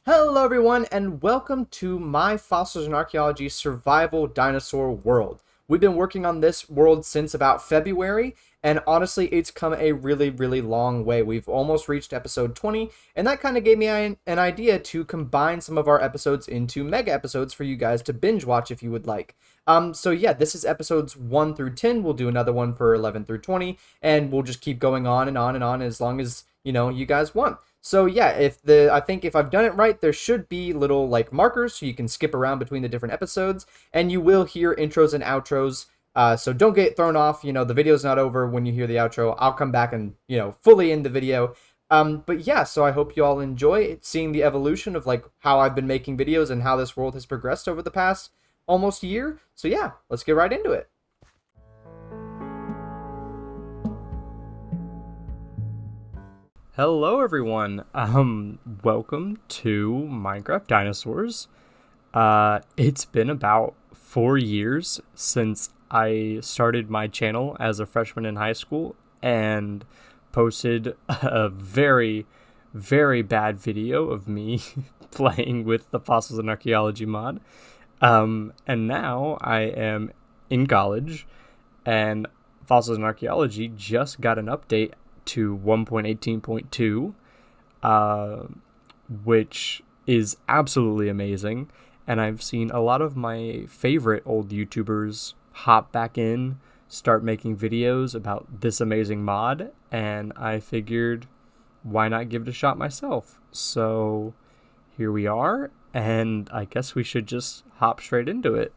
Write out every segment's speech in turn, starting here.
Hello everyone and welcome to my Fossils and Archaeology Survival Dinosaur World. We've been working on this world since about February, and honestly it's come a really long way. We've almost reached episode 20, and that kind of gave me an idea to combine some of our episodes into mega episodes for you guys to binge watch if you would like. So yeah, this is episodes 1 through 10. We'll do another one for 11 through 20, and we'll just keep going on and on and on as long as, you guys want. So yeah, I think if I've done it right, there should be little like markers so you can skip around between the different episodes, and you will hear intros and outros. So don't get thrown off. The video's not over when you hear the outro. I'll come back and fully end the video. But yeah, so I hope you all enjoy seeing the evolution of like how I've been making videos and how this world has progressed over the past almost year. So yeah, let's get right into it. Hello everyone, welcome to Minecraft Dinosaurs. It's been about 4 years since I started my channel as a freshman in high school and posted a very bad video of me playing with the Fossils and Archaeology mod. And now I am in college, and Fossils and Archaeology just got an update to 1.18.2, which is absolutely amazing, and I've seen a lot of my favorite old YouTubers hop back in, start making videos about this amazing mod, and I figured why not give it a shot myself. So here we are, and I guess we should just hop straight into it.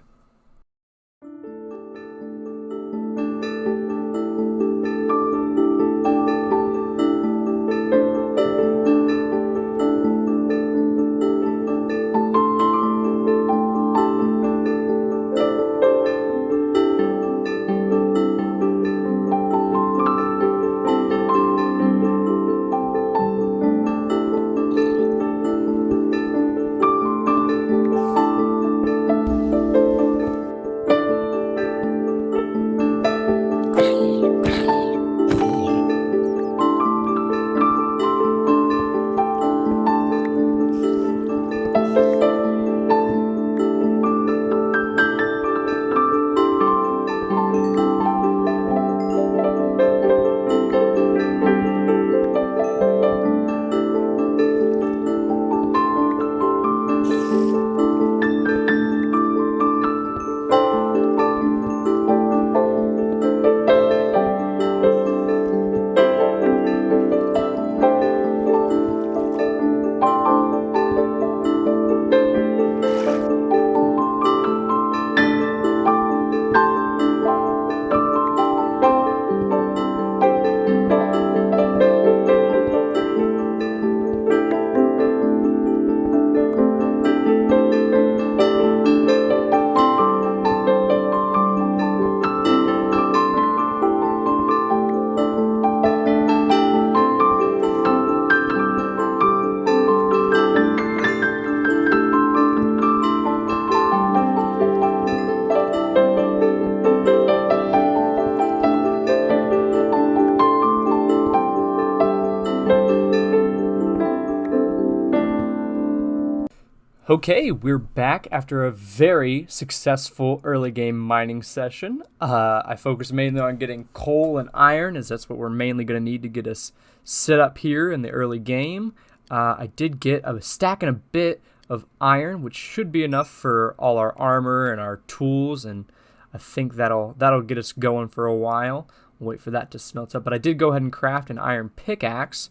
Okay, we're back after a very successful early game mining session. I focused mainly on getting coal and iron, as that's what we're mainly going to need to get us set up here in the early game. I did get a stack and a bit of iron, which should be enough for all our armor and our tools, and I think that'll get us going for a while. We'll wait for that to smelt up, but I did go ahead and craft an iron pickaxe.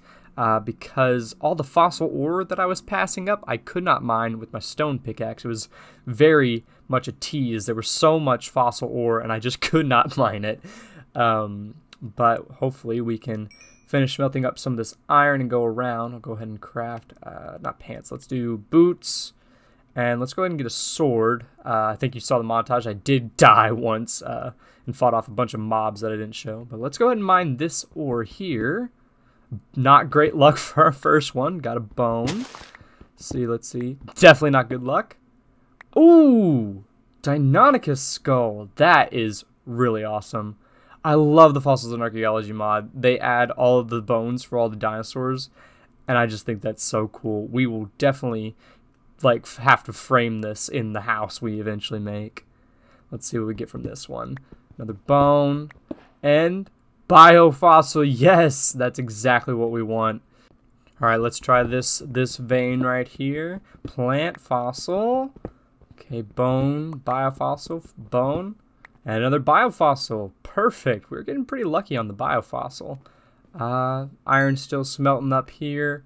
Because all the fossil ore that I was passing up, I could not mine with my stone pickaxe. It was very much a tease. There was so much fossil ore, and I just could not mine it. But hopefully we can finish smelting up some of this iron and go around. I'll go ahead and craft, not pants, let's do boots. And let's go ahead and get a sword. I think you saw the montage. I did die once and fought off a bunch of mobs that I didn't show. But let's go ahead and mine this ore here. Not great luck for our first one. Got a bone. Let's see. Definitely not good luck. Ooh! Deinonychus skull. That is really awesome. I love the Fossils and Archaeology mod. They add all of the bones for all the dinosaurs. and I just think that's so cool. We will definitely like have to frame this in the house we eventually make. Let's see what we get from this one. Another bone and biofossil. Yes, that's exactly what we want. All right, let's try this vein right here. Plant fossil. Okay, bone, biofossil, bone, and another biofossil. Perfect. We're getting pretty lucky on the biofossil. Iron's still smelting up here.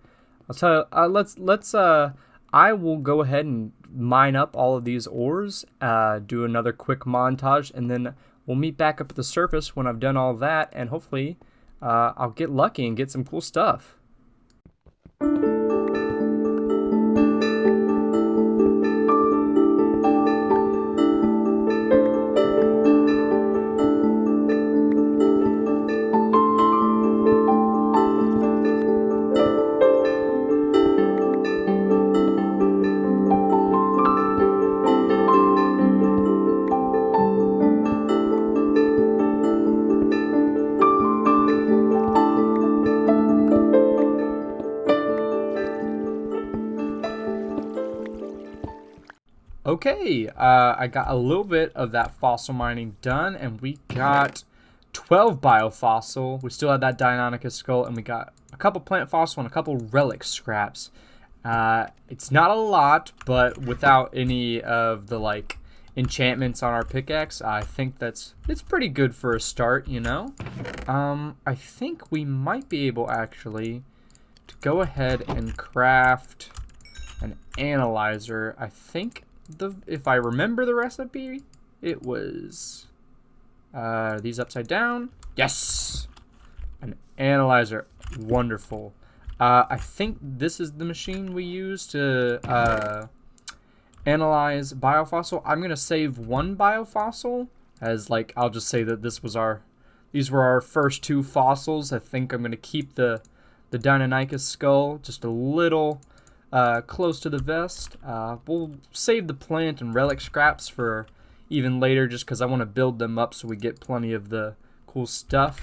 I'll tell you. I will go ahead and mine up all of these ores. Do another quick montage, and then we'll meet back up at the surface when I've done all that, and hopefully, I'll get lucky and get some cool stuff. Okay, I got a little bit of that fossil mining done, and we got 12 biofossil. We still had that Deinonychus skull, and we got a couple plant fossil and a couple relic scraps. It's not a lot, but without any of the like enchantments on our pickaxe, I think it's pretty good for a start, you know. I think we might be able actually to go ahead and craft an analyzer. I think if I remember the recipe, it was these upside down. Yes, an analyzer. Wonderful. I think this is the machine we use to analyze biofossil. I'm gonna save one biofossil as like I'll just say that these were our first two fossils. I think I'm gonna keep the Deinonychus skull just a little close to the vest. We'll save the plant and relic scraps for even later just because I want to build them up so we get plenty of the cool stuff.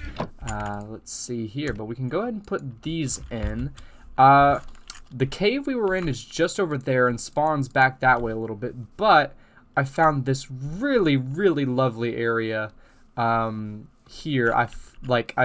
Let's see here, but we can go ahead and put these in. The cave we were in is just over there and spawns back that way a little bit, but I found this really, really lovely area here. I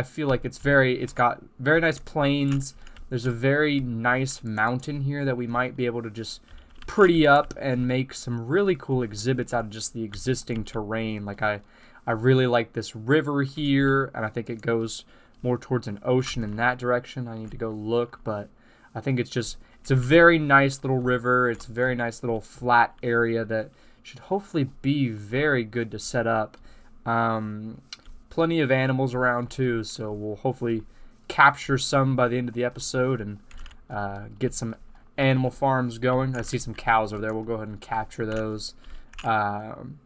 feel like it's got very nice plains. There's a very nice mountain here that we might be able to just pretty up and make some really cool exhibits out of just the existing terrain. Like I really like this river here, and I think it goes more towards an ocean in that direction. I need to go look, but I think it's a very nice little river. It's a very nice little flat area that should hopefully be very good to set up. Plenty of animals around too, so we'll hopefully capture some by the end of the episode and get some animal farms going. I see some cows over there. We'll go ahead and capture those and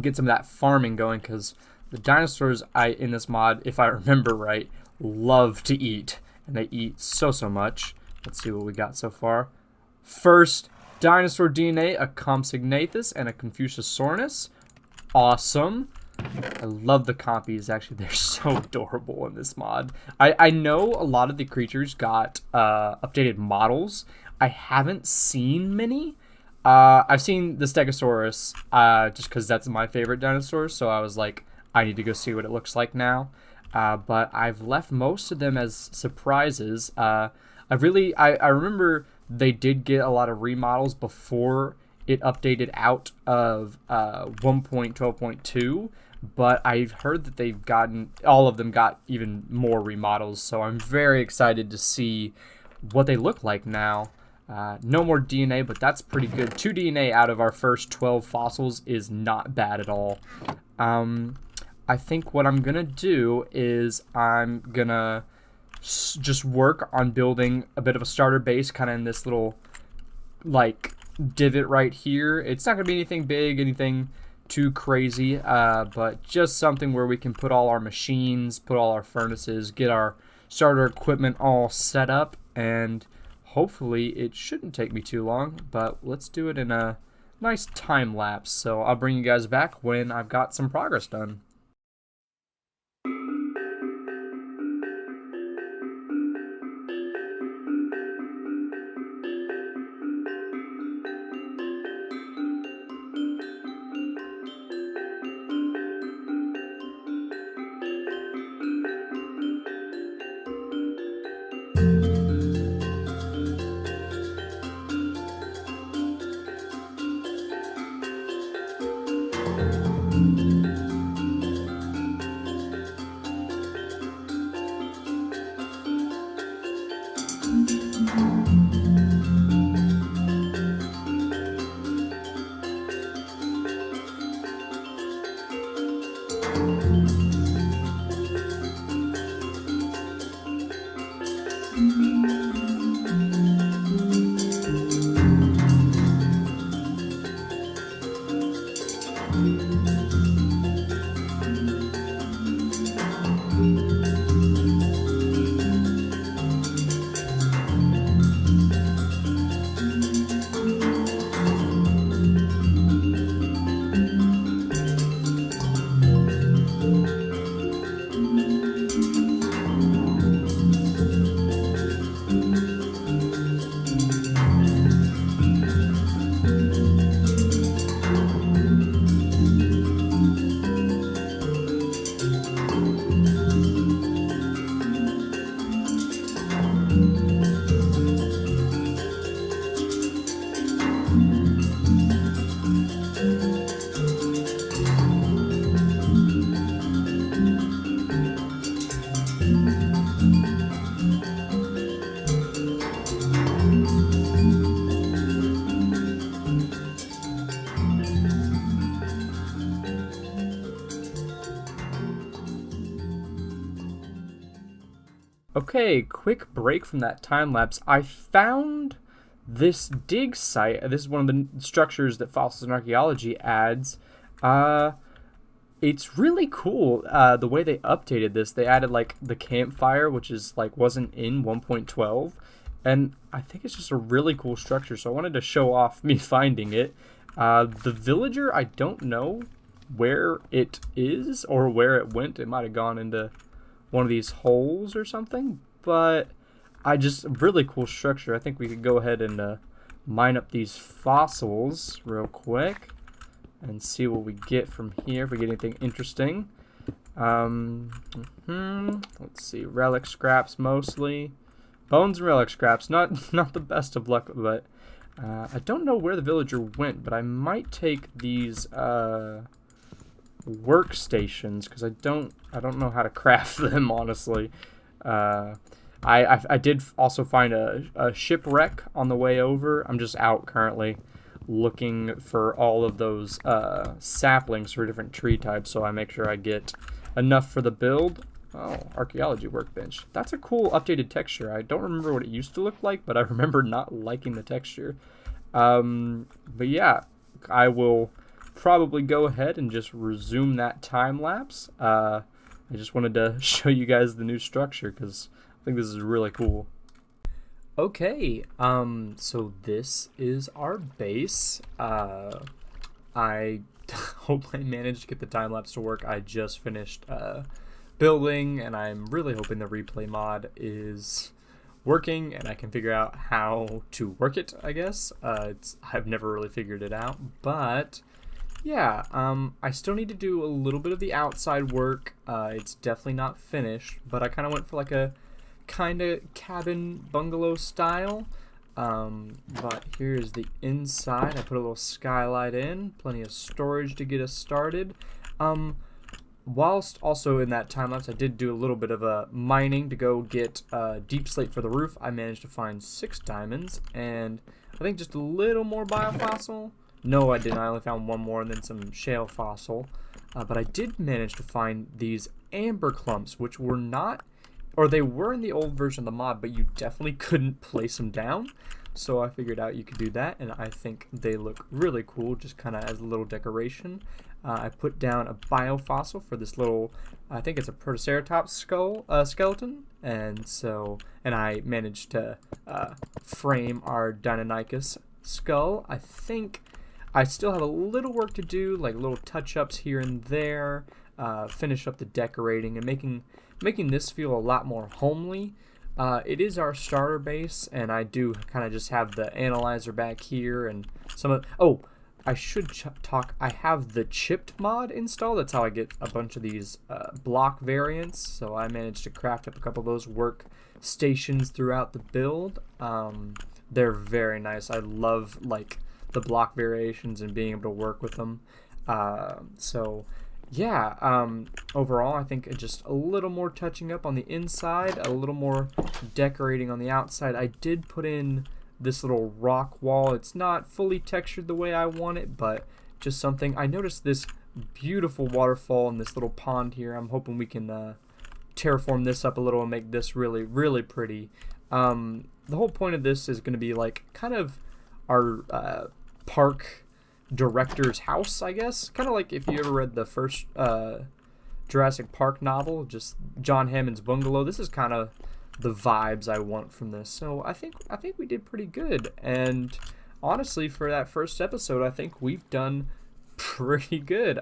get some of that farming going, because the dinosaurs in this mod, if I remember right, love to eat, and they eat so much. Let's see what we got so far. First dinosaur DNA, a Compsognathus and a Confuciusornis. Awesome. I love the compies. Actually, they're so adorable in this mod. I know a lot of the creatures got updated models. I haven't seen many. I've seen the Stegosaurus just because that's my favorite dinosaur, so I was like, I need to go see what it looks like now. But I've left most of them as surprises. I remember they did get a lot of remodels before it updated out of 1.12.2. But I've heard that all of them got even more remodels, so I'm very excited to see what they look like now. No more DNA, but that's pretty good. 2 DNA out of our first 12 fossils is not bad at all. I think what I'm gonna do is I'm gonna just work on building a bit of a starter base, kind of in this little like divot right here. It's not gonna be anything big, anything too crazy, but just something where we can put all our machines, put all our furnaces, get our starter equipment all set up, and hopefully it shouldn't take me too long, but let's do it in a nice time lapse. So I'll bring you guys back when I've got some progress done. Okay, quick break from that time lapse. I found this dig site. This is one of the structures that Fossils and Archaeology adds. It's really cool the way they updated this. They added like the campfire, which is like wasn't in 1.12, and I think it's just a really cool structure. So I wanted to show off me finding it. The villager, I don't know where it is or where it went. It might have gone into one of these holes or something, but really cool structure. I think we could go ahead and mine up these fossils real quick and see what we get from here, if we get anything interesting. Let's see, relic scraps mostly. Bones and relic scraps, not the best of luck, but I don't know where the villager went, but I might take these workstations because I don't know how to craft them, honestly. I did also find a shipwreck on the way over. I'm just out currently looking for all of those saplings for different tree types, so I make sure I get enough for the build. Oh, archaeology workbench. That's a cool updated texture. I don't remember what it used to look like, but I remember not liking the texture. But yeah, I will probably go ahead and just resume that time lapse. I just wanted to show you guys the new structure because I think this is really cool. Okay, so this is our base. I hope I managed to get the time lapse to work. I just finished building, and I'm really hoping the replay mod is working and I can figure out how to work it, I guess. I've never really figured it out, but yeah, I still need to do a little bit of the outside work. It's definitely not finished, but I kind of went for like a kind of cabin bungalow style. But here's the inside. I put a little skylight in, plenty of storage to get us started. Whilst also in that time lapse, I did do a little bit of a mining to go get deep slate for the roof. I managed to find 6 diamonds and I think just a little more biofossil. No, I didn't. I only found 1 more and then some shale fossil. But I did manage to find these amber clumps, which were not, or they were in the old version of the mod, but you definitely couldn't place them down. So I figured out you could do that, and I think they look really cool, just kind of as a little decoration. I put down a biofossil for this little, I think it's a Protoceratops skeleton, and I managed to frame our Deinonychus skull. I think I still have a little work to do, like little touch-ups here and there, finish up the decorating and making this feel a lot more homely. It is our starter base, and I do kind of just have the analyzer back here and some of. Oh, I should talk. I have the chipped mod installed. That's how I get a bunch of these block variants. So I managed to craft up a couple of those workstations throughout the build. They're very nice. I love like the block variations and being able to work with them. So yeah, overall I think just a little more touching up on the inside, a little more decorating on the outside. I did put in this little rock wall. It's not fully textured the way I want it, but just something. I noticed this beautiful waterfall in this little pond here. I'm hoping we can terraform this up a little and make this really, really pretty. The whole point of this is going to be like kind of our park director's house, I guess. Kind of like if you ever read the first Jurassic Park novel, just John Hammond's bungalow. This is kind of the vibes I want from this. So I think we did pretty good. And honestly, for that first episode, I think we've done pretty good.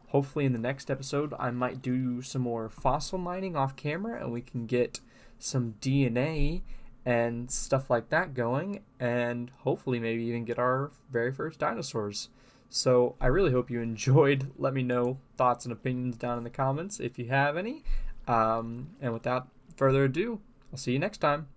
Hopefully in the next episode, I might do some more fossil mining off camera and we can get some DNA and stuff like that going, and hopefully maybe even get our very first dinosaurs. So I really hope you enjoyed. Let me know thoughts and opinions down in the comments if you have any. And without further ado, I'll see you next time.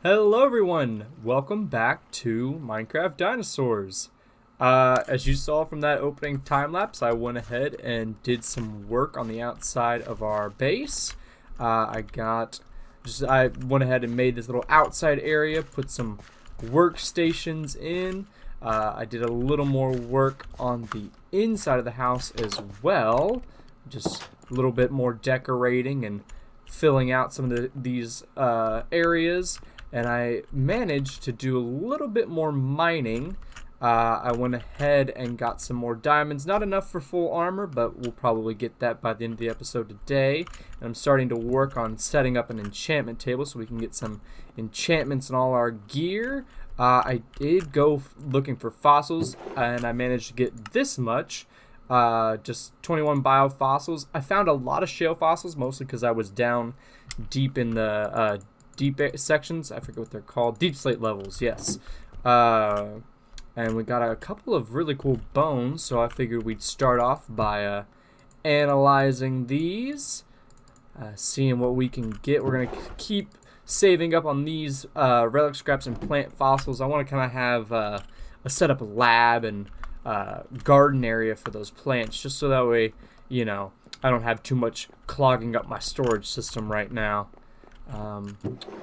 Hello everyone, welcome back to Minecraft Dinosaurs. As you saw from that opening time lapse, I went ahead and did some work on the outside of our base. I went ahead and made this little outside area, put some workstations in. I did a little more work on the inside of the house as well, just a little bit more decorating and filling out some of these areas. And I managed to do a little bit more mining. I went ahead and got some more diamonds. Not enough for full armor, but we'll probably get that by the end of the episode today. And I'm starting to work on setting up an enchantment table so we can get some enchantments in all our gear. I did go looking for fossils, and I managed to get this much. Just 21 biofossils. I found a lot of shale fossils, mostly because I was down deep in the deep sections. I forget what they're called. Deep slate levels, yes. And we got a couple of really cool bones, so I figured we'd start off by analyzing these, seeing what we can get. We're going to keep saving up on these relic scraps and plant fossils. I want to kind of have a set up lab and garden area for those plants, just so that way, you know, I don't have too much clogging up my storage system right now.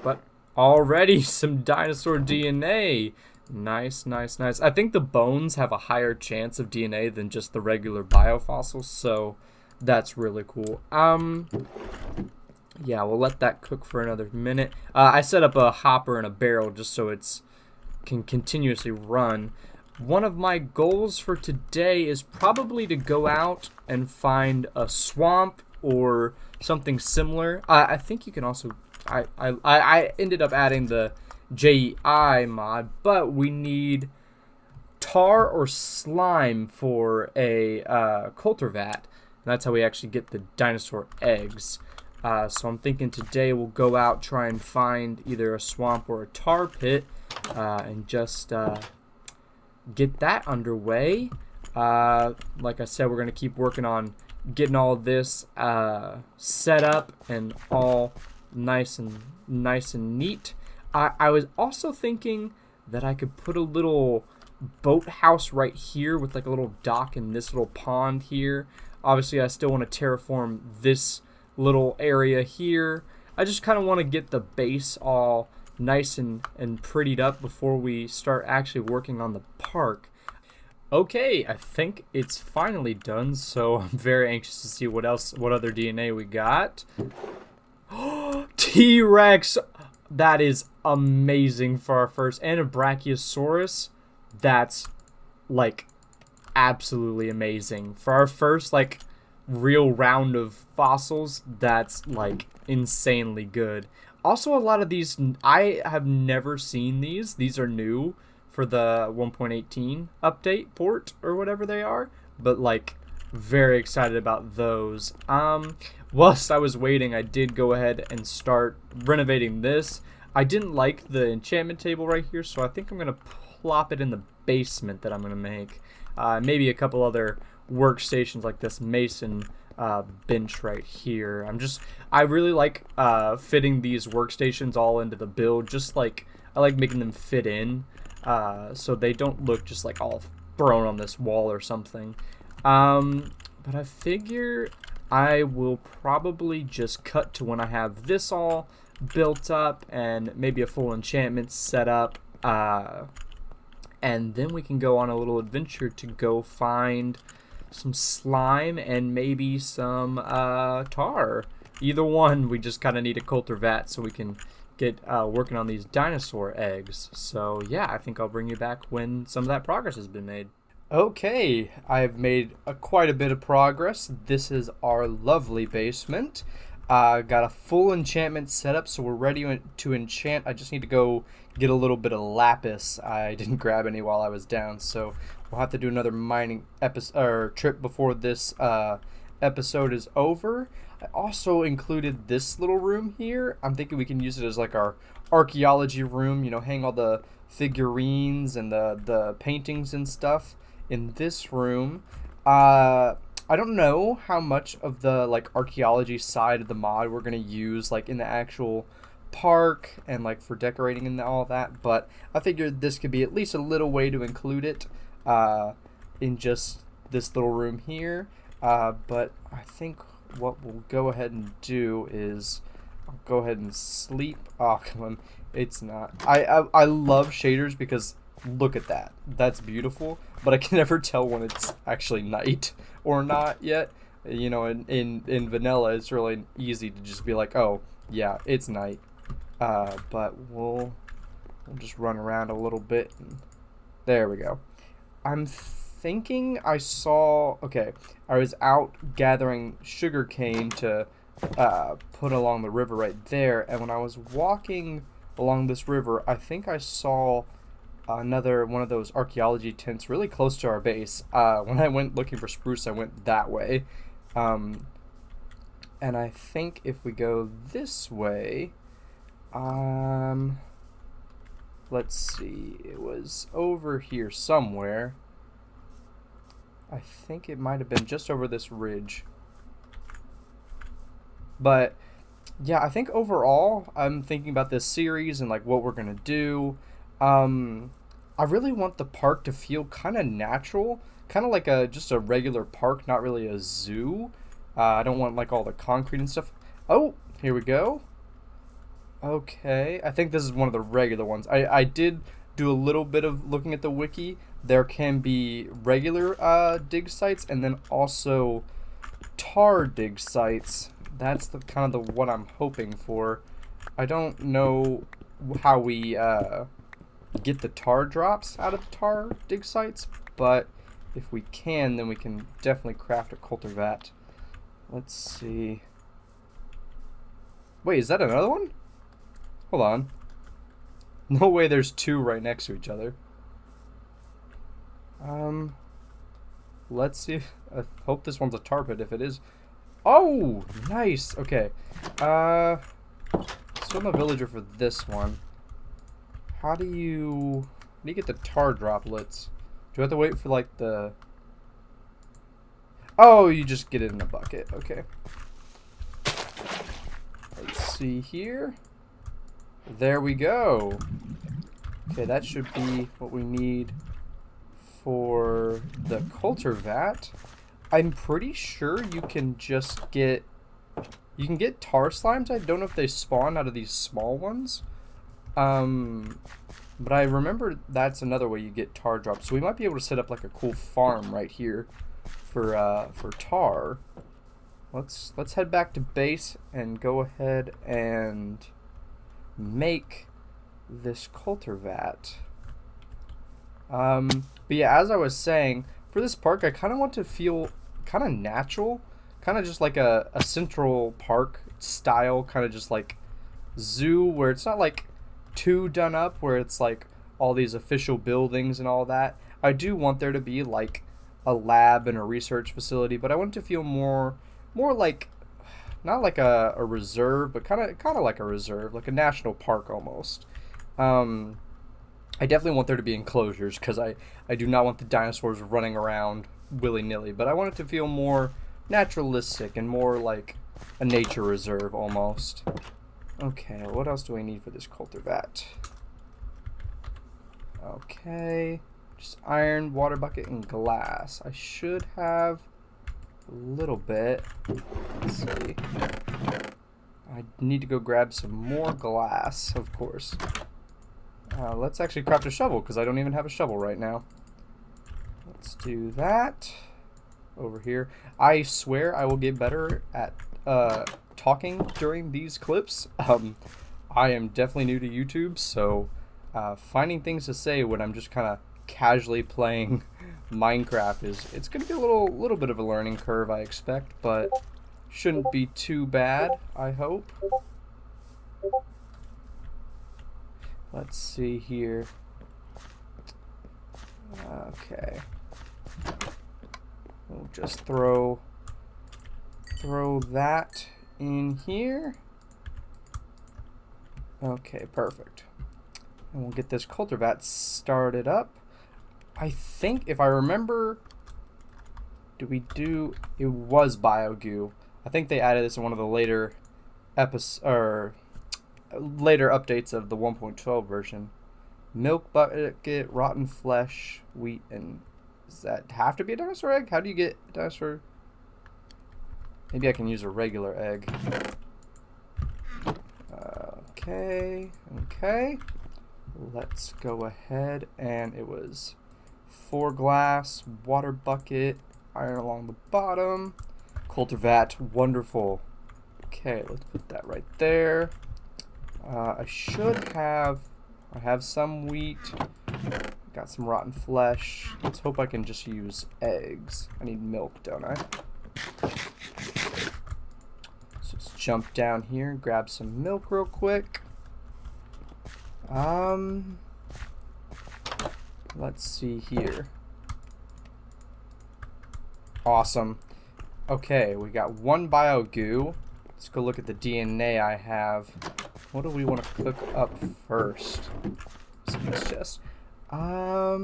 But already some dinosaur DNA. Nice, nice, nice. I think the bones have a higher chance of DNA than just the regular biofossils, so that's really cool. Yeah, we'll let that cook for another minute. I set up a hopper and a barrel just so it's can continuously run. One of my goals for today is probably to go out and find a swamp or something similar. I think you can also I ended up adding the JEI mod, but we need tar or slime for a cultivat. And that's how we actually get the dinosaur eggs. So I'm thinking today we'll go out, try and find either a swamp or a tar pit, and just get that underway. Like I said, we're going to keep working on getting all this set up and all nice and neat. I was also thinking that I could put a little boathouse right here with like a little dock in this little pond here. Obviously, I still want to terraform this little area here. I just kind of want to get the base all nice and prettied up before we start actually working on the park. Okay, I think it's finally done, so I'm very anxious to see what other DNA we got. T-Rex. That is amazing for our first. And a Brachiosaurus. That's, like, absolutely amazing. For our first, like, real round of fossils, that's, like, insanely good. Also, a lot of these, I have never seen these. These are new for the 1.18 update port or whatever they are. But, like, very excited about those. Whilst I was waiting, I did go ahead and start renovating this. I didn't like the enchantment table right here, so I think I'm going to plop it in the basement that I'm going to make. Maybe a couple other workstations like this mason bench right here. I really like fitting these workstations all into the build. Just like, I like making them fit in so they don't look just like all thrown on this wall or something. But I figure I will probably just cut to when I have this all built up and maybe a full enchantment set up. And then we can go on a little adventure to go find some slime and maybe some tar. Either one, we just kind of need a coulter vat so we can get working on these dinosaur eggs. So yeah, I think I'll bring you back when some of that progress has been made. Okay, I've made quite a bit of progress. This is our lovely basement. Got a full enchantment set up, so we're ready to enchant. I just need to go get a little bit of lapis. I didn't grab any while I was down, so we'll have to do another mining trip before this episode is over. I also included this little room here. I'm thinking we can use it as like our archaeology room, you know, hang all the figurines and the paintings and stuff in this room. I don't know how much of the like archaeology side of the mod we're gonna use like in the actual park and like for decorating and all that, but I figured this could be at least a little way to include it in just this little room here. But I think what we'll go ahead and do is I'll go ahead and sleep. Oh, come on. It's not. I love shaders because look at that. That's beautiful, but I can never tell when it's actually night or not yet. You know, in vanilla, it's really easy to just be like, oh, yeah, it's night. But we'll just run around a little bit. And there we go. I'm thinking I saw, okay, I was out gathering sugar cane to put along the river right there, and when I was walking along this river, I think I saw another one of those archaeology tents really close to our base. When I went looking for spruce, I went that way. And I think if we go this way, let's see, it was over here somewhere. I think it might have been just over this ridge. But yeah, I think overall, I'm thinking about this series and like what we're gonna do. I really want the park to feel kind of natural, kind of like just a regular park, not really a zoo. I don't want like all the concrete and stuff. Oh, here we go. Okay, I think this is one of the regular ones. I did do a little bit of looking at the wiki. There can be regular dig sites and then also tar dig sites. That's the kind of what I'm hoping for. I don't know how we get the tar drops out of the tar dig sites, but if we can, then we can definitely craft a coulter vat. Let's see. Wait, is that another one? Hold on. No way there's two right next to each other. Let's see. I hope this one's a tar pit. If it is. Oh, nice. Okay. Still no villager for this one. How do you get the tar droplets? Do I have to wait for like the... Oh, you just get it in a bucket. Okay. Let's see here. There we go. Okay, that should be what we need for the coulter vat. I'm pretty sure you can just get... You can get tar slimes. I don't know if they spawn out of these small ones. But I remember that's another way you get tar drops. So we might be able to set up like a cool farm right here for tar. let's head back to base and go ahead and make this cultivat. But yeah, as I was saying, for this park, I kind of want to feel kind of natural, kind of just like a Central Park style, kind of just like zoo, where it's not like too done up, where it's like all these official buildings and all that. I do want there to be like a lab and a research facility, but I want it to feel more like, not like a reserve, but kind of like a reserve, like a national park almost. I definitely want there to be enclosures, because I do not want the dinosaurs running around willy-nilly, but I want it to feel more naturalistic and more like a nature reserve almost. Okay, what else do I need for this cultivat? Okay, just iron, water bucket, and glass. I should have a little bit. Let's see. I need to go grab some more glass, of course. Let's actually craft a shovel, because I don't even have a shovel right now. Let's do that. Over here. I swear I will get better at talking during these clips. I am definitely new to YouTube, so finding things to say when I'm just kind of casually playing Minecraft it's going to be a little bit of a learning curve, I expect, but shouldn't be too bad, I hope. Let's see here. Okay. We'll just throw that in here. Okay, perfect. And we'll get this cultivat started up. I think, if I remember, it was BioGoo. I think they added this in one of the later later updates of the 1.12 version. Milk bucket, rotten flesh, wheat, and does that have to be a dinosaur egg? How do you get a dinosaur? Maybe I can use a regular egg. Okay. Let's go ahead, and it was 4 glass, water bucket, iron along the bottom, cultivat, wonderful. Okay, let's put that right there. I have some wheat, got some rotten flesh. Let's hope I can just use eggs. I need milk, don't I? So let's jump down here and grab some milk real quick. Let's see here. Awesome. Okay, we got 1 BioGoo. Let's go look at the DNA I have. What do we want to cook up first? This chest. I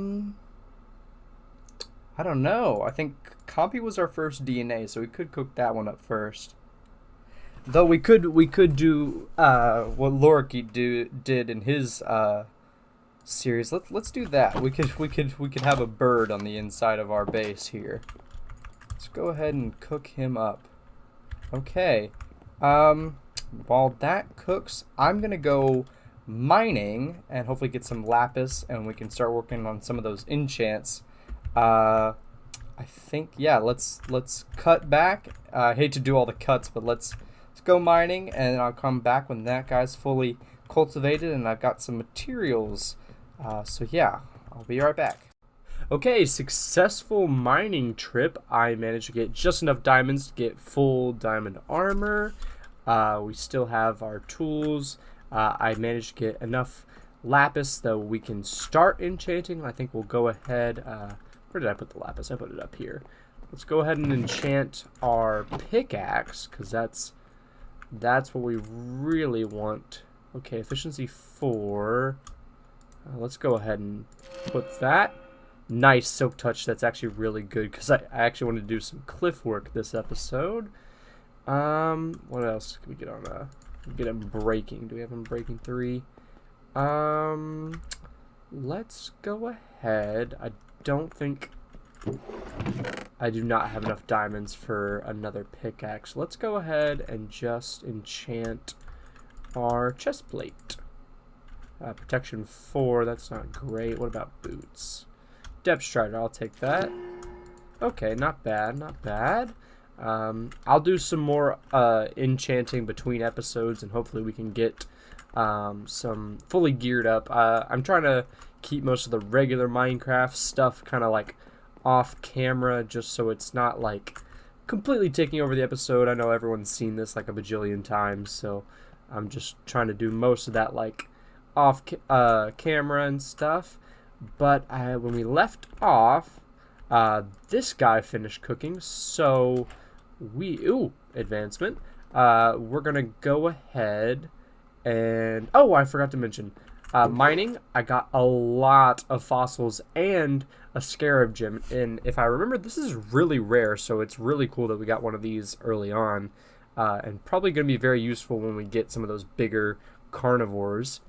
don't know. I think Compy was our first DNA, so we could cook that one up first. Though we could do what Lorky did in his series. Let's do that. We could have a bird on the inside of our base here. Let's go ahead and cook him up. Okay. While that cooks, I'm gonna go mining and hopefully get some lapis, and we can start working on some of those enchants. I think, yeah, let's cut back. I hate to do all the cuts, but let's go mining, and I'll come back when that guy's fully cultivated and I've got some materials. So yeah, I'll be right back. Okay, successful mining trip. I managed to get just enough diamonds to get full diamond armor. We still have our tools. I managed to get enough lapis that we can start enchanting. I think we'll go ahead. Where did I put the lapis? I put it up here. Let's go ahead and enchant our pickaxe, because that's what we really want. Okay, efficiency 4. Let's go ahead and put that. Nice silk touch. That's actually really good, because I actually want to do some cliff work this episode. What else can we get on? Get him breaking. Do we have him breaking 3? Let's go ahead. I do not have enough diamonds for another pickaxe. Let's go ahead and just enchant our chest plate. Protection 4, that's not great. What about boots? Depth strider, I'll take that. Okay, not bad, not bad. I'll do some more enchanting between episodes, and hopefully we can get some fully geared up. I'm trying to keep most of the regular Minecraft stuff kind of like off camera, just so it's not like completely taking over the episode. I know everyone's seen this like a bajillion times, so I'm just trying to do most of that like off camera and stuff. But when we left off, this guy finished cooking, so advancement. We're gonna go ahead and I forgot to mention mining. I got a lot of fossils and a scarab gem, and if I remember, this is really rare, so it's really cool that we got one of these early on, and probably going to be very useful when we get some of those bigger carnivores.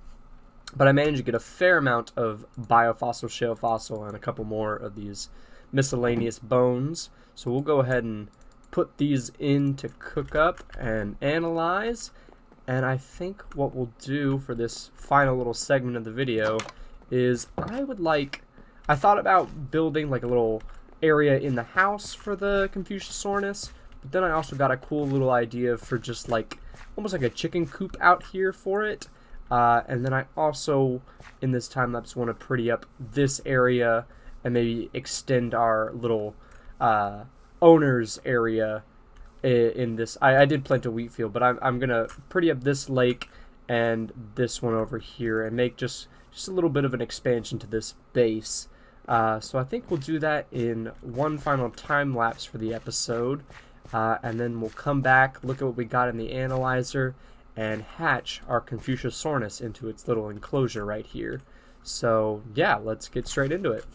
But I managed to get a fair amount of biofossil, shale fossil, and a couple more of these miscellaneous bones. So we'll go ahead and put these in to cook up and analyze. And I think what we'll do for this final little segment of the video is I thought about building like a little area in the house for the Confuciusaurus, but then I also got a cool little idea for just like almost like a chicken coop out here for it. And then I also, in this time lapse, want to pretty up this area and maybe extend our little owner's area in this. I did plant a wheat field, but I'm gonna pretty up this lake and this one over here and make just a little bit of an expansion to this base. So I think we'll do that in one final time lapse for the episode, and then we'll come back, look at what we got in the analyzer, and hatch our Confuciusaurus into its little enclosure right here. So yeah, let's get straight into it.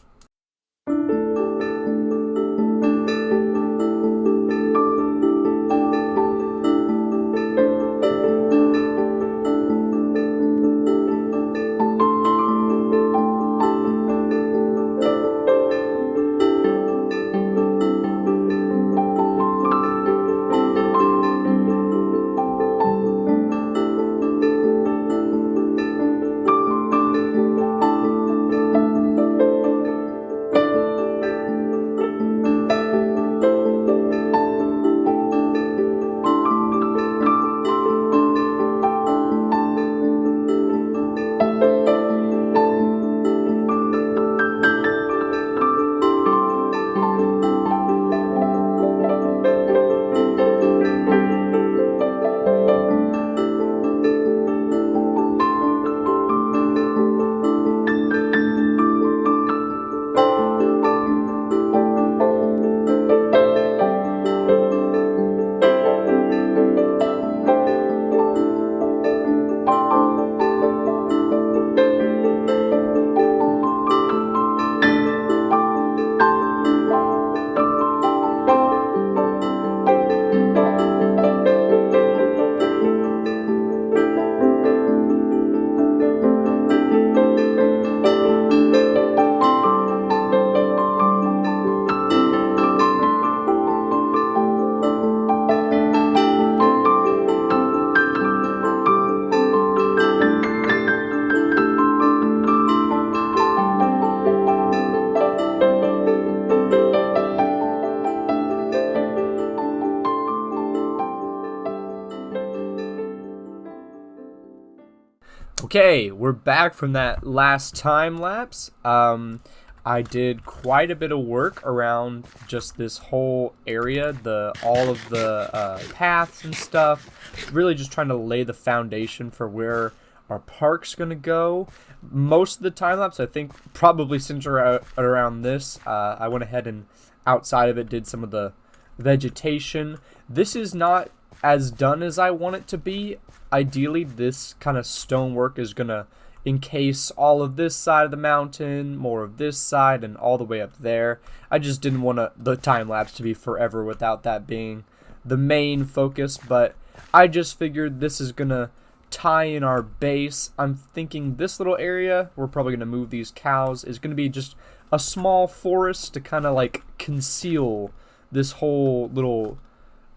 Okay, we're back from that last time lapse. I did quite a bit of work around just this whole area, all of the paths and stuff. Really just trying to lay the foundation for where our park's gonna go. Most of the time lapse, I think, probably centered around this. I went ahead and outside of it did some of the vegetation. This is not as done as I want it to be. Ideally, this kind of stonework is going to encase all of this side of the mountain, more of this side, and all the way up there. I just didn't want the time lapse to be forever without that being the main focus, but I just figured this is going to tie in our base. I'm thinking this little area, we're probably going to move these cows, is going to be just a small forest to kind of like conceal this whole little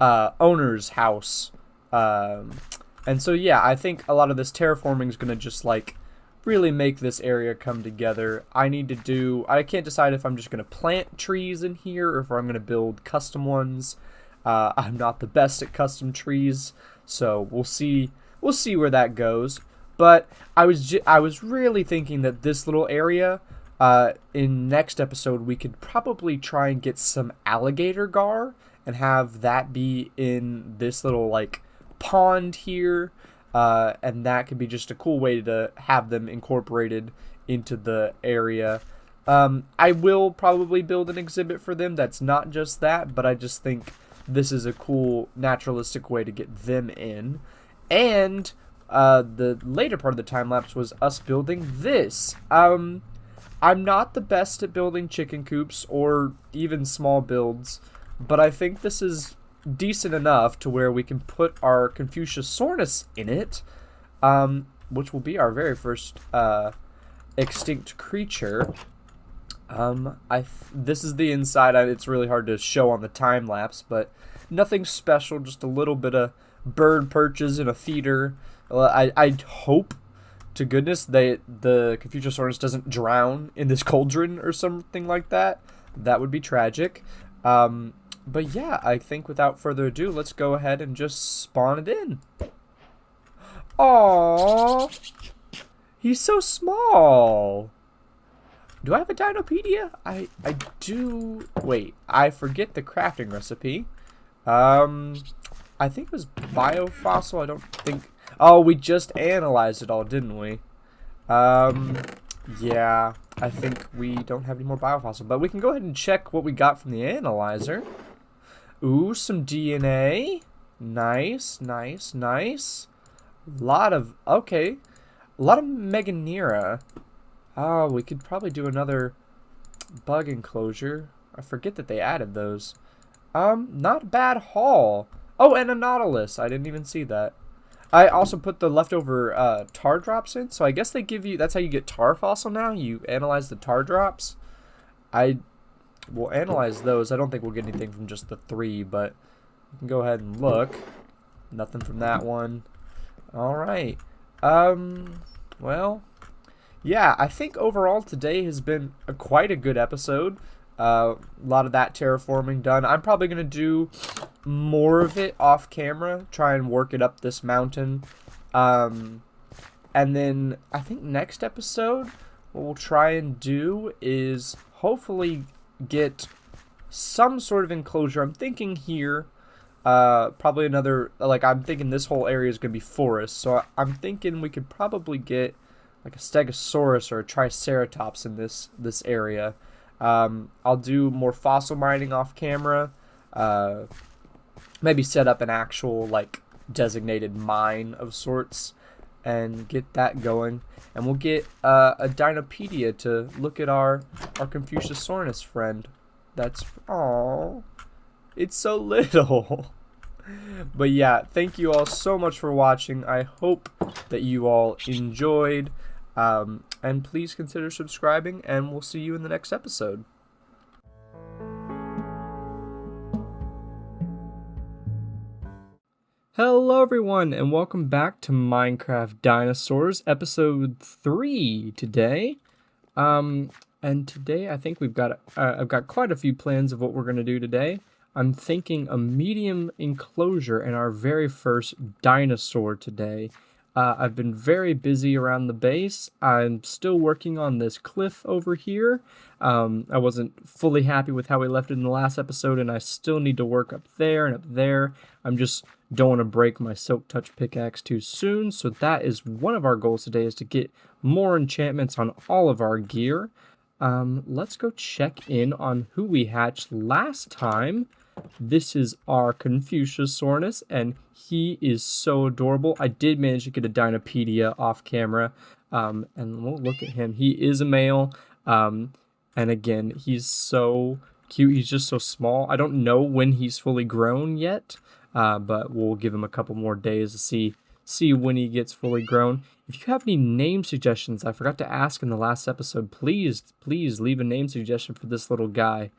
owner's house. And so yeah, I think a lot of this terraforming is going to just like really make this area come together. I can't decide if I'm just going to plant trees in here or if I'm going to build custom ones. I'm not the best at custom trees, so we'll see. We'll see where that goes. But I was really thinking that this little area, in next episode, we could probably try and get some alligator gar and have that be in this little like pond here, and that could be just a cool way to have them incorporated into the area. I will probably build an exhibit for them that's not just that, but I just think this is a cool naturalistic way to get them in. And the later part of the time lapse was us building this. I'm not the best at building chicken coops or even small builds, but I think this is decent enough to where we can put our Confuciusornis in it, which will be our very first extinct creature. This is the inside. It's really hard to show on the time lapse, but nothing special. Just a little bit of bird perches and a feeder. I hope to goodness the Confuciusornis doesn't drown in this cauldron or something like that. That would be tragic. But yeah, I think without further ado, let's go ahead and just spawn it in. Aww, he's so small. Do I have a Dinopedia? I do. Wait, I forget the crafting recipe. I think it was biofossil. I don't think. Oh, we just analyzed it all, didn't we? Yeah, I think we don't have any more biofossil, but we can go ahead and check what we got from the analyzer. Ooh, some DNA. Nice, nice, nice. A lot of Meganera. Oh, we could probably do another bug enclosure. I forget that they added those. Not a bad haul. Oh, and a Nautilus. I didn't even see that. I also put the leftover tar drops in, so I guess they give you, that's how you get tar fossil now. You analyze the tar drops. I will analyze those. I don't think we'll get anything from just the 3, but we can go ahead and look. Nothing from that one. Alright. Well, yeah, I think overall today has been quite a good episode. A lot of that terraforming done. I'm probably going to do more of it off camera, try and work it up this mountain. And then I think next episode, what we'll try and do is hopefully get some sort of enclosure. I'm thinking here, probably another, like I'm thinking this whole area is going to be forest. So I'm thinking we could probably get like a Stegosaurus or a Triceratops in this area. I'll do more fossil mining off camera. Maybe set up an actual like designated mine of sorts and get that going. And we'll get a Dinopedia to look at our Confuciusornis friend. That's aww, it's so little. But yeah, thank you all so much for watching. I hope that you all enjoyed. And please consider subscribing, and we'll see you in the next episode. Hello everyone, and welcome back to Minecraft Dinosaurs, episode 3 today. And today I think I've got quite a few plans of what we're going to do today. I'm thinking a medium enclosure in our very first dinosaur today. I've been very busy around the base. I'm still working on this cliff over here. I wasn't fully happy with how we left it in the last episode, and I still need to work up there and up there. I'm just don't want to break my Silk Touch pickaxe too soon, so that is one of our goals today, is to get more enchantments on all of our gear. Let's go check in on who we hatched last time. This is our Confuciusornis, and he is so adorable. I did manage to get a Dinopedia off camera, and we'll look at him. He is a male, and again, he's so cute. He's just so small. I don't know when he's fully grown yet, but we'll give him a couple more days to see when he gets fully grown. If you have any name suggestions, I forgot to ask in the last episode, please leave a name suggestion for this little guy.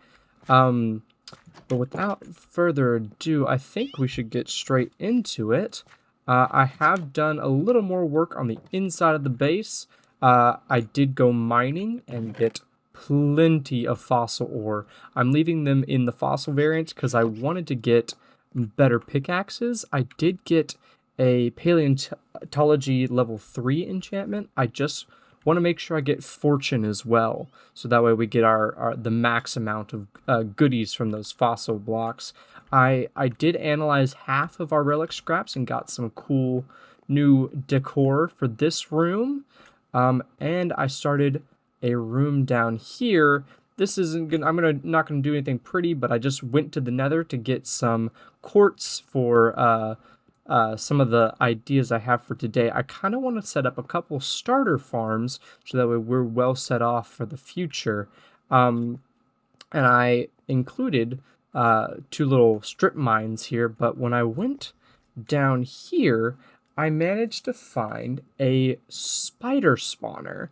But without further ado, I think we should get straight into it. I have done a little more work on the inside of the base. I did go mining and get plenty of fossil ore. I'm leaving them in the fossil variants because I wanted to get better pickaxes. I did get a paleontology level 3 enchantment. I just want to make sure I get fortune as well, so that way we get the max amount of goodies from those fossil blocks. I did analyze half of our relic scraps and got some cool new decor for this room, and I started a room down here. This isn't gonna. Not gonna do anything pretty, but I just went to the Nether to get some quartz for some of the ideas I have for today. I kind of want to set up a couple starter farms so that way we're well set off for the future. And I included 2 little strip mines here, but when I went down here, I managed to find a spider spawner.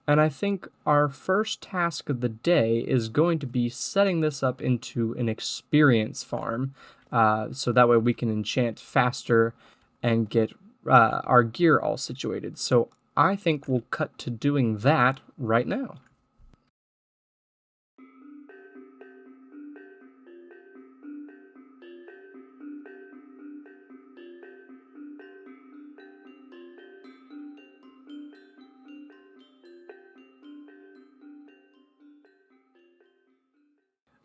And I think our first task of the day is going to be setting this up into an experience farm, so that way we can enchant faster and get our gear all situated. So I think we'll cut to doing that right now.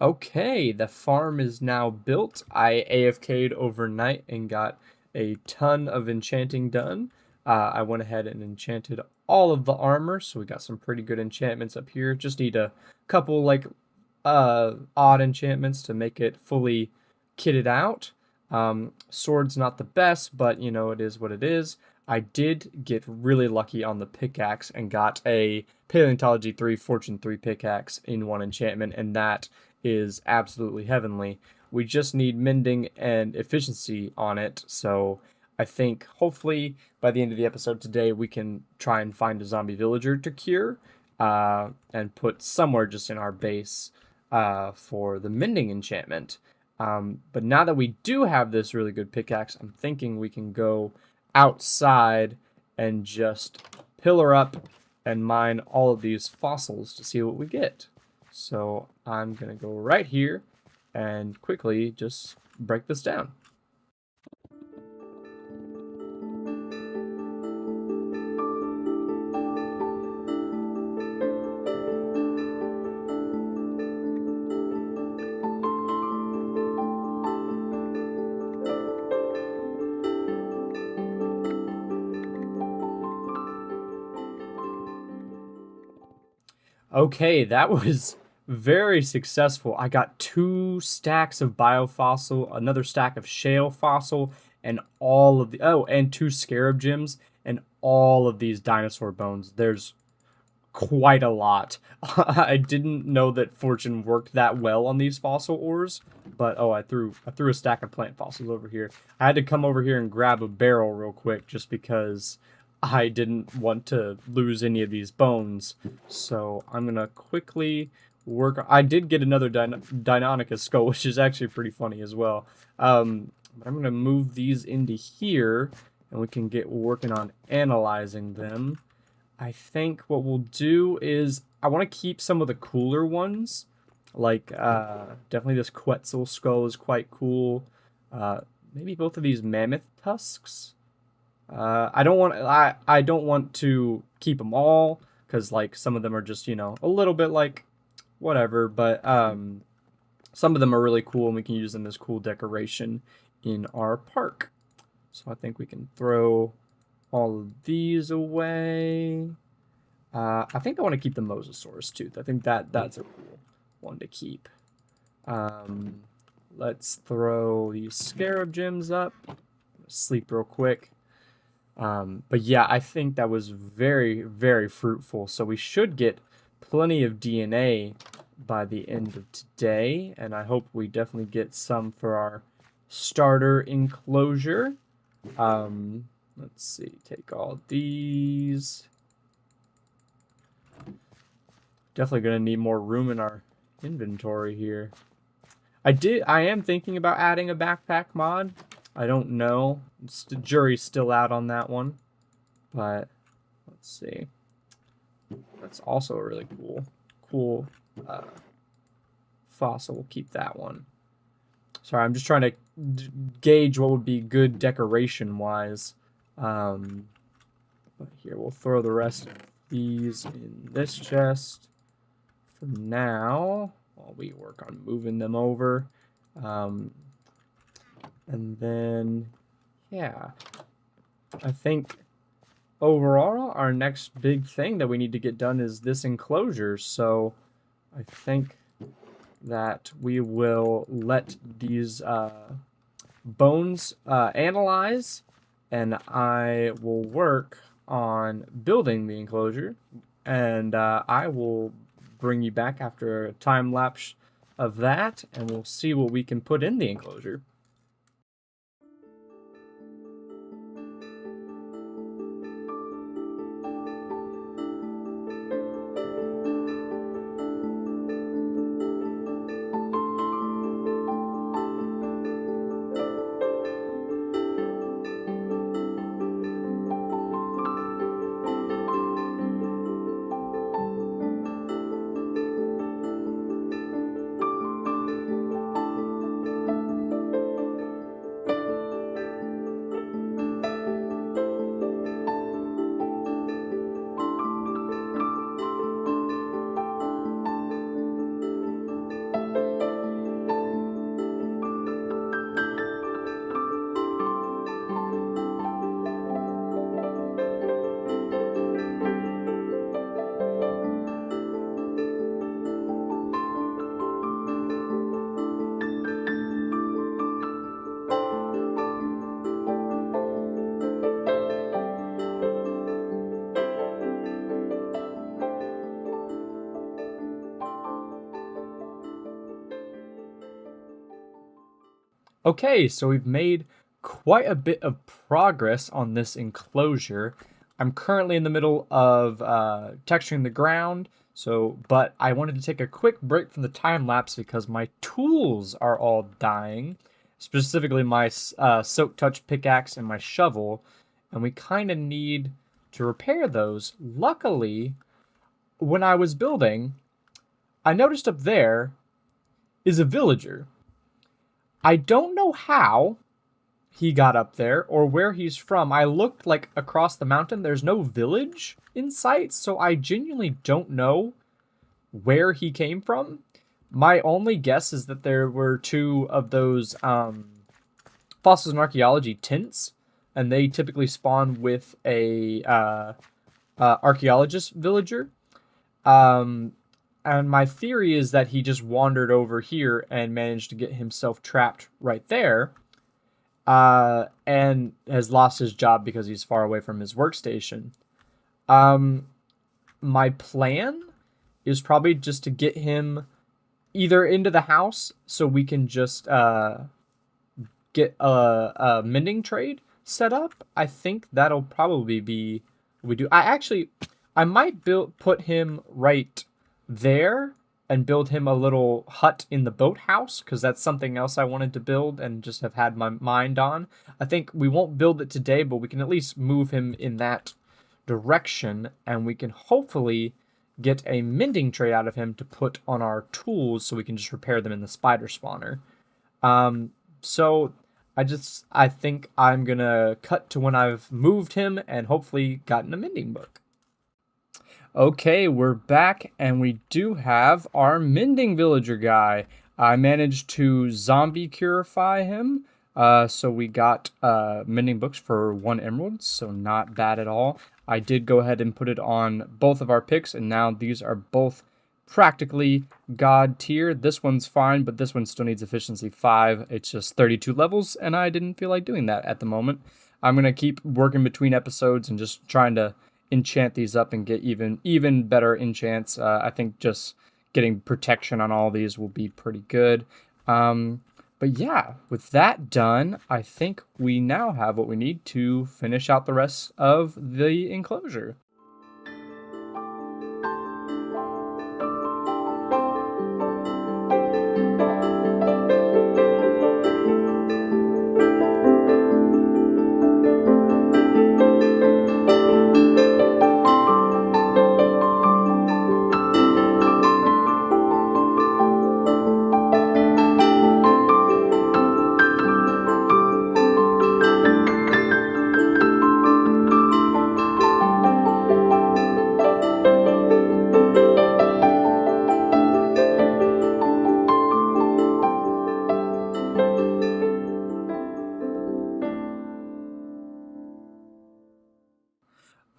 Okay, the farm is now built. I AFK'd overnight and got a ton of enchanting done. I went ahead and enchanted all of the armor, so we got some pretty good enchantments up here. Just need a couple like odd enchantments to make it fully kitted out. Sword's not the best, but you know, it is what it is. I did get really lucky on the pickaxe and got a Paleontology 3 Fortune 3 pickaxe in 1 enchantment, and that is absolutely heavenly. We just need mending and efficiency on it, so I think hopefully by the end of the episode today we can try and find a zombie villager to cure and put somewhere just in our base for the mending enchantment. But now that we do have this really good pickaxe, I'm thinking we can go outside and just pillar up and mine all of these fossils to see what we get. So I'm going to go right here and quickly just break this down. Okay, that was very successful. I got 2 stacks of biofossil, another stack of shale fossil, and all of the and 2 scarab gems, and all of these dinosaur bones. There's quite a lot. I didn't know that fortune worked that well on these fossil ores, but I threw a stack of plant fossils over here. I had to come over here and grab a barrel real quick just because I didn't want to lose any of these bones. So I'm gonna quickly work. I did get another Deinonychus skull, which is actually pretty funny as well. But I'm gonna move these into here, and we can get working on analyzing them. I think what we'll do is I want to keep some of the cooler ones, like definitely this Quetzal skull is quite cool. Maybe both of these mammoth tusks. I don't want to keep them all because like some of them are just, you know, a little bit like whatever, but some of them are really cool and we can use them as cool decoration in our park. So I think we can throw all of these away. I think I want to keep the Mosasaurus tooth. I think that's a cool one to keep. Let's throw these scarab gems up. Sleep real quick. But yeah, I think that was very, very fruitful. So we should get plenty of DNA by the end of today. And I hope we definitely get some for our starter enclosure. Let's see, take all these. Definitely gonna need more room in our inventory here. I am thinking about adding a backpack mod. I don't know. The jury's still out on that one. But let's see. That's also a really cool fossil. We'll keep that one. Sorry, I'm just trying to gauge what would be good decoration wise. But here, we'll throw the rest of these in this chest for now while we work on moving them over. And then, yeah, I think overall our next big thing that we need to get done is this enclosure. So I think that we will let these bones analyze, and I will work on building the enclosure, and I will bring you back after a time lapse of that, and we'll see what we can put in the enclosure. Okay, so we've made quite a bit of progress on this enclosure. I'm currently in the middle of texturing the ground, but I wanted to take a quick break from the time lapse because my tools are all dying, specifically my Silk Touch pickaxe and my shovel, and we kind of need to repair those. Luckily, when I was building, I noticed up there is a villager. I don't know how he got up there or where he's from. I looked like across the mountain. There's no village in sight, so I genuinely don't know where he came from. My only guess is that there were two of those fossils and archaeology tints, and they typically spawn with a archaeologist villager. And my theory is that he just wandered over here and managed to get himself trapped right there, and has lost his job because he's far away from his workstation. My plan is probably just to get him either into the house so we can just get a mending trade set up. I think that'll probably be what we do. I might put him right there and build him a little hut in the boathouse, because that's something else I wanted to build and just have had my mind on. I think we won't build it today, but we can at least move him in that direction, and we can hopefully get a mending tray out of him to put on our tools so we can just repair them in the spider spawner. So I think I'm gonna cut to when I've moved him and hopefully gotten a mending book. Okay, we're back, and we do have our mending villager guy. I managed to zombie curify him, so we got mending books for 1 emerald, so not bad at all. I did go ahead and put it on both of our picks, and now these are both practically god tier. This one's fine, but this one still needs efficiency 5. It's just 32 levels, and I didn't feel like doing that at the moment. I'm going to keep working between episodes and just trying to enchant these up and get even better enchants. I think just getting protection on all these will be pretty good. But yeah, with that done, I think we now have what we need to finish out the rest of the enclosure.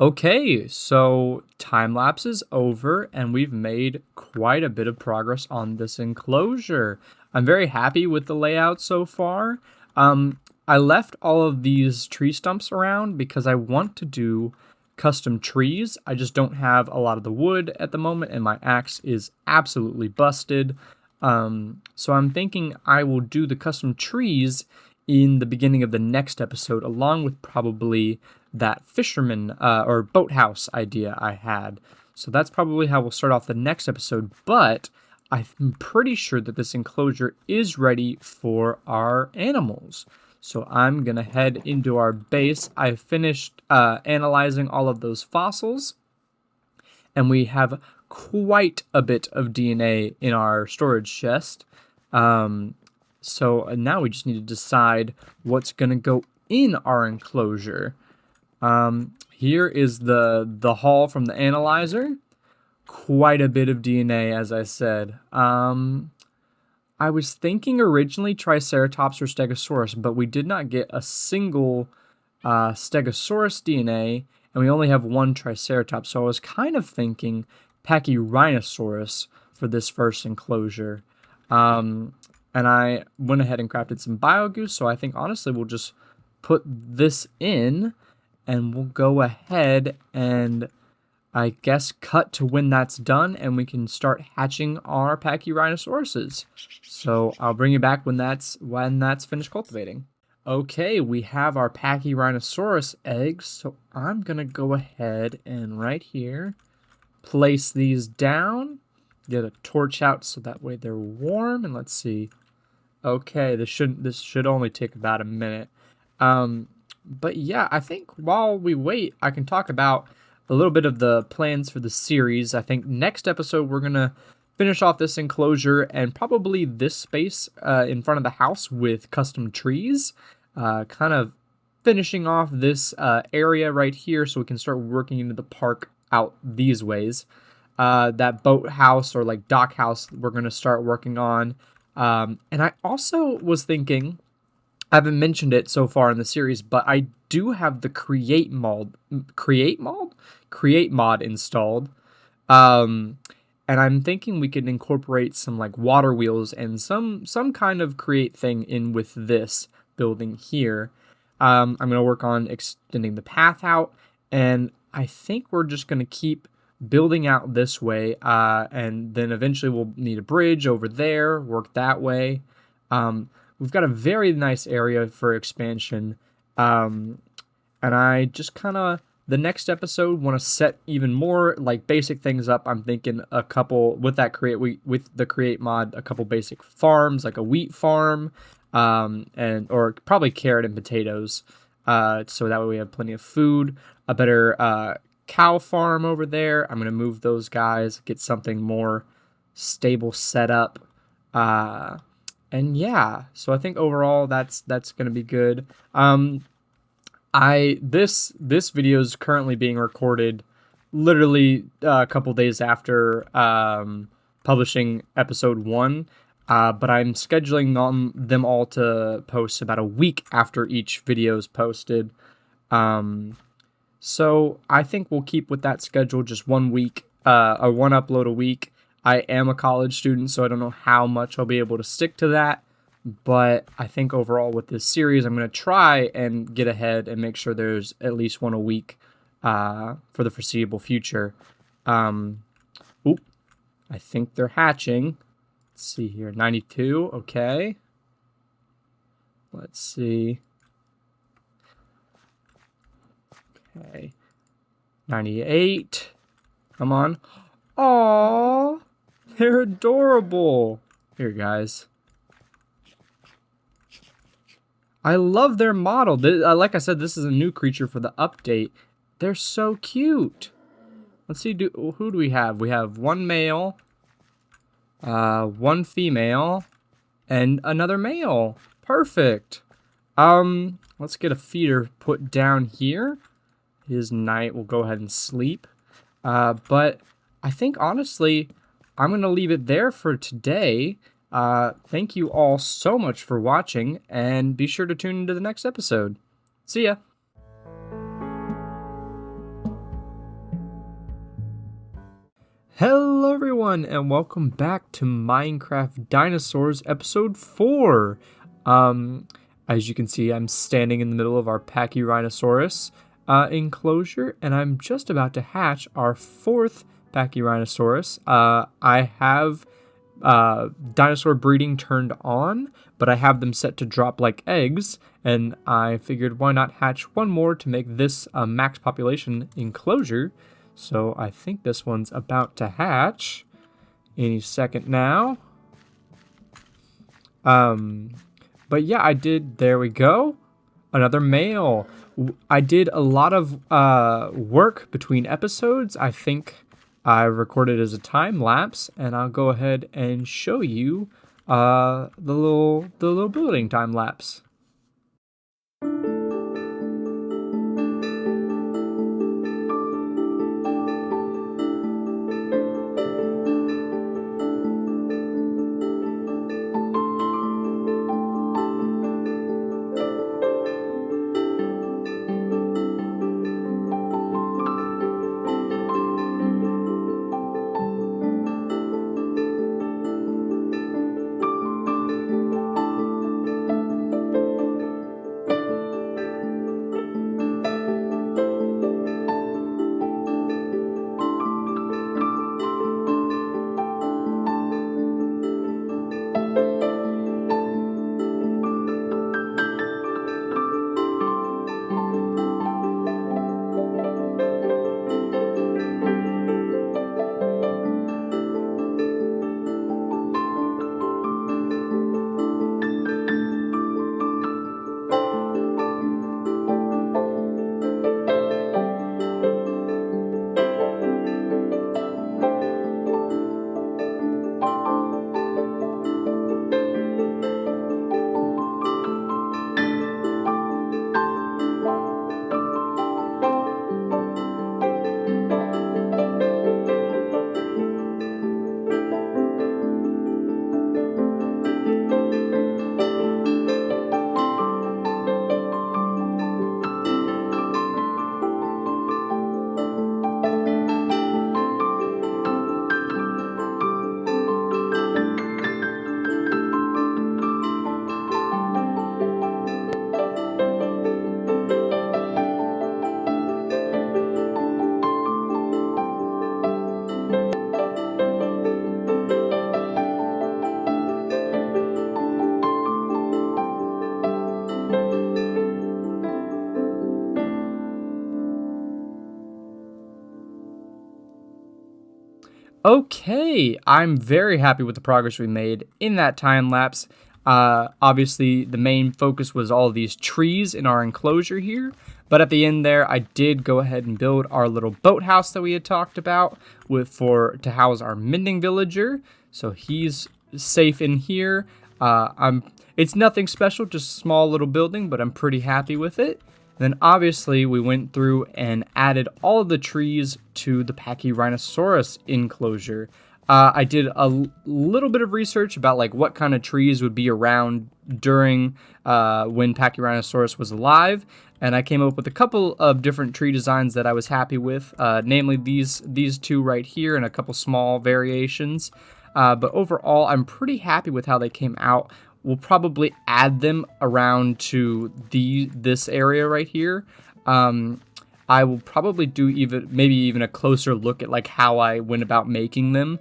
Okay, so time lapse is over and we've made quite a bit of progress on this enclosure. I'm very happy with the layout so far. I left all of these tree stumps around because I want to do custom trees. I just don't have a lot of the wood at the moment and my axe is absolutely busted. So I'm thinking I will do the custom trees in the beginning of the next episode, along with probably that fisherman or boathouse idea I had. So that's probably how we'll start off the next episode. But I'm pretty sure that this enclosure is ready for our animals. So I'm going to head into our base. I finished analyzing all of those fossils, and we have quite a bit of DNA in our storage chest. So now we just need to decide what's going to go in our enclosure. Here is the haul from the analyzer. Quite a bit of DNA, as I said. I was thinking originally Triceratops or Stegosaurus, but we did not get a single Stegosaurus DNA, and we only have one Triceratops. So I was kind of thinking Pachyrhinosaurus for this first enclosure. And I went ahead and crafted some biogoose, so I think honestly we'll just put this in, and we'll go ahead and I guess cut to when that's done, and we can start hatching our Pachyrhinosauruses. So I'll bring you back when that's finished cultivating. Okay, we have our Pachyrhinosaurus eggs, so I'm gonna go ahead and right here place these down. Get a torch out so that way they're warm, and let's see. Okay, this should only take about a minute. But yeah, I think while we wait, I can talk about a little bit of the plans for the series. I think next episode we're gonna finish off this enclosure and probably this space in front of the house with custom trees, kind of finishing off this area right here so we can start working into the park out these ways. That boat house or like dock house we're gonna start working on. And I also was thinking, I haven't mentioned it so far in the series, but I do have the create mod installed. And I'm thinking we could incorporate some like water wheels and some kind of create thing in with this building here. I'm going to work on extending the path out, and I think we're just going to keep building out this way, and then eventually we'll need a bridge over there, work that way. We've got a very nice area for expansion, and I just kind of, the next episode, want to set even more like basic things up. I'm thinking a couple, with the create mod, a couple basic farms, like a wheat farm, or probably carrot and potatoes, so that way we have plenty of food, a better cow farm over there. I'm going to move those guys, get something more stable set up. And yeah, so I think overall that's going to be good. This video is currently being recorded literally a couple days after publishing episode 1. But I'm scheduling them all to post about a week after each video is posted. So I think we'll keep with that schedule, just 1 week, or one upload a week. I am a college student, so I don't know how much I'll be able to stick to that. But I think overall with this series, I'm going to try and get ahead and make sure there's at least one a week for the foreseeable future. I think they're hatching. Let's see here. 92. Okay. Let's see. Okay. 98. Come on. Aww. They're adorable. Here, guys. I love their model. Like I said, this is a new creature for the update. They're so cute. Let's see, who do we have? We have one male, one female, and another male. Perfect. Let's get a feeder put down here. His night, we'll go ahead and sleep. But I think, honestly, I'm going to leave it there for today. Thank you all so much for watching, and be sure to tune into the next episode. See ya! Hello everyone and welcome back to Minecraft Dinosaurs episode 4. As you can see, I'm standing in the middle of our Pachyrhinosaurus enclosure, and I'm just about to hatch our 4th Pachyrhinosaurus. I have dinosaur breeding turned on, but I have them set to drop like eggs, and I figured why not hatch one more to make this a max population enclosure. So I think this one's about to hatch any second now. But yeah, there we go. Another male. I did a lot of work between episodes. I think I recorded as a time lapse, and I'll go ahead and show you the little building time lapse. Okay, I'm very happy with the progress we made in that time lapse. Obviously, the main focus was all these trees in our enclosure here, but at the end there, I did go ahead and build our little boathouse that we had talked about to house our mending villager. So he's safe in here. It's nothing special, just a small little building, but I'm pretty happy with it. Then obviously we went through and added all of the trees to the Pachyrhinosaurus enclosure. I did a little bit of research about like what kind of trees would be around during when Pachyrhinosaurus was alive, and I came up with a couple of different tree designs that I was happy with, namely these two right here and a couple small variations. But overall, I'm pretty happy with how they came out. We'll probably add them around to this area right here. I will probably do maybe even a closer look at like how I went about making them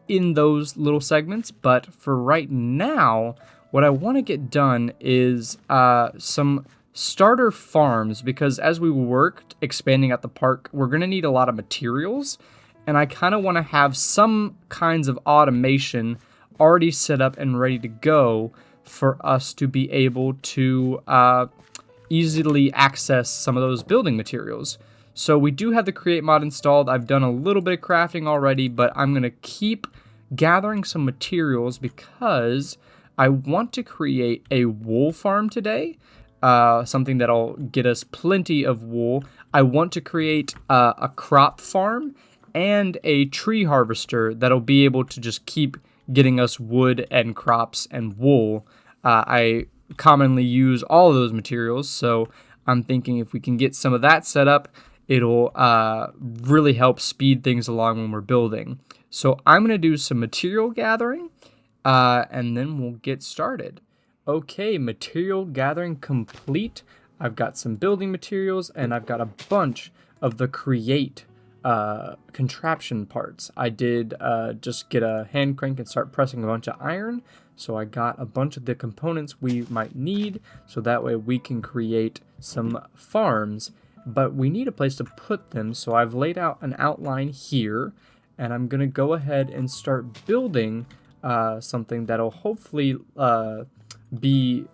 in those little segments. But for right now, what I want to get done is some starter farms, because as we worked expanding out the park, we're going to need a lot of materials. And I kind of want to have some kinds of automation already set up and ready to go for us to be able to easily access some of those building materials. So we do have the create mod installed. I've done a little bit of crafting already, but I'm going to keep gathering some materials because I want to create a wool farm today, something that'll get us plenty of wool. I want to create a crop farm and a tree harvester that'll be able to just keep getting us wood and crops and wool. I commonly use all of those materials, so I'm thinking if we can get some of that set up, it'll really help speed things along when we're building. So I'm going to do some material gathering, and then we'll get started. Okay, material gathering complete. I've got some building materials, and I've got a bunch of the create contraption parts. I did just get a hand crank and start pressing a bunch of iron. So I got a bunch of the components we might need, so that way we can create some farms. But we need a place to put them, so I've laid out an outline here, and I'm gonna go ahead and start building something that'll hopefully be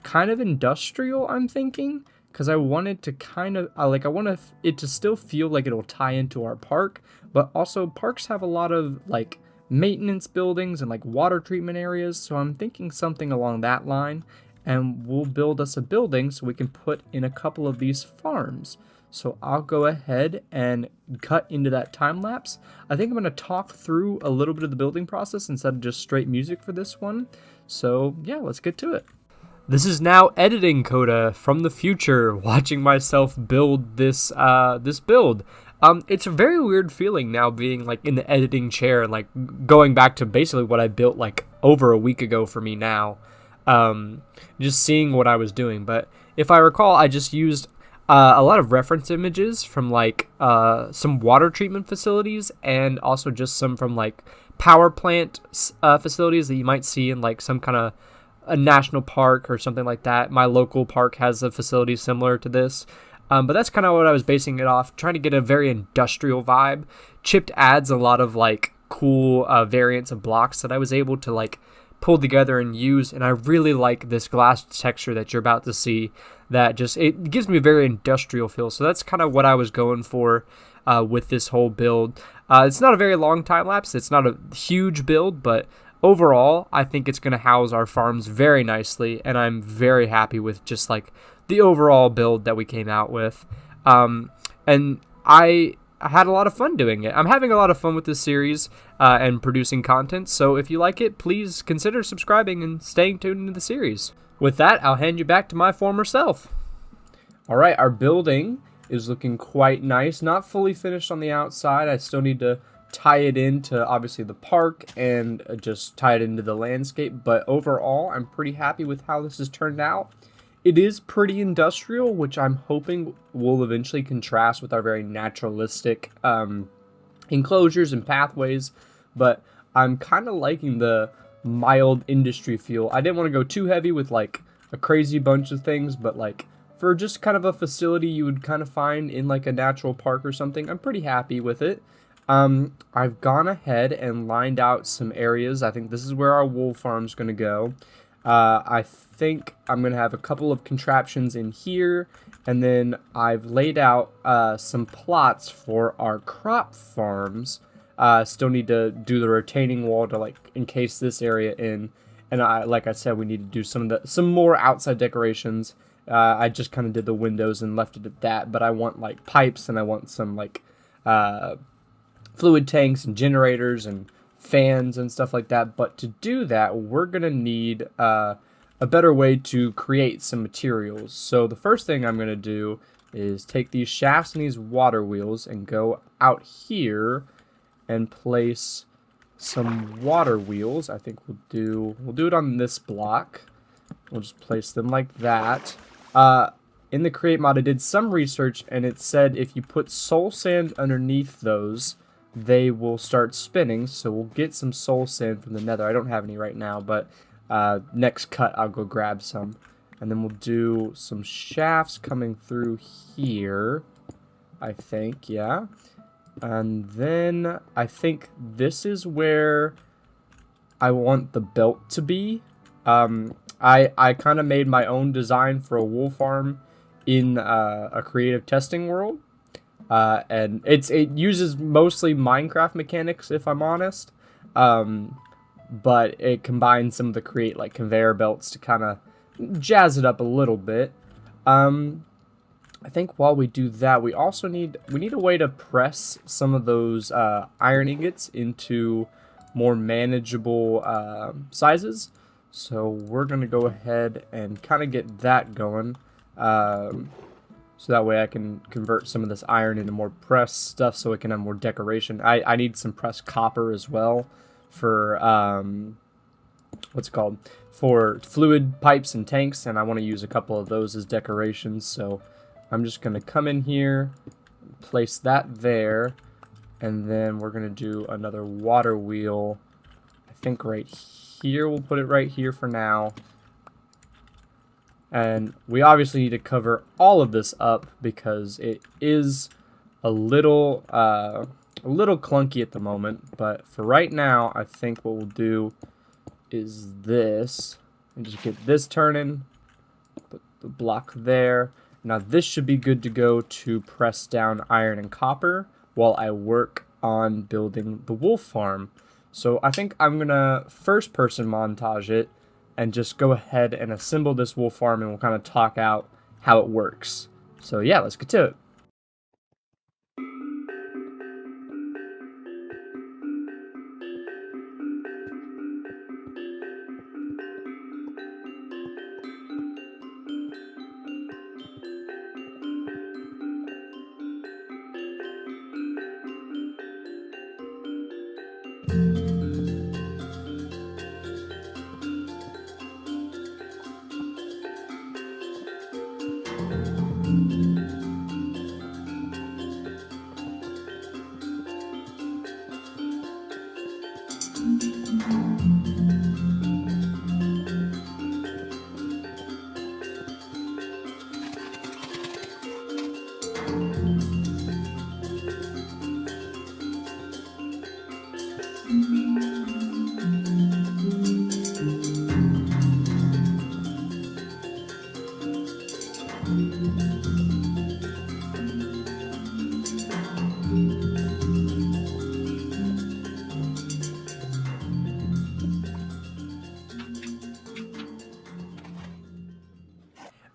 kind of industrial, I'm thinking, because I want it to kind of I want it to still feel like it'll tie into our park, but also parks have a lot of like maintenance buildings and like water treatment areas, so I'm thinking something along that line, and we'll build us a building so we can put in a couple of these farms. So I'll go ahead and cut into that time lapse. I think I'm going to talk through a little bit of the building process instead of just straight music for this one. So yeah, let's get to it. This is now editing Coda from the future, watching myself build this build. It's a very weird feeling now being like in the editing chair and like going back to basically what I built like over a week ago for me now. Just seeing what I was doing. But if I recall, I just used a lot of reference images from like some water treatment facilities, and also just some from like power plant facilities that you might see in like some kind of a national park or something like that. My local park has a facility similar to this. But that's kind of what I was basing it off, trying to get a very industrial vibe. Chipped adds a lot of like cool variants of blocks that I was able to like pull together and use, and I really like this glass texture that you're about to see. That just, it gives me a very industrial feel. So that's kind of what I was going for with this whole build. It's not a very long time lapse. It's not a huge build, but overall, I think it's going to house our farms very nicely, and I'm very happy with just like the overall build that we came out with. And I had a lot of fun doing it. I'm having a lot of fun with this series and producing content, so if you like it, please consider subscribing and staying tuned into the series. With that, I'll hand you back to my former self. Alright, our building is looking quite nice. Not fully finished on the outside. I still need to tie it into obviously the park and just tie it into the landscape, but overall I'm pretty happy with how this has turned out. It is pretty industrial, which I'm hoping will eventually contrast with our very naturalistic enclosures and pathways, but I'm kind of liking the mild industry feel. I didn't want to go too heavy with like a crazy bunch of things, but like for just kind of a facility you would kind of find in like a natural park or something, I'm pretty happy with it. I've gone ahead and lined out some areas. I think this is where our wool farm's going to go. I think I'm going to have a couple of contraptions in here, and then I've laid out some plots for our crop farms. Still need to do the retaining wall to like encase this area in, and like I said, we need to do some more outside decorations. I just kind of did the windows and left it at that, but I want like pipes, and I want some like fluid tanks and generators and fans and stuff like that. But to do that, we're gonna need a better way to create some materials. So the first thing I'm gonna do is take these shafts and these water wheels and go out here and place some water wheels. I think we'll do it on this block. We'll just place them like that. In the create mod, I did some research, and it said if you put soul sand underneath those, they will start spinning. So we'll get some soul sand from the nether. I don't have any right now, but next cut I'll go grab some. And then we'll do some shafts coming through here, I think, yeah. And then I think this is where I want the belt to be. I kind of made my own design for a wool farm in a creative testing world. And it uses mostly Minecraft mechanics, if I'm honest. But it combines some of the create like conveyor belts to kind of jazz it up a little bit. I think while we do that, we also need a way to press some of those iron ingots into more manageable sizes. So we're gonna go ahead and kind of get that going. So that way I can convert some of this iron into more pressed stuff so it can have more decoration. I need some pressed copper as well for, what's it called? For fluid pipes and tanks, and I want to use a couple of those as decorations. So I'm just going to come in here, place that there, and then we're going to do another water wheel, I think right here. We'll put it right here for now. And we obviously need to cover all of this up because it is a little clunky at the moment. But for right now, I think what we'll do is this, and just get this turning. Put the block there. Now this should be good to go to press down iron and copper while I work on building the wolf farm. So I think I'm gonna first person montage it and just go ahead and assemble this wolf farm, and we'll kind of talk out how it works. So yeah, let's get to it.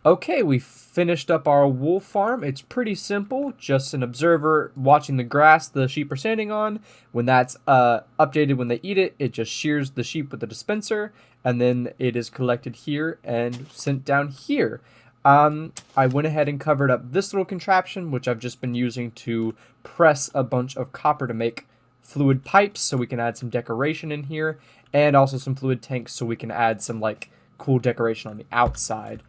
Okay, we finished up our wool farm. It's pretty simple, just an observer watching the grass the sheep are standing on. When that's updated when they eat it, it just shears the sheep with the dispenser, and then it is collected here and sent down here. I went ahead and covered up this little contraption, which I've just been using to press a bunch of copper to make fluid pipes so we can add some decoration in here, and also some fluid tanks so we can add some like cool decoration on the outside.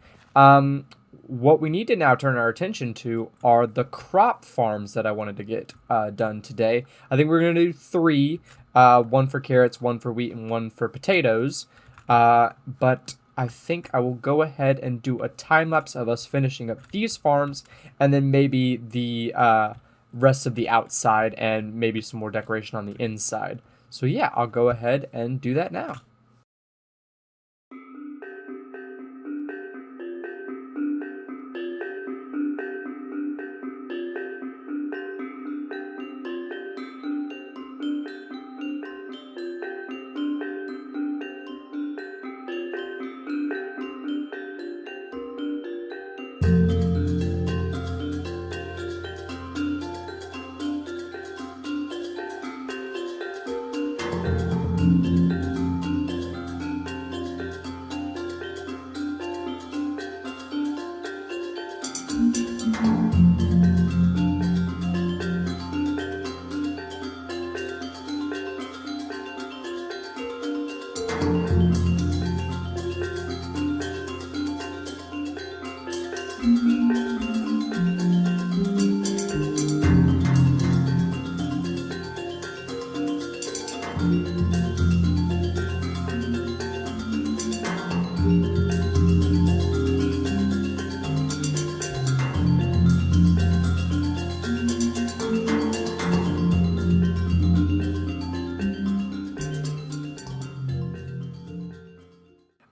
What we need to now turn our attention to are the crop farms that I wanted to get done today. I think we're going to do 3, one for carrots, one for wheat, and one for potatoes. But I think I will go ahead and do a time lapse of us finishing up these farms, and then maybe the rest of the outside and maybe some more decoration on the inside. So yeah, I'll go ahead and do that now.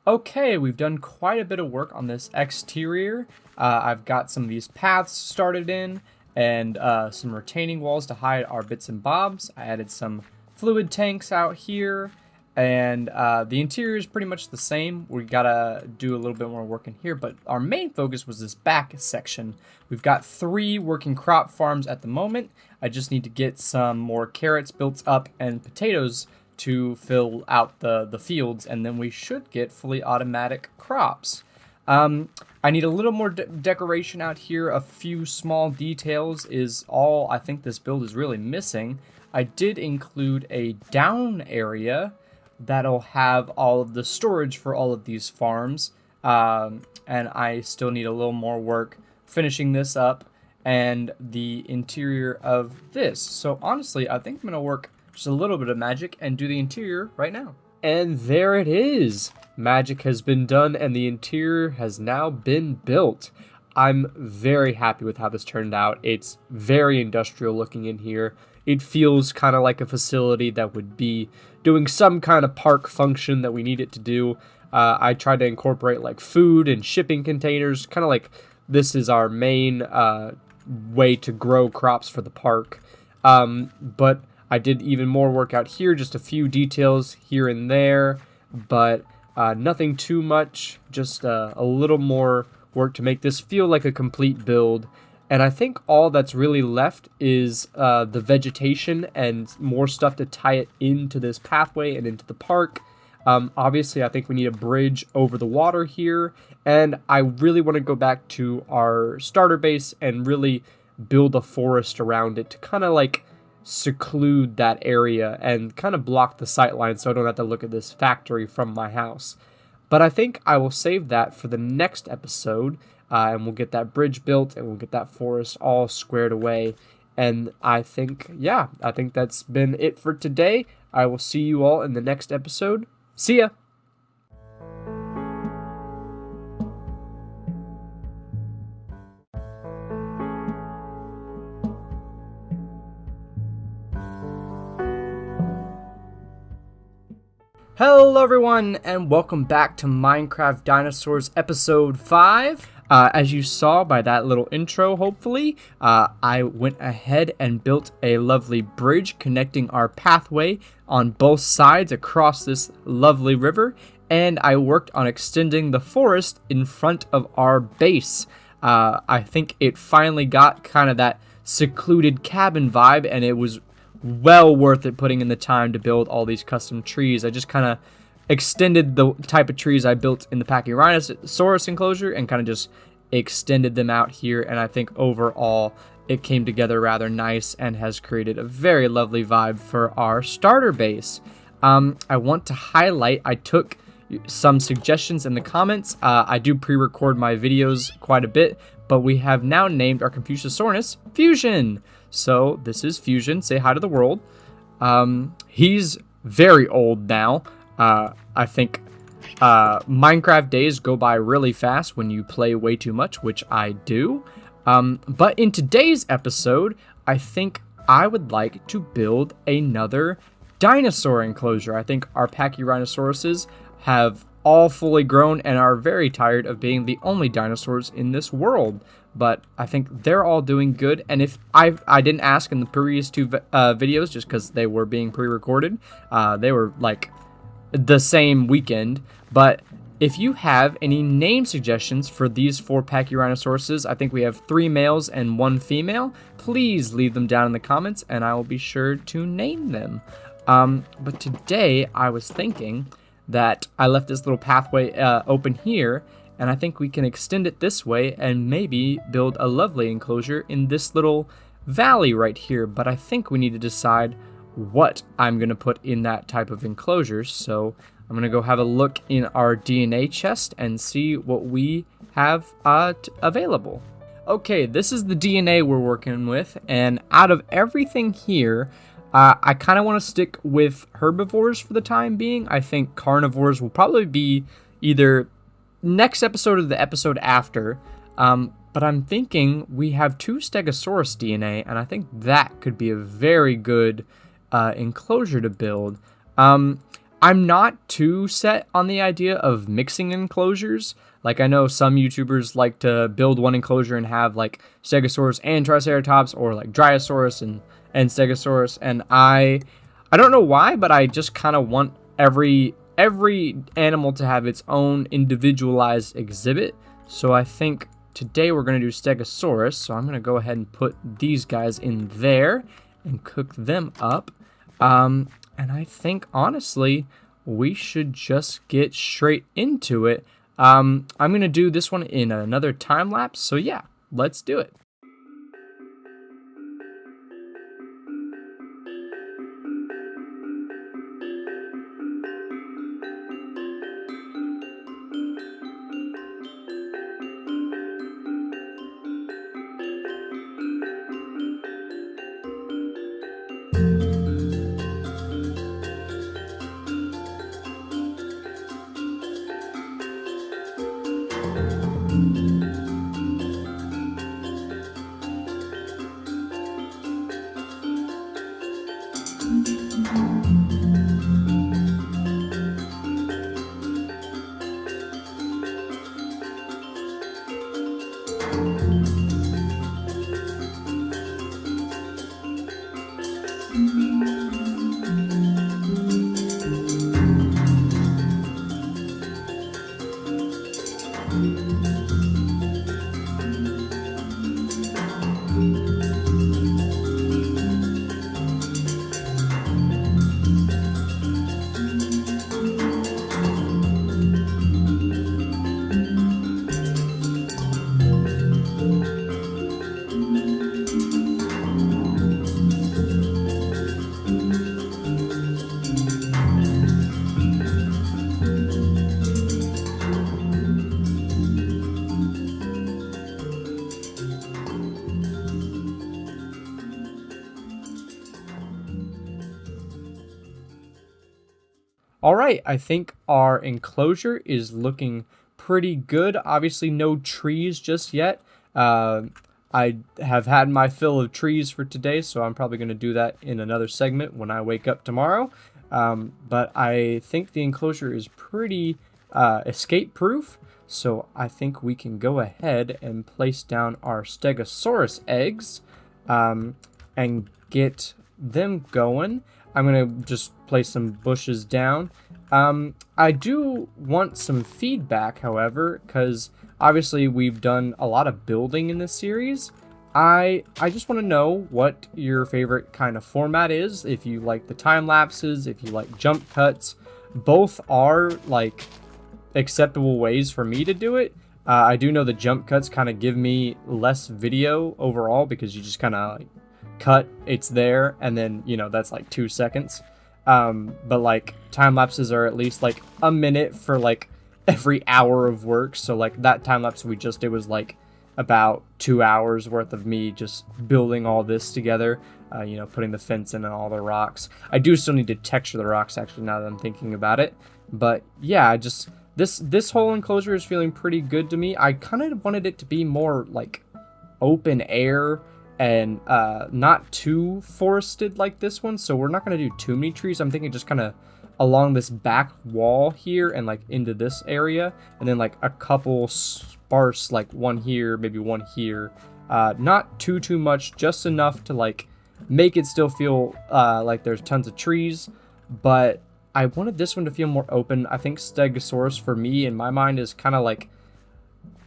Okay, we've done quite a bit of work on this exterior. I've got some of these paths started in, and some retaining walls to hide our bits and bobs. I added some fluid tanks out here, and the interior is pretty much the same. We gotta do a little bit more work in here, but our main focus was this back section. We've got 3 working crop farms at the moment. I just need to get some more carrots built up and potatoes to fill out the fields, and then we should get fully automatic crops. I need a little more decoration out here. A few small details is all I think this build is really missing. I did include a down area that'll have all of the storage for all of these farms. And I still need a little more work finishing this up and the interior of this. So honestly, I think I'm gonna work just a little bit of magic and do the interior right now. And there it is. Magic has been done and the interior has now been built. I'm very happy with how this turned out. It's very industrial looking in here. It feels kind of like a facility that would be doing some kind of park function that we need it to do. I tried to incorporate like food and shipping containers, kind of like this is our main way to grow crops for the park. But I did even more work out here, just a few details here and there, but nothing too much, just a little more work to make this feel like a complete build. And I think all that's really left is the vegetation and more stuff to tie it into this pathway and into the park. Obviously, I think we need a bridge over the water here, and I really want to go back to our starter base and really build a forest around it to kind of like seclude that area and kind of block the sightline so I don't have to look at this factory from my house. But I think I will save that for the next episode, and we'll get that bridge built and we'll get that forest all squared away. And I think, yeah, I think that's been it for today. I will see you all in the next episode. See ya! Hello everyone, and welcome back to Minecraft Dinosaurs episode 5. As you saw by that little intro, hopefully, I went ahead and built a lovely bridge connecting our pathway on both sides across this lovely river, and I worked on extending the forest in front of our base. I think it finally got kind of that secluded cabin vibe, and it was well worth it putting in the time to build all these custom trees. I just kind of extended the type of trees I built in the Pachyrhinosaurus enclosure and kind of just extended them out here, and I think overall it came together rather nice and has created a very lovely vibe for our starter base. I want to highlight, I took some suggestions in the comments. I do pre-record my videos quite a bit, but we have now named our Confuciusaurus Fusion. So this is Fusion. Say hi to the world. He's very old now. I think Minecraft days go by really fast when you play way too much, which I do. But in today's episode, I think I would like to build another dinosaur enclosure. I think our Pachyrhinosauruses have all fully grown and are very tired of being the only dinosaurs in this world. But I think they're all doing good. And if I didn't ask in the previous two videos just because they were being pre-recorded, they were like the same weekend. But if you have any name suggestions for these 4 Pachyrhinosauruses, I think we have 3 males and 1 female. Please leave them down in the comments and I will be sure to name them. But today I was thinking that I left this little pathway open here, and I think we can extend it this way and maybe build a lovely enclosure in this little valley right here. But I think we need to decide what I'm going to put in that type of enclosure. So I'm going to go have a look in our DNA chest and see what we have available. Okay, this is the DNA we're working with, and out of everything here, I kind of want to stick with herbivores for the time being. I think carnivores will probably be either next episode or the episode after. But I'm thinking we have 2 Stegosaurus DNA, and I think that could be a very good enclosure to build. I'm not too set on the idea of mixing enclosures. Like, I know some YouTubers like to build one enclosure and have like Stegosaurus and Triceratops, or like Dryosaurus and Stegosaurus, and I don't know why, but I just kind of want every animal to have its own individualized exhibit. So I think today we're going to do Stegosaurus, so I'm going to go ahead and put these guys in there and cook them up. And I think honestly we should just get straight into it. I'm going to do this one in another time lapse. So yeah, let's do it. All right, I think our enclosure is looking pretty good. Obviously, no trees just yet. I have had my fill of trees for today, so I'm probably going to do that in another segment when I wake up tomorrow. But I think the enclosure is pretty escape-proof, so I think we can go ahead and place down our Stegosaurus eggs and get them going. I'm going to just place some bushes down. I do want some feedback, however, because obviously we've done a lot of building in this series. I just want to know what your favorite kind of format is. If you like the time lapses, if you like jump cuts, both are like acceptable ways for me to do it. I do know the jump cuts kind of give me less video overall because you just kind of like cut, it's there, and then, you know, that's like 2 seconds. But like time lapses are at least like a minute for like every hour of work. So like that time lapse we just did was like about 2 hours worth of me just building all this together, you know, putting the fence in and all the rocks. I do still need to texture the rocks actually now that I'm thinking about it. But yeah, I just this whole enclosure is feeling pretty good to me. I kind of wanted it to be more like open air and not too forested like this one, so we're not going to do too many trees. I'm thinking just kind of along this back wall here and like into this area, and then like a couple sparse, like one here, maybe one here. Not too much, just enough to like make it still feel like there's tons of trees, but I wanted this one to feel more open. I think Stegosaurus for me in my mind is kind of like,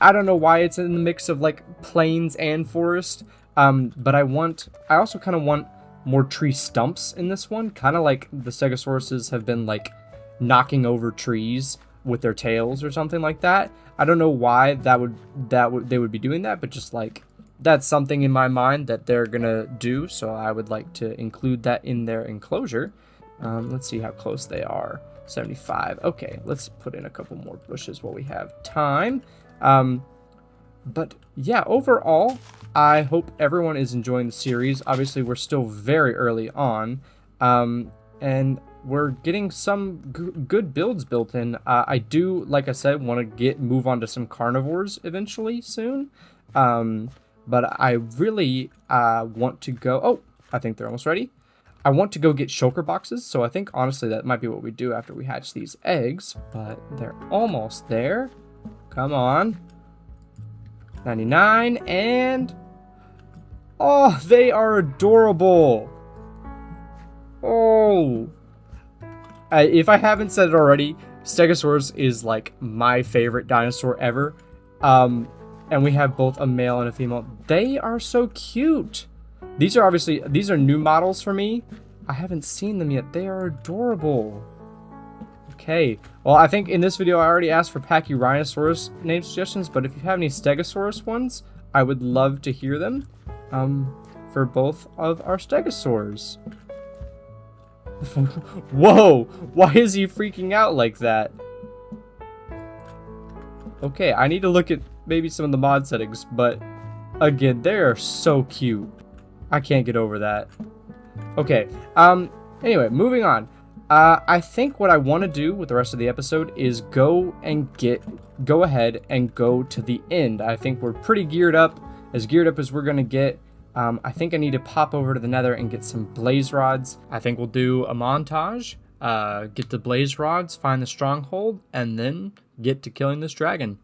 I don't know why it's in the mix of like plains and forest. But I also kind of want more tree stumps in this one, kind of like the Stegosauruses have been like knocking over trees with their tails or something like that. I don't know why they would be doing that, but just like that's something in my mind that they're gonna do, so I would like to include that in their enclosure. Let's see how close they are. 75. Okay, let's put in a couple more bushes while we have time. But yeah, overall, I hope everyone is enjoying the series. Obviously, we're still very early on, and we're getting some good builds built in. I do, like I said, want to move on to some carnivores eventually soon. But I really want to go... Oh, I think they're almost ready. I want to go get shulker boxes, so I think, honestly, that might be what we do after we hatch these eggs. But they're almost there. Come on. 99, and... Oh, they are adorable. Oh. If I haven't said it already, Stegosaurus is like my favorite dinosaur ever. And we have both a male and a female. They are so cute. These are new models for me. I haven't seen them yet. They are adorable. Okay, well, I think in this video I already asked for Pachyrhinosaurus name suggestions, but if you have any Stegosaurus ones, I would love to hear them for both of our Stegosaurs. Whoa! Why is he freaking out like that? Okay, I need to look at maybe some of the mod settings, but again, they are so cute. I can't get over that. Okay, anyway, moving on. I think what I want to do with the rest of the episode is go ahead and go to the end. I think we're pretty geared up as we're going to get. I think I need to pop over to the nether and get some blaze rods. I think we'll do a montage, get the blaze rods, find the stronghold, and then get to killing this dragon.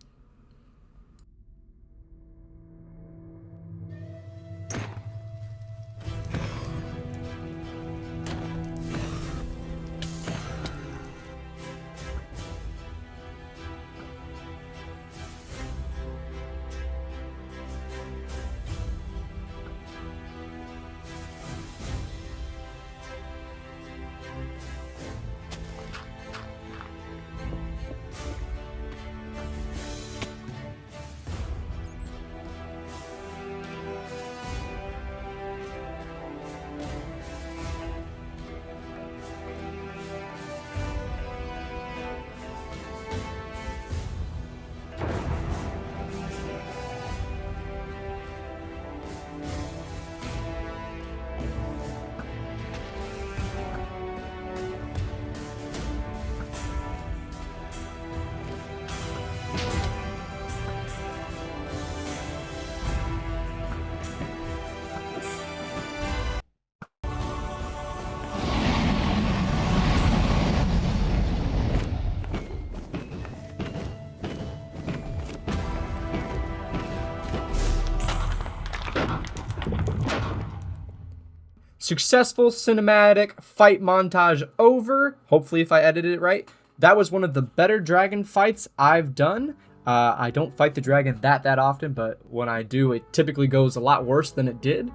Successful cinematic fight montage over. Hopefully, if I edited it right. That was one of the better dragon fights I've done. I don't fight the dragon that often, but when I do, it typically goes a lot worse than it did.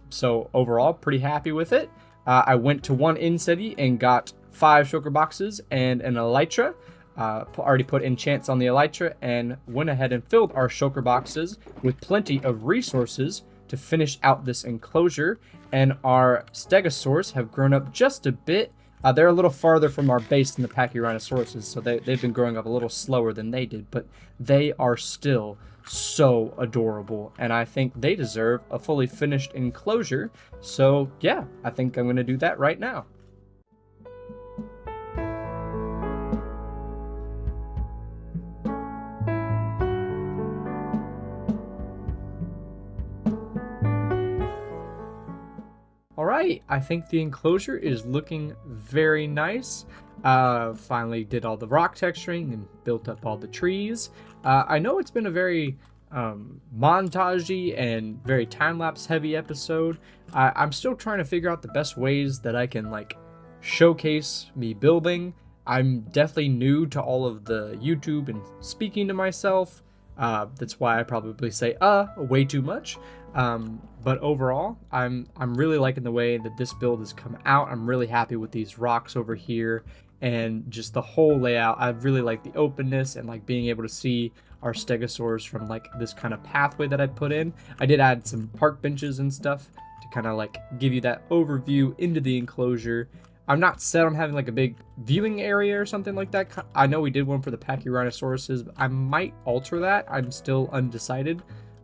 So overall, pretty happy with it. I went to one in city and got 5 shulker boxes and an elytra. Already put enchants on the elytra and went ahead and filled our shulker boxes with plenty of resources to finish out this enclosure. And our stegosaurs have grown up just a bit. They're a little farther from our base than the Pachyrhinosauruses, so they've been growing up a little slower than they did, but they are still so adorable, and I think they deserve a fully finished enclosure. So yeah, I think I'm going to do that right now. Alright, I think the enclosure is looking very nice. Finally did all the rock texturing and built up all the trees. I know it's been a very montagey and very time-lapse heavy episode. I'm still trying to figure out the best ways that I can like showcase me building. I'm definitely new to all of the YouTube and speaking to myself. That's why I probably say way too much. But overall, I'm really liking the way that this build has come out. I'm really happy with these rocks over here and just the whole layout. I really like the openness and like being able to see our stegosaurs from like this kind of pathway that I put in. I did add some park benches and stuff to kind of like give you that overview into the enclosure. I'm not set on having like a big viewing area or something like that. I know we did one for the Pachyrhinosauruses, but I might alter that. I'm still undecided.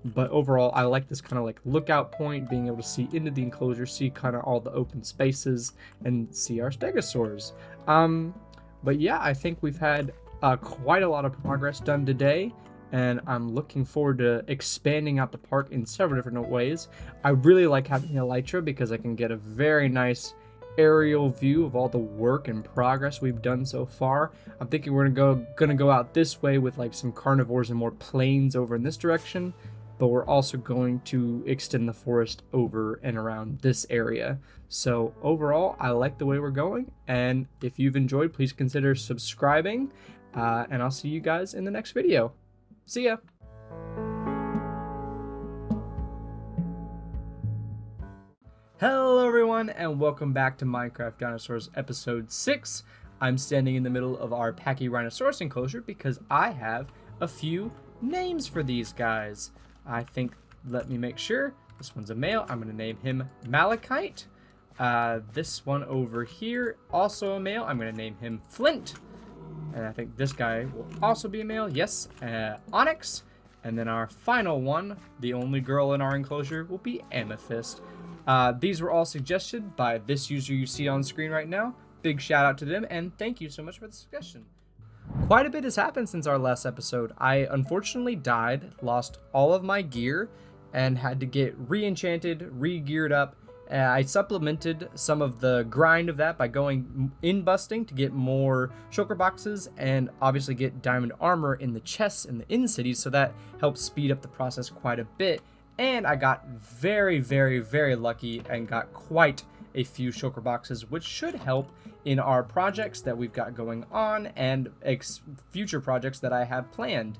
But overall, I like this kind of like lookout point, being able to see into the enclosure, see kind of all the open spaces, and see our stegosaurs. But yeah, I think we've had quite a lot of progress done today, and I'm looking forward to expanding out the park in several different ways. I really like having elytra because I can get a very nice aerial view of all the work and progress we've done so far. I'm thinking we're gonna go out this way with like some carnivores and more plains over in this direction, but we're also going to extend the forest over and around this area. So overall, I like the way we're going, and if you've enjoyed, please consider subscribing, and I'll see you guys in the next video. See ya! Hello everyone, and welcome back to Minecraft Dinosaurs episode 6. I'm standing in the middle of our Pachyrhinosaurus enclosure because I have a few names for these guys. I think, let me make sure. This one's a male. I'm going to name him Malachite. This one over here, also a male. I'm going to name him Flint. And I think this guy will also be a male. Yes, Onyx. And then our final one, the only girl in our enclosure, will be Amethyst. These were all suggested by this user you see on screen right now. Big shout out to them, and thank you so much for the suggestion. Quite a bit has happened since our last episode. I unfortunately died, lost all of my gear, and had to get re-enchanted, re-geared up. I supplemented some of the grind of that by going in busting to get more shulker boxes and obviously get diamond armor in the chests in the in cities, so that helps speed up the process quite a bit. And I got very, very, very lucky and got quite a few shulker boxes, which should help in our projects that we've got going on and future projects that I have planned.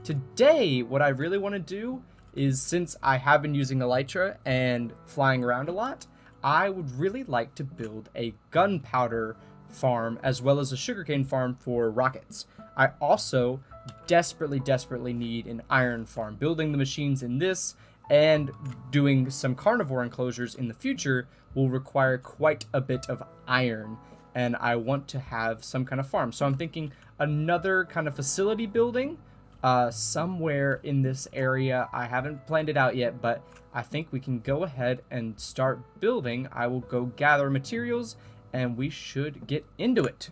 Today, what I really want to do is, since I have been using Elytra and flying around a lot, I would really like to build a gunpowder farm as well as a sugarcane farm for rockets. I also desperately need an iron farm. Building the machines in this and doing some carnivore enclosures in the future will require quite a bit of iron, and I want to have some kind of farm. So I'm thinking another kind of facility building somewhere in this area. I haven't planned it out yet, but I think we can go ahead and start building. I will go gather materials and we should get into it.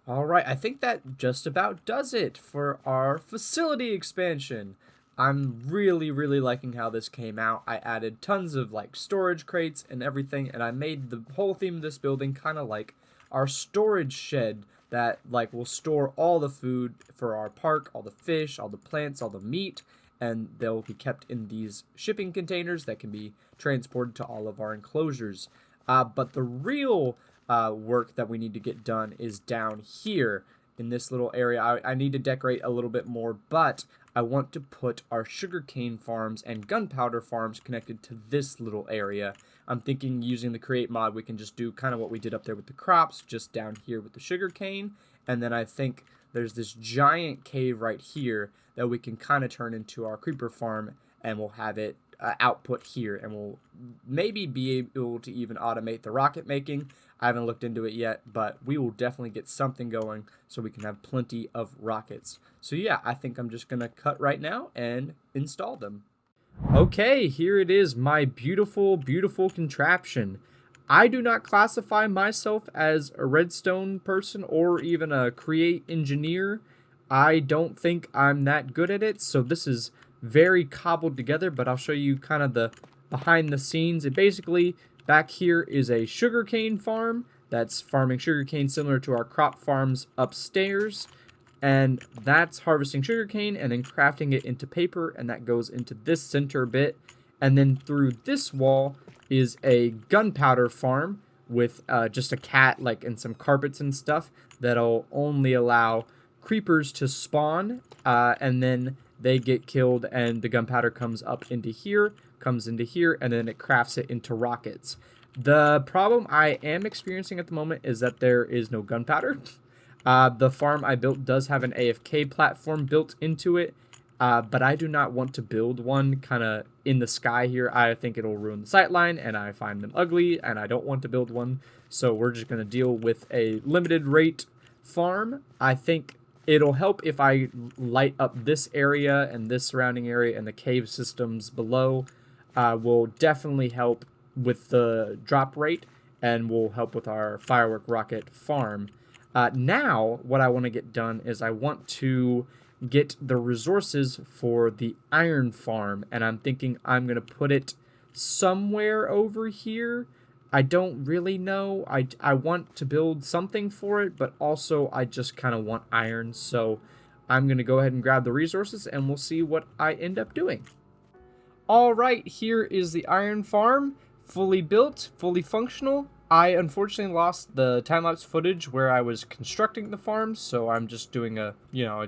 All right, I think that just about does it for our facility expansion. I'm really liking how this came out. I added tons of like storage crates and everything, and I made the whole theme of this building kind of like our storage shed that like will store all the food for our park, all the fish, all the plants, all the meat, and they'll be kept in these shipping containers that can be transported to all of our enclosures. But the real work that we need to get done is down here in this little area. I need to decorate a little bit more, but I want to put our sugarcane farms and gunpowder farms connected to this little area. I'm thinking using the create mod, we can just do kind of what we did up there with the crops, just down here with the sugarcane. And then I think there's this giant cave right here that we can kind of turn into our creeper farm, and we'll have it output here, and we'll maybe be able to even automate the rocket making. I haven't looked into it yet, but we will definitely get something going so we can have plenty of rockets. So yeah, I think I'm just gonna cut right now and install them. Okay, here it is, my beautiful contraption. I do not classify myself as a redstone person or even a create engineer. I don't think I'm that good at it, so this is very cobbled together, but I'll show you kind of the behind the scenes. It basically, back here is a sugarcane farm that's farming sugarcane similar to our crop farms upstairs. and that's harvesting sugarcane and then crafting it into paper, and that goes into this center bit. And then through this wall is a gunpowder farm with just a cat and some carpets and stuff that'll only allow creepers to spawn, and then they get killed and the gunpowder comes into here, and then it crafts it into rockets. The problem I am experiencing at the moment is that there is no gunpowder. The farm I built does have an AFK platform built into it, but I do not want to build one kind of in the sky here. I think it'll ruin the sightline, and I find them ugly, and I don't want to build one. So we're just going to deal with a limited rate farm. I think it'll help if I light up this area and this surrounding area, and the cave systems below will definitely help with the drop rate and will help with our firework rocket farm. Now, what I want to get done is I want to get the resources for the iron farm, and I'm thinking I'm going to put it somewhere over here. I don't really know. I want to build something for it, but also I just kind of want iron, so I'm going to go ahead and grab the resources, and we'll see what I end up doing. All right, here is the iron farm, fully built, fully functional. I unfortunately lost the time-lapse footage where I was constructing the farm, so I'm just doing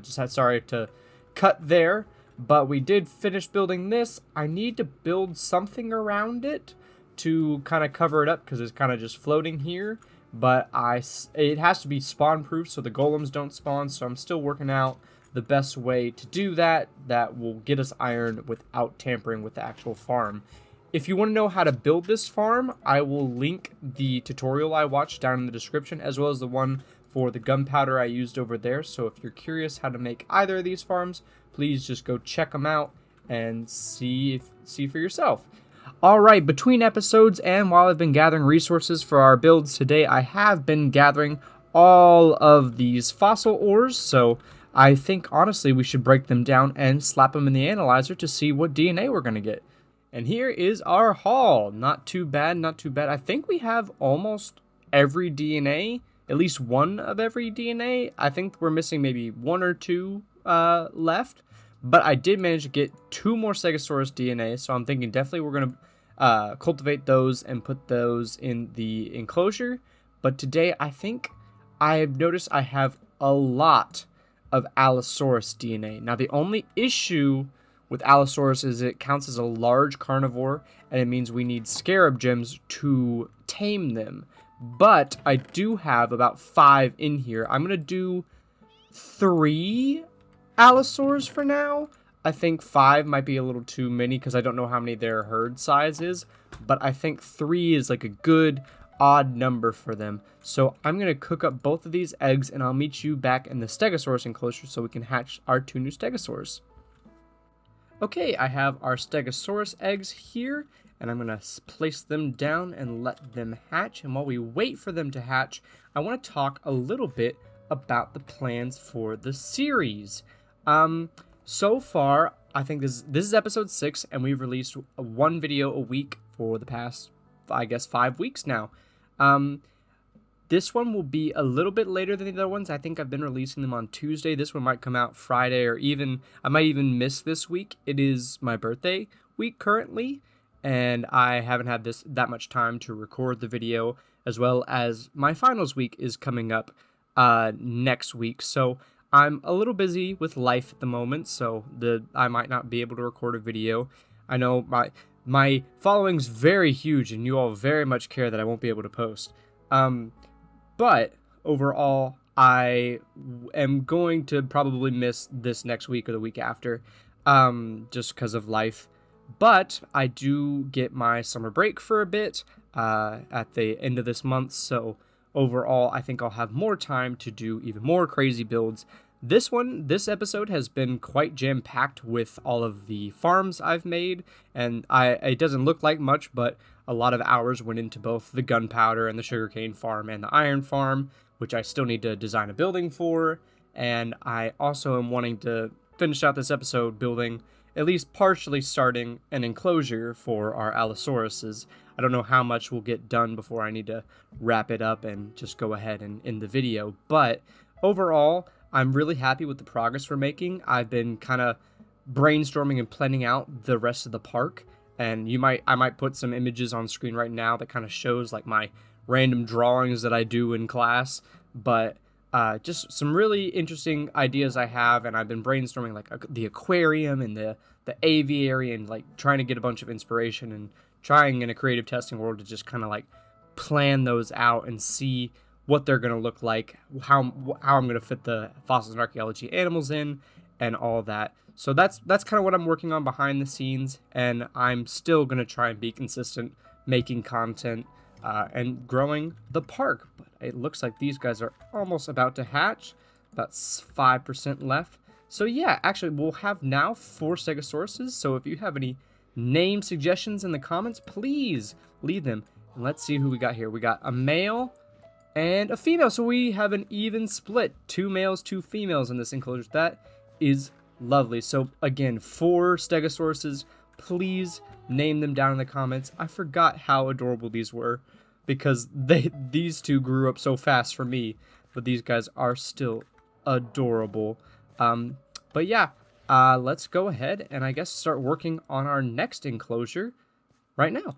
sorry to cut there, but we did finish building this. I need to build something around it to kind of cover it up because it's kind of just floating here, but it has to be spawn-proof so the golems don't spawn, so I'm still working out the best way to do that will get us iron without tampering with the actual farm. If you want to know how to build this farm, I will link the tutorial I watched down in the description, as well as the one for the gunpowder I used over there. So if you're curious how to make either of these farms, please just go check them out and see for yourself. All right, between episodes and while I've been gathering resources for our builds today, I have been gathering all of these fossil ores. So I think honestly we should break them down and slap them in the analyzer to see what DNA we're going to get. And here is our haul. Not too bad, not too bad. I think we have almost every DNA, at least one of every DNA. I think we're missing maybe one or two left. But I did manage to get 2 more Stegosaurus DNA, so I'm thinking definitely we're going to cultivate those and put those in the enclosure. But today I think I've noticed I have a lot of Allosaurus DNA. Now the only issue with Allosaurus is it counts as a large carnivore, and it means we need scarab gems to tame them. But I do have about 5 in here. I'm going to do 3 Allosaurs for now. I think 5 might be a little too many because I don't know how many their herd size is. But I think 3 is like a good odd number for them. So I'm going to cook up both of these eggs, and I'll meet you back in the Stegosaurus enclosure so we can hatch our 2 new Stegosaurs. Okay, I have our Stegosaurus eggs here, and I'm going to place them down and let them hatch. And while we wait for them to hatch, I want to talk a little bit about the plans for the series. So far, I think this is episode 6, and we've released 1 video a week for the past, I guess, 5 weeks now. This one will be a little bit later than the other ones. I think I've been releasing them on Tuesday. This one might come out Friday, or I might even miss this week. It is my birthday week currently, and I haven't had that much time to record the video, as well as my finals week is coming up next week. So I'm a little busy with life at the moment, so I might not be able to record a video. I know my following's very huge, and you all very much care that I won't be able to post. But overall, I am going to probably miss this next week or the week after, just because of life. But I do get my summer break for a bit at the end of this month, so overall, I think I'll have more time to do even more crazy builds. This episode has been quite jam-packed with all of the farms I've made, and it doesn't look like much, but a lot of hours went into both the gunpowder and the sugarcane farm and the iron farm, which I still need to design a building for, and I also am wanting to finish out this episode building, at least partially starting an enclosure for our Allosauruses. I don't know how much will get done before I need to wrap it up and just go ahead and end the video, but overall, I'm really happy with the progress we're making. I've been kind of brainstorming and planning out the rest of the park, and I might put some images on screen right now that kind of shows like my random drawings that I do in class, but just some really interesting ideas I have, and I've been brainstorming like the aquarium and the aviary, and like trying to get a bunch of inspiration and trying in a creative testing world to just kind of like plan those out and see what they're going to look like, how I'm going to fit the fossils and archaeology animals in, and all that. So that's kind of what I'm working on behind the scenes, and I'm still going to try and be consistent making content and growing the park. But it looks like these guys are almost about to hatch, about 5% left. So yeah, actually we'll have now 4 stegosauruses, so if you have any name suggestions in the comments, please leave them. And let's see who we got here. We got a male and a female, so we have an even split. 2 males, 2 females in this enclosure. That is lovely. So again, 4 stegosauruses. Please name them down in the comments. I forgot how adorable these were because these 2 grew up so fast for me, but these guys are still adorable. But yeah, let's go ahead and I guess start working on our next enclosure right now.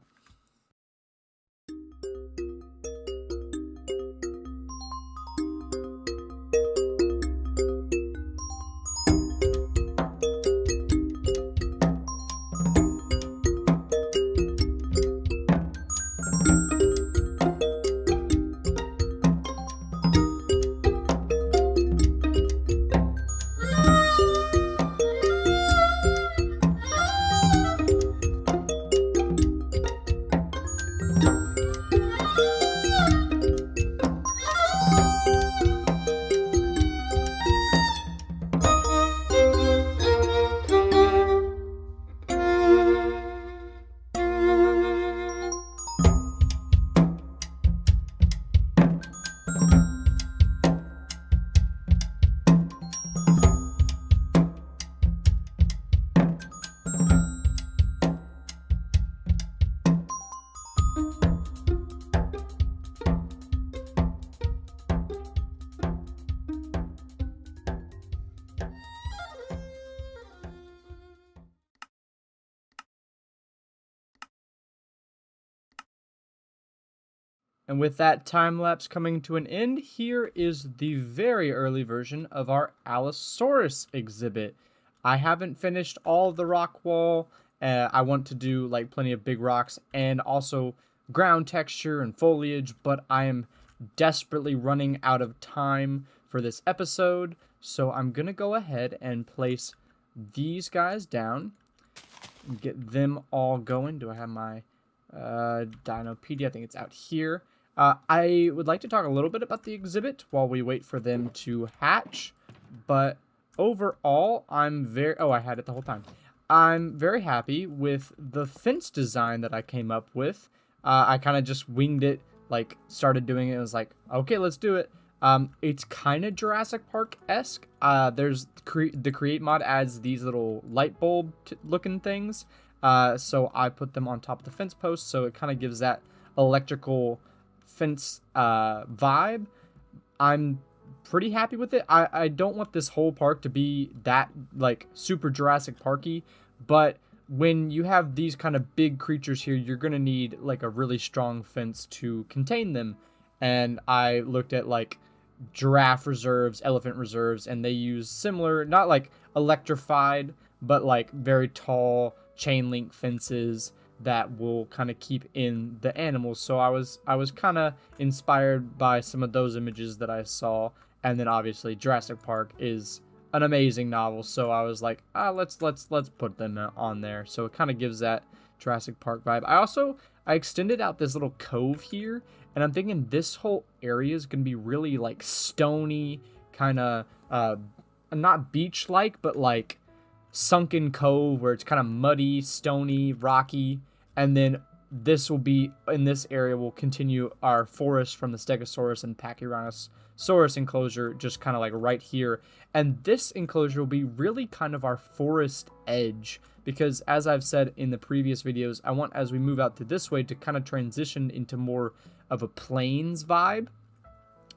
And with that time lapse coming to an end, here is the very early version of our Allosaurus exhibit. I haven't finished all of the rock wall. I want to do like plenty of big rocks and also ground texture and foliage, but I am desperately running out of time for this episode. So I'm going to go ahead and place these guys down and get them all going. Do I have my Dinopedia? I think it's out here. I would like to talk a little bit about the exhibit while we wait for them to hatch, but overall, I had it the whole time. I'm very happy with the fence design that I came up with. I kind of just winged it, like started doing it. It was like, okay, let's do it. It's kind of Jurassic Park-esque. There's the Create mod adds these little light bulb looking things. So I put them on top of the fence post, so it kind of gives that electrical fence vibe. I'm pretty happy with it. I don't want this whole park to be that like super Jurassic Parky, but when you have these kind of big creatures here, you're gonna need like a really strong fence to contain them. And I looked at like giraffe reserves, elephant reserves, and they use similar, not like electrified, but like very tall chain link fences that will kind of keep in the animals. So I was kind of inspired by some of those images that I saw, and then obviously Jurassic Park is an amazing novel, so I was like, let's put them on there. So it kind of gives that Jurassic Park vibe. I extended out this little cove here, and I'm thinking this whole area is gonna be really like stony, kind of not beach like, but like sunken cove where it's kind of muddy, stony, rocky. And then this will be, in this area, we'll continue our forest from the Stegosaurus and Pachyrhinosaurus enclosure, just kind of like right here. And this enclosure will be really kind of our forest edge, because as I've said in the previous videos, I want, as we move out to this way, to kind of transition into more of a plains vibe.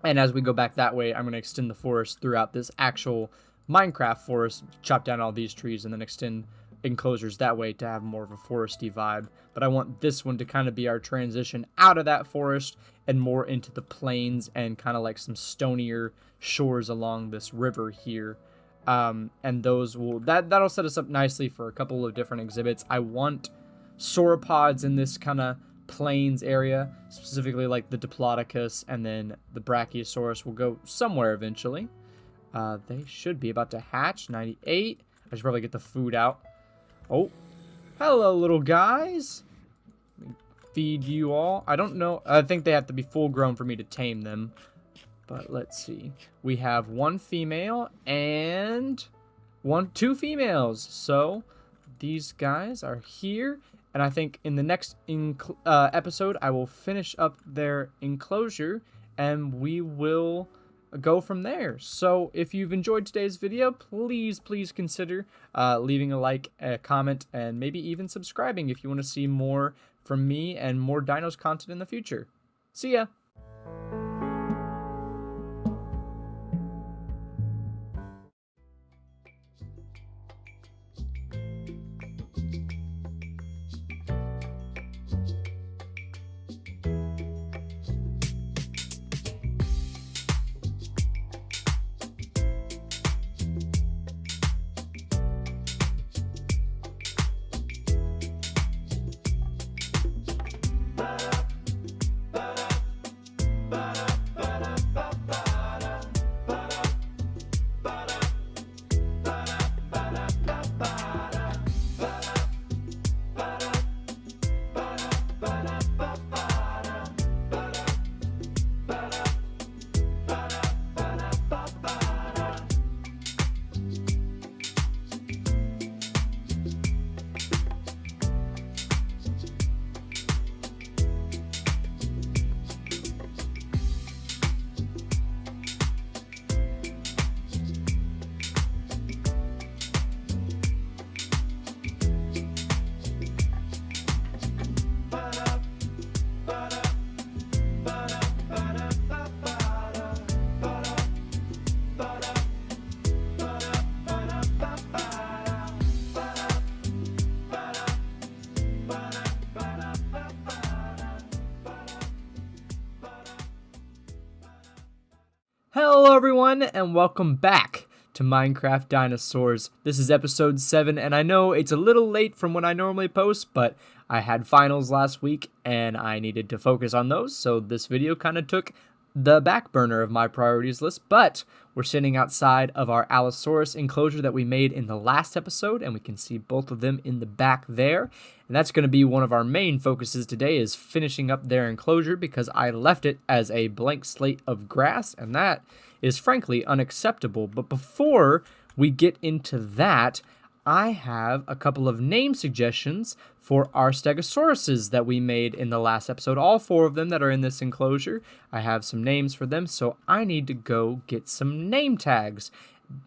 And as we go back that way, I'm going to extend the forest throughout this actual Minecraft forest, chop down all these trees, and then extend enclosures that way to have more of a foresty vibe. But I want this one to kind of be our transition out of that forest and more into the plains and kind of like some stonier shores along this river here. And those will that'll set us up nicely for a couple of different exhibits. I want sauropods in this kind of plains area, specifically like the Diplodocus, and then the Brachiosaurus will go somewhere eventually. They should be about to hatch. 98. I should probably get the food out. Oh, hello, little guys. Let me feed you all. I don't know. I think they have to be full grown for me to tame them. But let's see. We have one female and two females. So these guys are here. And I think in the next episode, I will finish up their enclosure and we will go from there. So if you've enjoyed today's video, please consider leaving a like, a comment, and maybe even subscribing if you want to see more from me and more dinos content in the future. See ya! Hello everyone, and welcome back to Minecraft Dinosaurs. This is episode 7, and I know it's a little late from when I normally post, but I had finals last week, and I needed to focus on those, so this video kind of took the back burner of my priorities list, but we're sitting outside of our Allosaurus enclosure that we made in the last episode, and we can see both of them in the back there. And that's going to be one of our main focuses today, is finishing up their enclosure, because I left it as a blank slate of grass, and that is frankly unacceptable. But before we get into that, I have a couple of name suggestions for our Stegosauruses that we made in the last episode. All 4 of them that are in this enclosure, I have some names for them, so I need to go get some name tags.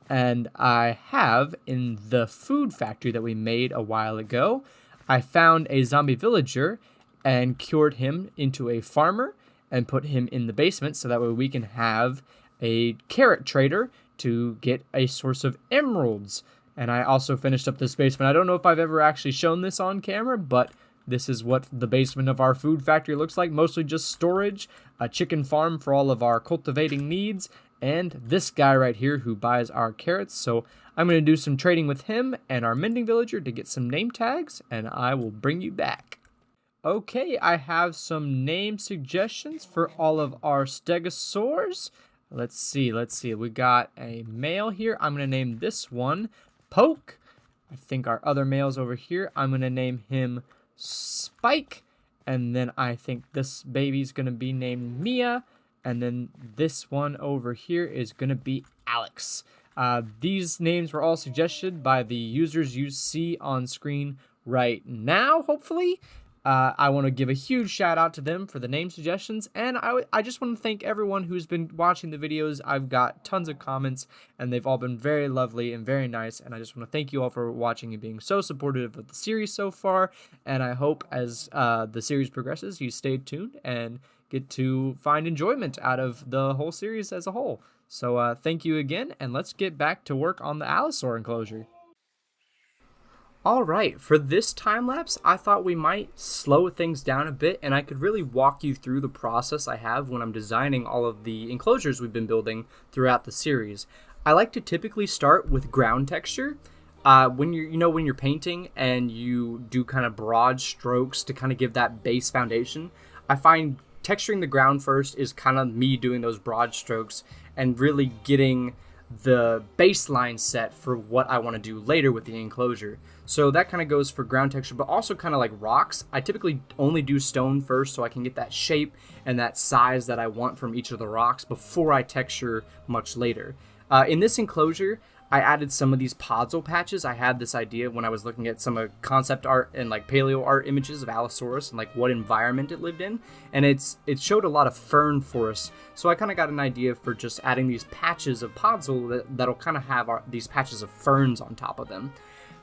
And I have, in the food factory that we made a while ago, I found a zombie villager and cured him into a farmer and put him in the basement, so that way we can have a carrot trader to get a source of emeralds. And I also finished up this basement. I don't know if I've ever actually shown this on camera, but this is what the basement of our food factory looks like. Mostly just storage, a chicken farm for all of our cultivating needs, and this guy right here who buys our carrots. So I'm going to do some trading with him and our mending villager to get some name tags, and I will bring you back. Okay, I have some name suggestions for all of our stegosaurs. Let's see. We got a male here. I'm going to name this one Poke. I think our other male's over here. I'm going to name him Spike. And then I think this baby's going to be named Mia. And then this one over here is going to be Alex. These names were all suggested by the users you see on screen right now, hopefully. I want to give a huge shout out to them for the name suggestions, and I just want to thank everyone who's been watching the videos. I've got tons of comments, and they've all been very lovely and very nice, and I just want to thank you all for watching and being so supportive of the series so far, and I hope as the series progresses, you stay tuned and get to find enjoyment out of the whole series as a whole. So thank you again, and let's get back to work on the Allosaur enclosure. All right, for this time lapse, I thought we might slow things down a bit, and I could really walk you through the process I have when I'm designing all of the enclosures we've been building throughout the series. I like to typically start with ground texture. When you're painting and you do kind of broad strokes to kind of give that base foundation, I find texturing the ground first is kind of me doing those broad strokes and really getting the baseline set for what I want to do later with the enclosure. So that kind of goes for ground texture, but also kind of like rocks. I typically only do stone first so I can get that shape and that size that I want from each of the rocks before I texture much later. In this enclosure, I added some of these podzol patches. I had this idea when I was looking at some concept art and like paleo art images of Allosaurus and like what environment it lived in, and it showed a lot of fern forests. So I kind of got an idea for just adding these patches of podzol that'll kind of have these patches of ferns on top of them.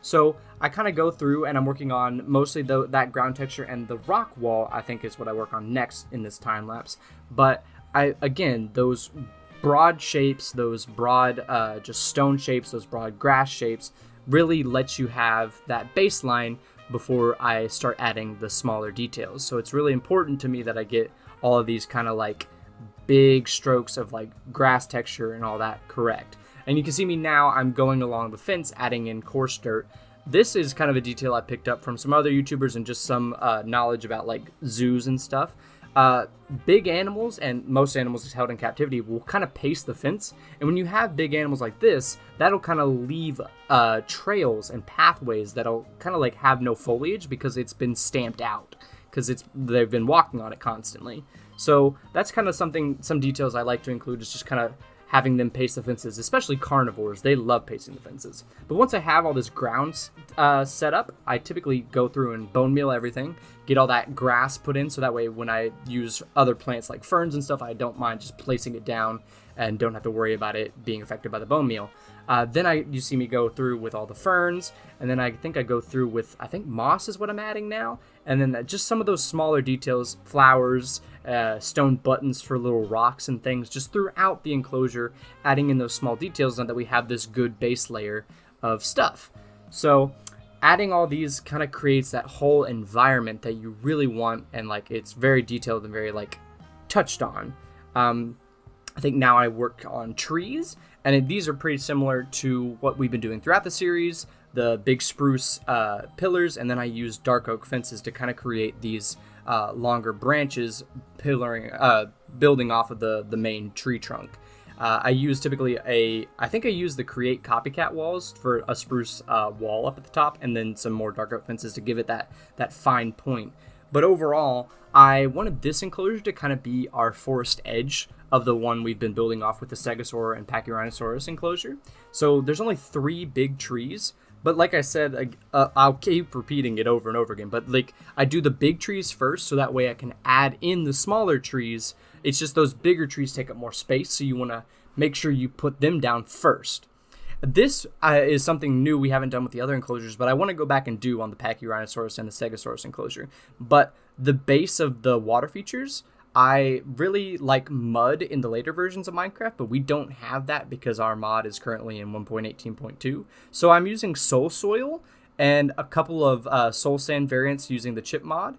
So I kind of go through and I'm working on mostly that ground texture, and the rock wall I think is what I work on next in this time lapse. But those broad shapes, those broad just stone shapes, those broad grass shapes really let you have that baseline before I start adding the smaller details. So it's really important to me that I get all of these kind of like big strokes of like grass texture and all that correct. And you can see me now, I'm going along the fence, adding in coarse dirt. This is kind of a detail I picked up from some other YouTubers and just some knowledge about like zoos and stuff. Big animals, and most animals held in captivity, will kind of pace the fence. And when you have big animals like this, that'll kind of leave trails and pathways that'll kind of like have no foliage because it's been stamped out, because they've been walking on it constantly. So that's kind of some details I like to include, is just kind of having them pace the fences, especially carnivores. They love pacing the fences. But once I have all this ground set up, I typically go through and bone meal everything, get all that grass put in, so that way when I use other plants like ferns and stuff, I don't mind just placing it down and don't have to worry about it being affected by the bone meal. Then you see me go through with all the ferns, and then I think I go through with, I think moss is what I'm adding now, and then just some of those smaller details, flowers, stone buttons for little rocks and things, just throughout the enclosure, adding in those small details so that we have this good base layer of stuff. So adding all these kind of creates that whole environment that you really want, and like it's very detailed and very like touched on. I think now I work on trees, and these are pretty similar to what we've been doing throughout the series, the big spruce pillars, and then I use dark oak fences to kind of create these longer branches building off of the main tree trunk. I use I think I use the create copycat walls for a spruce wall up at the top, and then some more dark oak fences to give it that fine point. But overall, I wanted this enclosure to kind of be our forest edge of the one we've been building off with the Stegosaur and Pachyrhinosaurus enclosure. So there's only 3 big trees, but like I said, I'll keep repeating it over and over again, but like I do the big trees first, so that way I can add in the smaller trees. It's just those bigger trees take up more space, so you want to make sure you put them down first. This is something new we haven't done with the other enclosures, but I want to go back and do on the Pachyrhinosaurus and the Stegosaurus enclosure. But the base of the water features, I really like mud in the later versions of Minecraft, but we don't have that because our mod is currently in 1.18.2. So I'm using soul soil and a couple of soul sand variants using the chip mod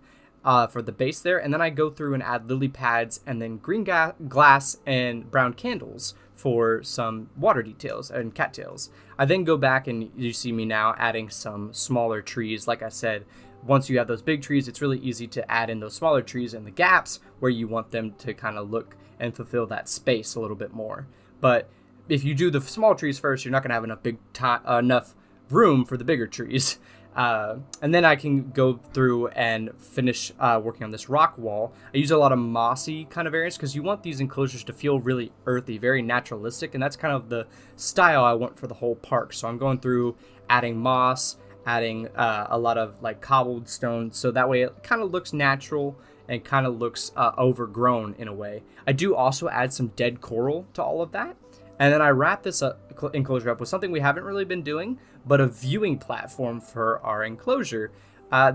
for the base there. And then I go through and add lily pads and then green glass and brown candles for some water details and cattails. I then go back and you see me now adding some smaller trees. Like I said, once you have those big trees, it's really easy to add in those smaller trees in the gaps where you want them to kind of look and fulfill that space a little bit more. But if you do the small trees first, you're not going to have enough room for the bigger trees. And then I can go through and finish working on this rock wall. I use a lot of mossy kind of areas because you want these enclosures to feel really earthy, very naturalistic, and that's kind of the style I want for the whole park. So I'm going through adding moss, adding a lot of like cobbled stone, so that way it kind of looks natural and kind of looks overgrown in a way. I do also add some dead coral to all of that. And then I wrap this enclosure up with something we haven't really been doing, but a viewing platform for our enclosure.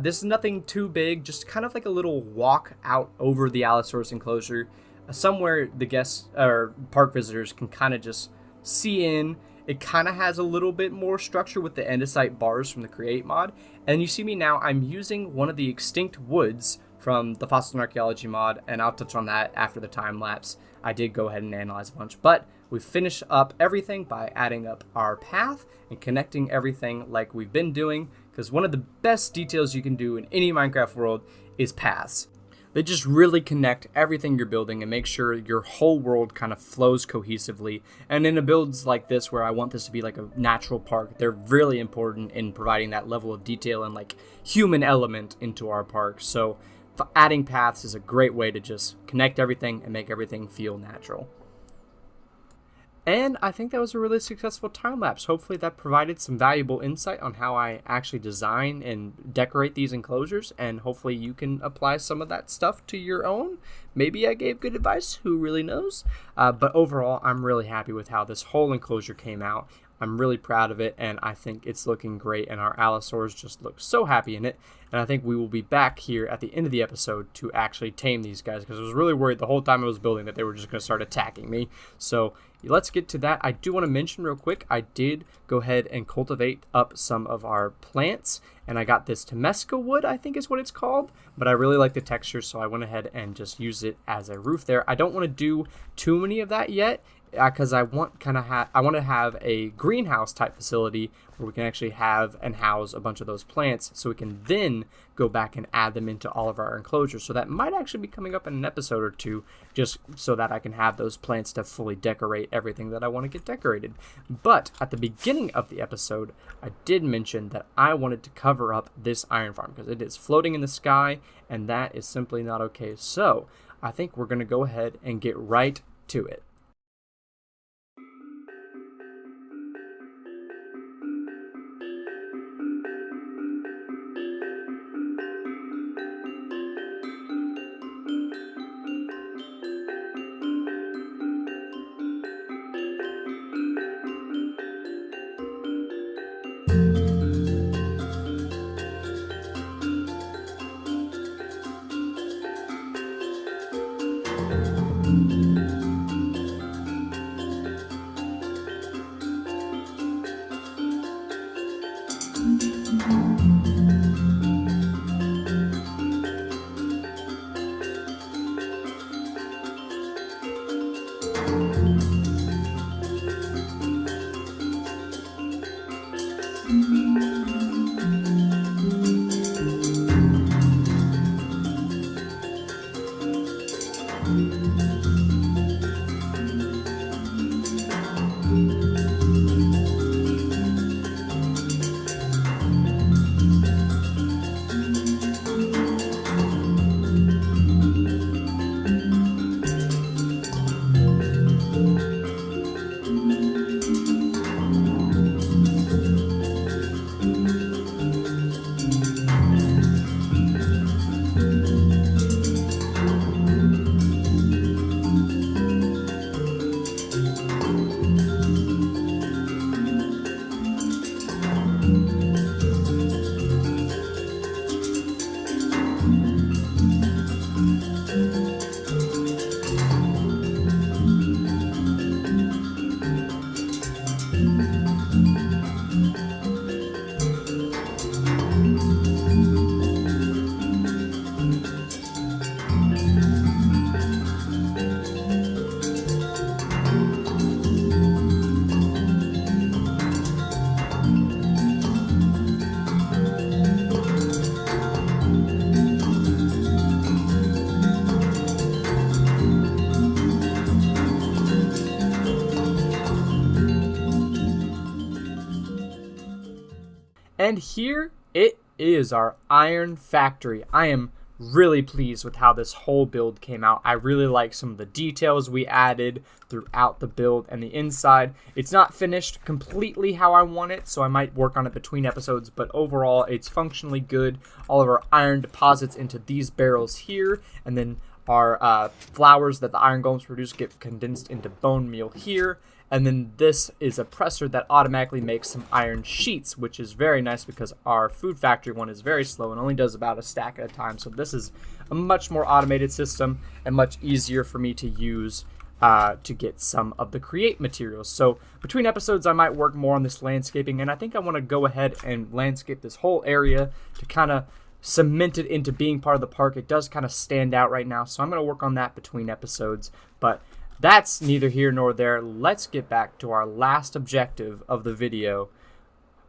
This is nothing too big, just kind of like a little walk out over the Allosaurus enclosure, somewhere the guests or park visitors can kind of just see in. It kind of has a little bit more structure with the andesite bars from the Create mod. And you see me now, I'm using one of the extinct woods from the Fossil and Archaeology mod, and I'll touch on that after the time lapse. I did go ahead and analyze a bunch, but we finish up everything by adding up our path and connecting everything like we've been doing, because one of the best details you can do in any Minecraft world is paths. They just really connect everything you're building and make sure your whole world kind of flows cohesively. And in a builds like this, where I want this to be like a natural park, they're really important in providing that level of detail and like human element into our park. So adding paths is a great way to just connect everything and make everything feel natural. And I think that was a really successful time lapse. Hopefully that provided some valuable insight on how I actually design and decorate these enclosures, and hopefully you can apply some of that stuff to your own. Maybe I gave good advice, who really knows? But overall, I'm really happy with how this whole enclosure came out. I'm really proud of it, and I think it's looking great, and our Allosaurs just look so happy in it. And I think we will be back here at the end of the episode to actually tame these guys, because I was really worried the whole time I was building that they were just going to start attacking me. So let's get to that. I do want to mention real quick, I did go ahead and cultivate up some of our plants, and I got this Temesca wood, I think is what it's called, but I really like the texture, so I went ahead and just used it as a roof there. I don't want to do too many of that yet, because I want to have a greenhouse type facility where we can actually have and house a bunch of those plants, so we can then go back and add them into all of our enclosures. So that might actually be coming up in an episode or two, just so that I can have those plants to fully decorate everything that I want to get decorated. But at the beginning of the episode, I did mention that I wanted to cover up this iron farm because it is floating in the sky, and that is simply not okay. So I think we're going to go ahead and get right to it. And here it is, our iron factory. I am really pleased with how this whole build came out. I really like some of the details we added throughout the build and the inside. It's not finished completely how I want it, so I might work on it between episodes, but overall it's functionally good. All of our iron deposits into these barrels here, and then our flours that the iron golems produce get condensed into bone meal here. And then this is a presser that automatically makes some iron sheets, which is very nice because our food factory one is very slow and only does about a stack at a time. So this is a much more automated system and much easier for me to use to get some of the create materials. So between episodes, I might work more on this landscaping, and I think I want to go ahead and landscape this whole area to kind of cement it into being part of the park. It does kind of stand out right now, so I'm going to work on that between episodes, but that's neither here nor there. Let's get back to our last objective of the video,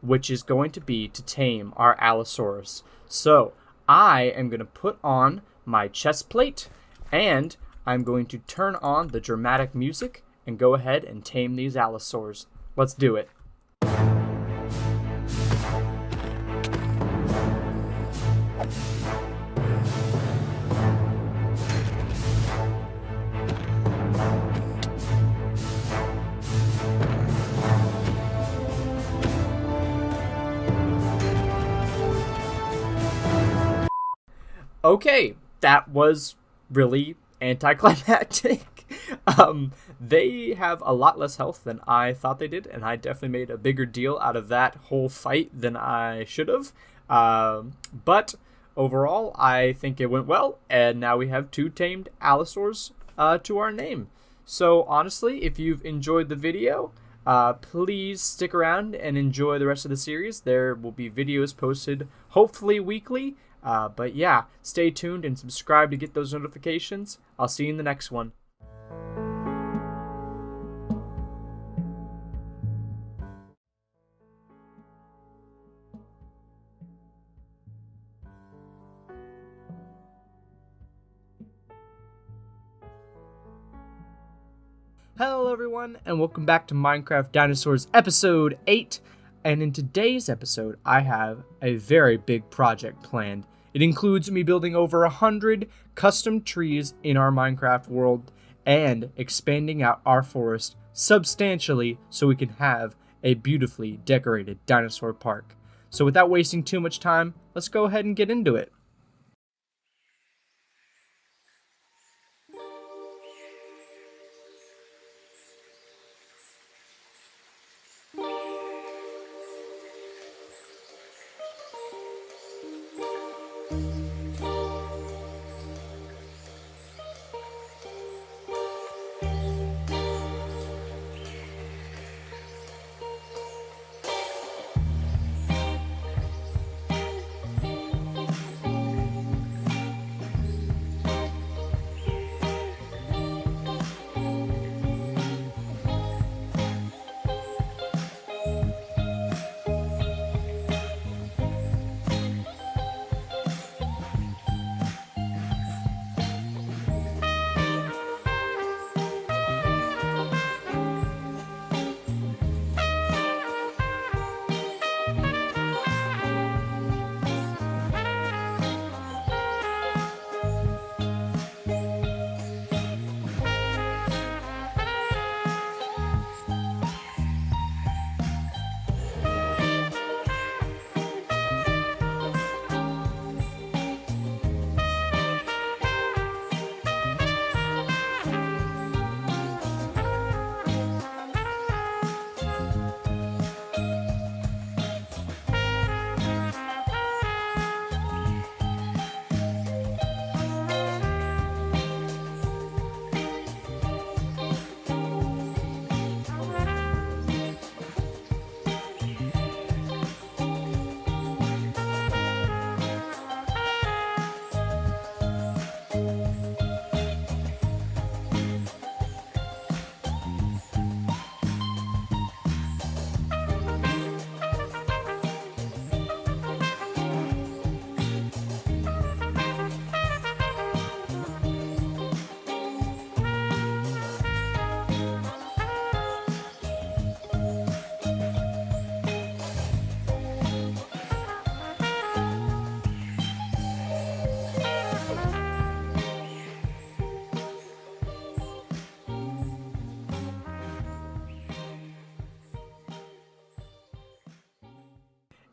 which is going to be to tame our Allosaurus. So I am going to put on my chest plate, and I'm going to turn on the dramatic music and go ahead and tame these Allosaurs. Let's do it. Okay, that was really anticlimactic. They have a lot less health than I thought they did, and I definitely made a bigger deal out of that whole fight than I should have. But overall, I think it went well, and now we have 2 tamed Allosaurs to our name. So honestly, if you've enjoyed the video, please stick around and enjoy the rest of the series. There will be videos posted, hopefully weekly. But yeah, stay tuned and subscribe to get those notifications. I'll see you in the next one. Hello everyone, and welcome back to Minecraft Dinosaurs episode 8. And in today's episode, I have a very big project planned. It includes me building over 100 custom trees in our Minecraft world and expanding out our forest substantially so we can have a beautifully decorated dinosaur park. So without wasting too much time, let's go ahead and get into it.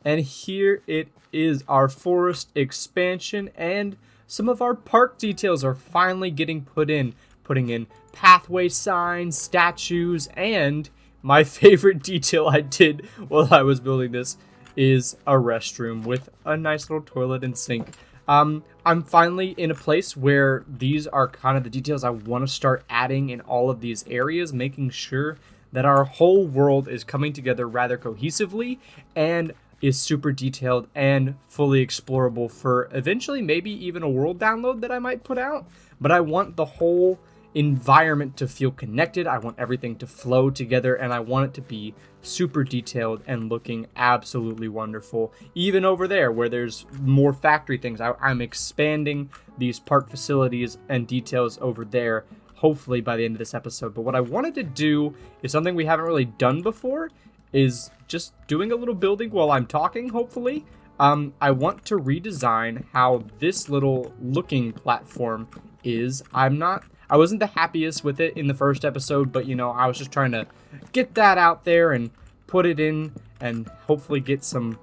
And here it is, our forest expansion, and some of our park details are finally getting putting in pathway signs, statues, and my favorite detail I did while I was building this is a restroom with a nice little toilet and sink. I'm finally in a place where these are kind of the details I want to start adding in all of these areas, making sure that our whole world is coming together rather cohesively and is super detailed and fully explorable for eventually maybe even a world download that I might put out. But I want the whole environment to feel connected. I want everything to flow together, and I want it to be super detailed and looking absolutely wonderful. Even over there where there's more factory things, I'm expanding these park facilities and details over there, hopefully by the end of this episode. But what I wanted to do is something we haven't really done before, is just doing a little building while I'm talking, hopefully. I want to redesign how this little looking platform is. I wasn't the happiest with it in the first episode, but you know, I was just trying to get that out there and put it in and hopefully get some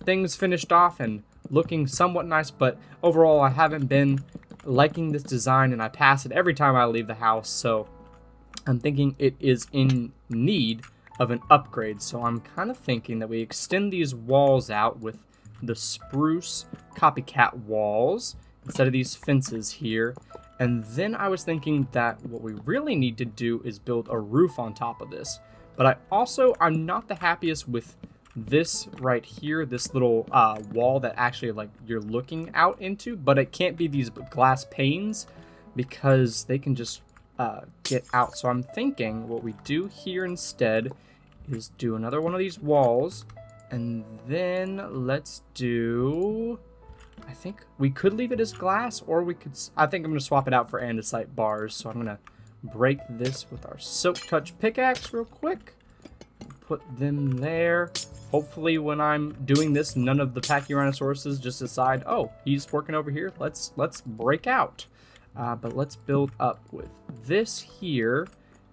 things finished off and looking somewhat nice. But overall, I haven't been liking this design, and I pass it every time I leave the house, so I'm thinking it is in need of an upgrade. So I'm kind of thinking that we extend these walls out with the spruce copycat walls instead of these fences here. And then I was thinking that what we really need to do is build a roof on top of this. But I'm not the happiest with this right here, this little wall that actually like you're looking out into, but it can't be these glass panes because they can just get out. So I'm thinking what we do here instead is do another one of these walls, and then let's do, I think we could leave it as glass, or we could, I think I'm going to swap it out for andesite bars. So I'm going to break this with our Silk Touch pickaxe real quick. Put them there. Hopefully when I'm doing this, none of the Pachyrhinosaurus just decide, oh, he's working over here. Let's break out. But let's build up with this here.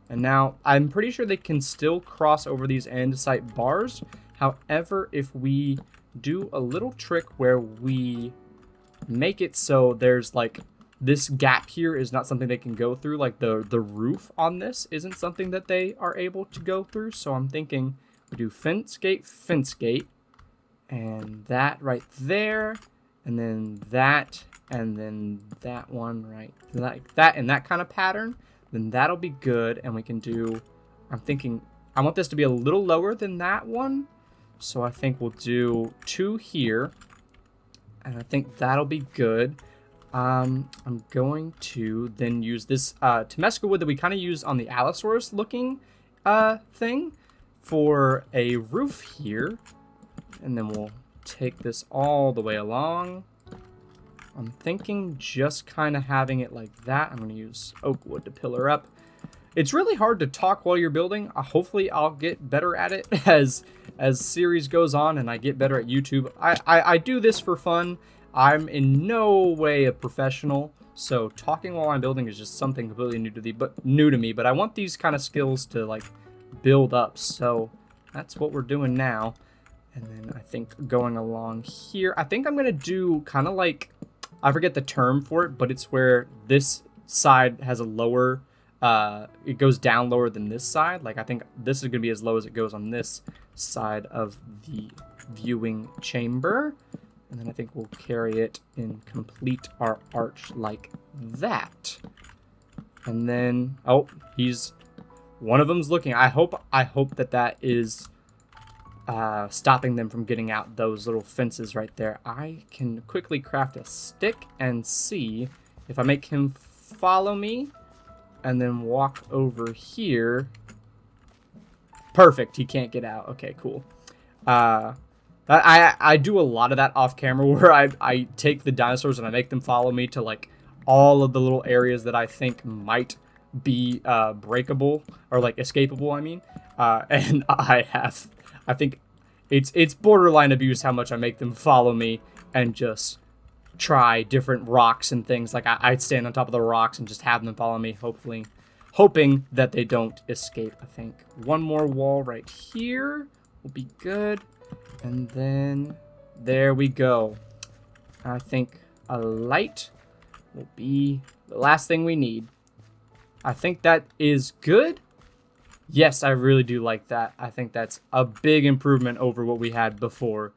And now I'm pretty sure they can still cross over these andesite bars. However, if we do a little trick where we make it so there's like this gap here is not something they can go through, like the roof on this isn't something that they are able to go through. So I'm thinking we do fence gate, and that right there, and then that one right like that in that kind of pattern. Then that'll be good, and we can do, I'm thinking I want this to be a little lower than that one. So I think we'll do 2 here, and I think that'll be good. I'm going to then use this Temescal wood that we kind of used on the Allosaurus looking thing for a roof here. And then we'll take this all the way along. I'm thinking just kind of having it like that. I'm going to use oak wood to pillar up. It's really hard to talk while you're building. Hopefully I'll get better at it as series goes on and I get better at YouTube. I do this for fun. I'm in no way a professional, so talking while I'm building is just something completely new to me. But I want these kind of skills to like build up, so that's what we're doing now. And then I think going along here, I think I'm gonna do kind of like, I forget the term for it, but it's where this side has a lower, it goes down lower than this side. Like I think this is gonna be as low as it goes on this side of the viewing chamber. And then I think we'll carry it and complete our arch like that. And then, oh, one of them's looking. I hope that is stopping them from getting out those little fences right there. I can quickly craft a stick and see if I make him follow me and then walk over here. Perfect, he can't get out. Okay, cool. I do a lot of that off camera where I take the dinosaurs and I make them follow me to like all of the little areas that I think might be breakable or like escapable, I mean. And I think it's borderline abuse how much I make them follow me and just try different rocks and things. Like I'd stand on top of the rocks and just have them follow me, hoping that they don't escape. I think one more wall right here will be good. And then there we go. I think a light will be the last thing we need. I think that is good. Yes, I really do like that. I think that's a big improvement over what we had before.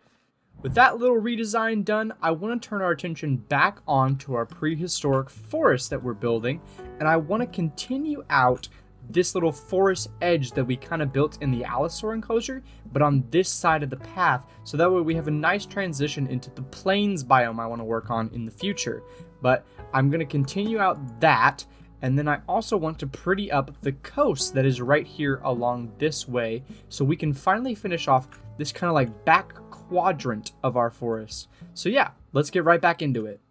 With that little redesign done, I want to turn our attention back onto our prehistoric forest that we're building, and I want to continue out this little forest edge that we kind of built in the Allosaur enclosure, but on this side of the path, so that way we have a nice transition into the plains biome I want to work on in the future. But I'm going to continue out that, and then I also want to pretty up the coast that is right here along this way, so we can finally finish off this kind of like back quadrant of our forest. So yeah, let's get right back into it.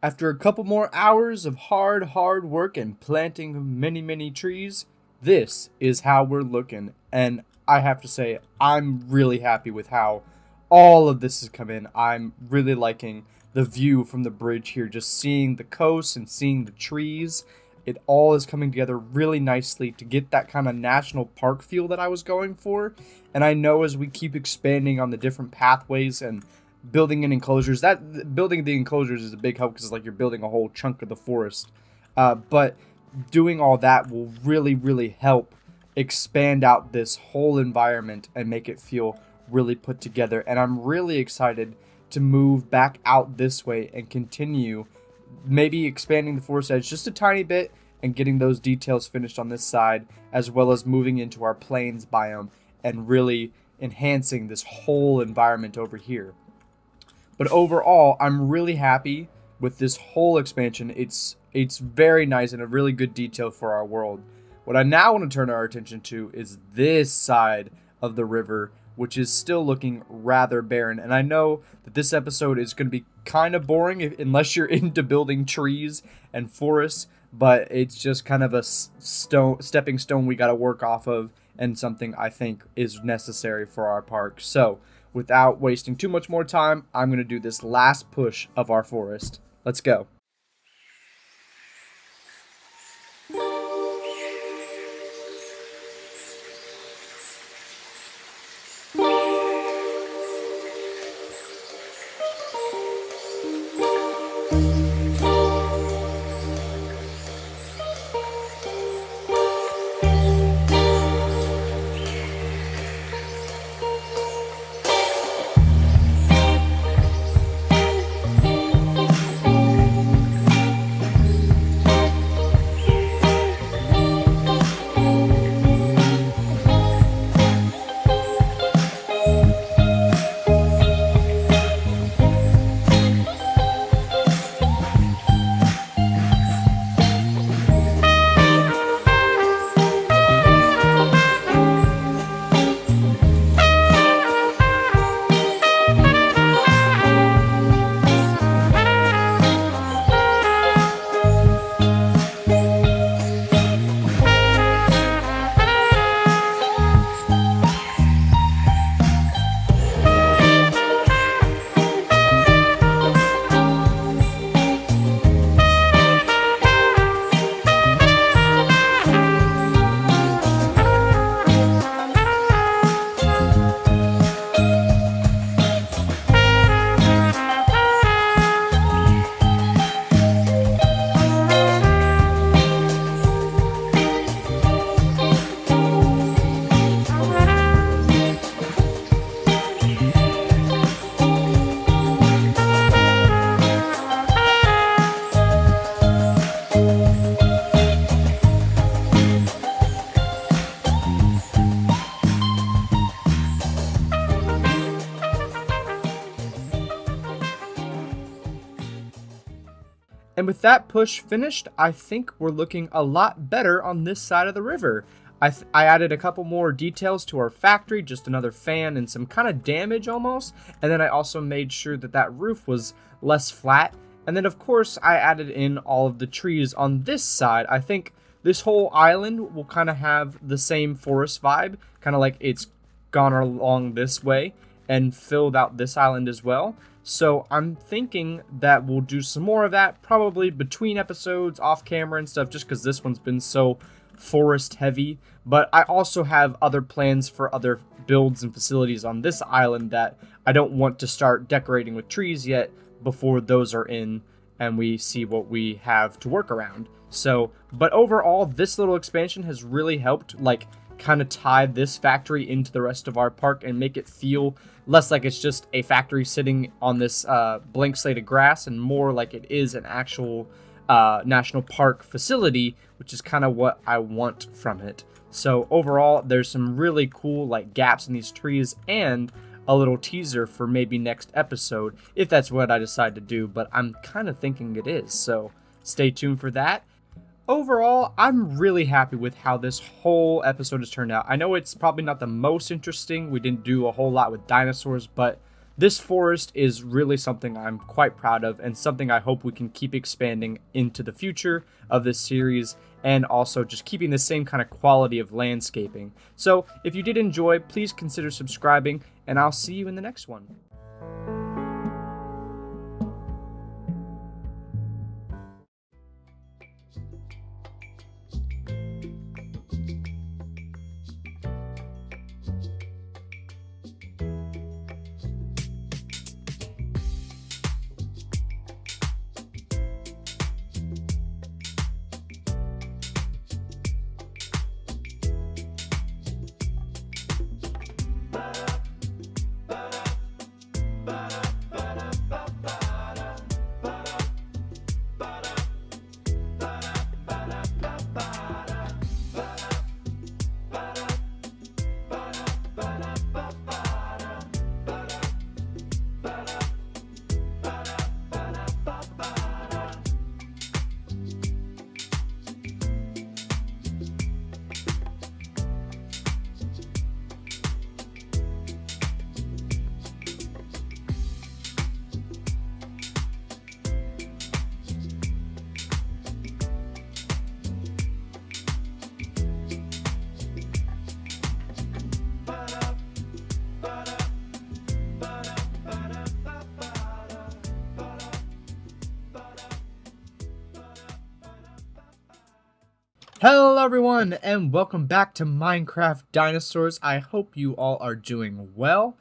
After a couple more hours of hard work and planting many trees, this is how we're looking. And I have to say, I'm really happy with how all of this has come in. I'm really liking the view from the bridge here, just seeing the coast and seeing the trees. It all is coming together really nicely to get that kind of national park feel that I was going for. And I know as we keep expanding on the different pathways and building in enclosures, that building the enclosures is a big help because it's like you're building a whole chunk of the forest. But doing all that will really help expand out this whole environment and make it feel really put together. And I'm really excited to move back out this way and continue maybe expanding the forest edge just a tiny bit and getting those details finished on this side, as well as moving into our plains biome and really enhancing this whole environment over here. But overall, I'm really happy with this whole expansion. It's very nice and a really good detail for our world. What I now want to turn our attention to is this side of the river, which is still looking rather barren. And I know that this episode is going to be kind of boring unless you're into building trees and forests, but it's just kind of a stepping stone we got to work off of, and something I think is necessary for our park. So without wasting too much more time, I'm going to do this last push of our forest. Let's go. And with that push finished, I think we're looking a lot better on this side of the river. I added a couple more details to our factory, just another fan and some kind of damage almost. And then I also made sure that that roof was less flat. And then of course I added in all of the trees on this side. I think this whole island will kind of have the same forest vibe, kind of like it's gone along this way and filled out this island as well. So I'm thinking that we'll do some more of that, probably between episodes, off camera and stuff, just because this one's been so forest heavy. But I also have other plans for other builds and facilities on this island that I don't want to start decorating with trees yet before those are in and we see what we have to work around. So, but overall, this little expansion has really helped, like, kind of tie this factory into the rest of our park and make it feel less like it's just a factory sitting on this blank slate of grass and more like it is an actual national park facility, which is kind of what I want from it. So overall, there's some really cool like gaps in these trees and a little teaser for maybe next episode, if that's what I decide to do, but I'm kind of thinking it is, so stay tuned for that. Overall, I'm really happy with how this whole episode has turned out. I know it's probably not the most interesting. We didn't do a whole lot with dinosaurs, but this forest is really something I'm quite proud of and something I hope we can keep expanding into the future of this series and also just keeping the same kind of quality of landscaping. So if you did enjoy, please consider subscribing and I'll see you in the next one. Hello everyone and welcome back to Minecraft Dinosaurs. I hope you all are doing well.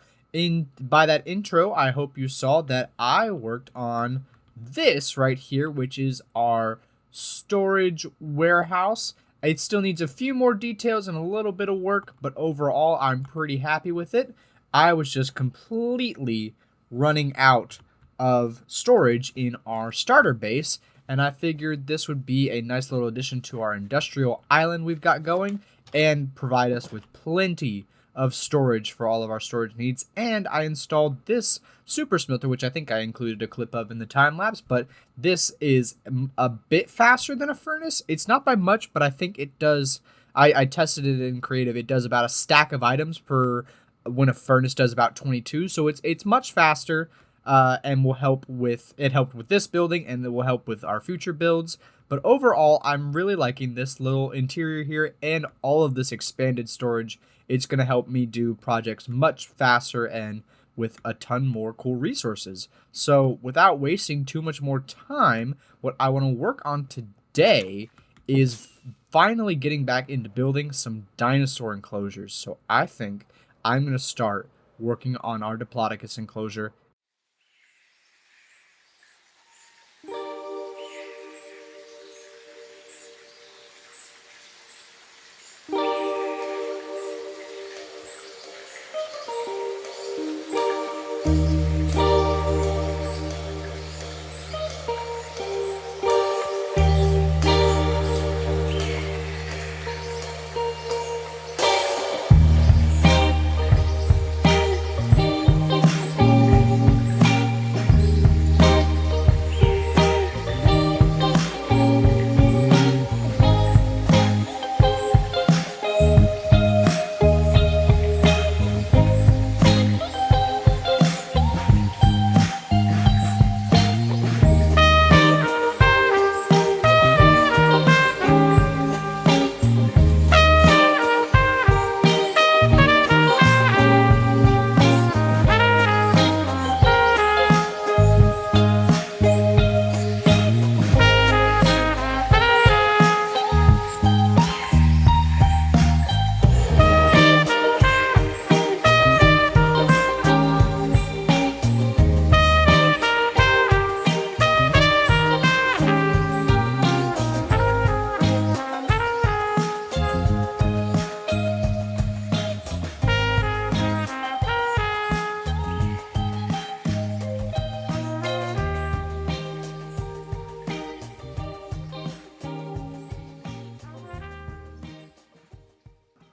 By that intro, I hope you saw that I worked on this right here, which is our storage warehouse. It still needs a few more details and a little bit of work, but overall I'm pretty happy with it. I was just completely running out of storage in our starter base, and I figured this would be a nice little addition to our industrial island we've got going and provide us with plenty of storage for all of our storage needs. And I installed this super smelter, which I think I included a clip of in the time lapse, but this is a bit faster than a furnace. It's not by much, but I think it does. I tested it in creative. It does about a stack of items per when a furnace does about 22. So it's much faster. And will help with this building, and it will help with our future builds. But overall, I'm really liking this little interior here and all of this expanded storage. It's going to help me do projects much faster and with a ton more cool resources. So without wasting too much more time, what I want to work on today is finally getting back into building some dinosaur enclosures. So I think I'm going to start working on our Diplodocus enclosure.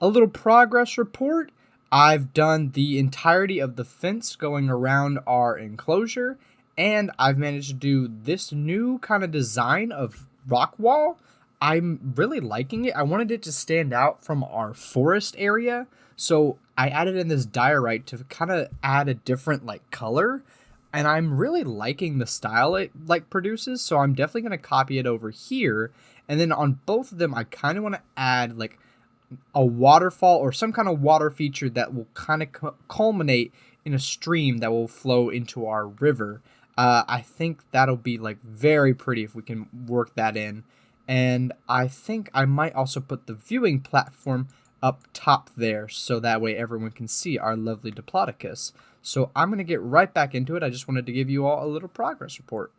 A little progress report. I've done the entirety of the fence going around our enclosure, and I've managed to do this new kind of design of rock wall. I'm really liking it. I wanted it to stand out from our forest area, so I added in this diorite to kind of add a different color, and I'm really liking the style it produces, so I'm definitely going to copy it over here. And then on both of them, I kind of want to add a waterfall or some kind of water feature that will kind of culminate in a stream that will flow into our river. I think that'll be very pretty if we can work that in. And I think I might also put the viewing platform up top there so that way everyone can see our lovely Diplodocus. So I'm going to get right back into it. I just wanted to give you all a little progress report.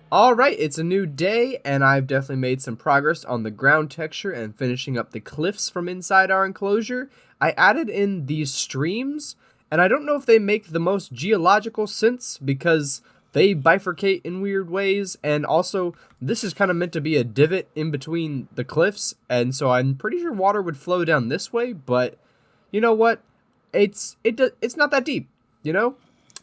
Alright, it's a new day, and I've definitely made some progress on the ground texture and finishing up the cliffs from inside our enclosure. I added in these streams, and I don't know if they make the most geological sense because they bifurcate in weird ways, and also this is kind of meant to be a divot in between the cliffs, and so I'm pretty sure water would flow down this way, but you know what? It's not that deep, you know?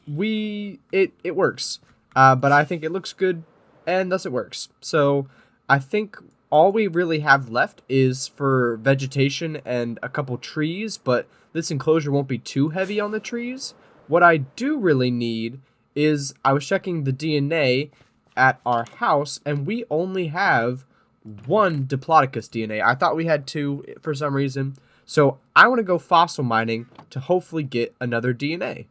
It works. But I think it looks good, and thus it works. So I think all we really have left is for vegetation and a couple trees, but this enclosure won't be too heavy on the trees. What I do really need is, I was checking the DNA at our house, and we only have one Diplodocus DNA. I thought we had two for some reason. So I want to go fossil mining to hopefully get another DNA.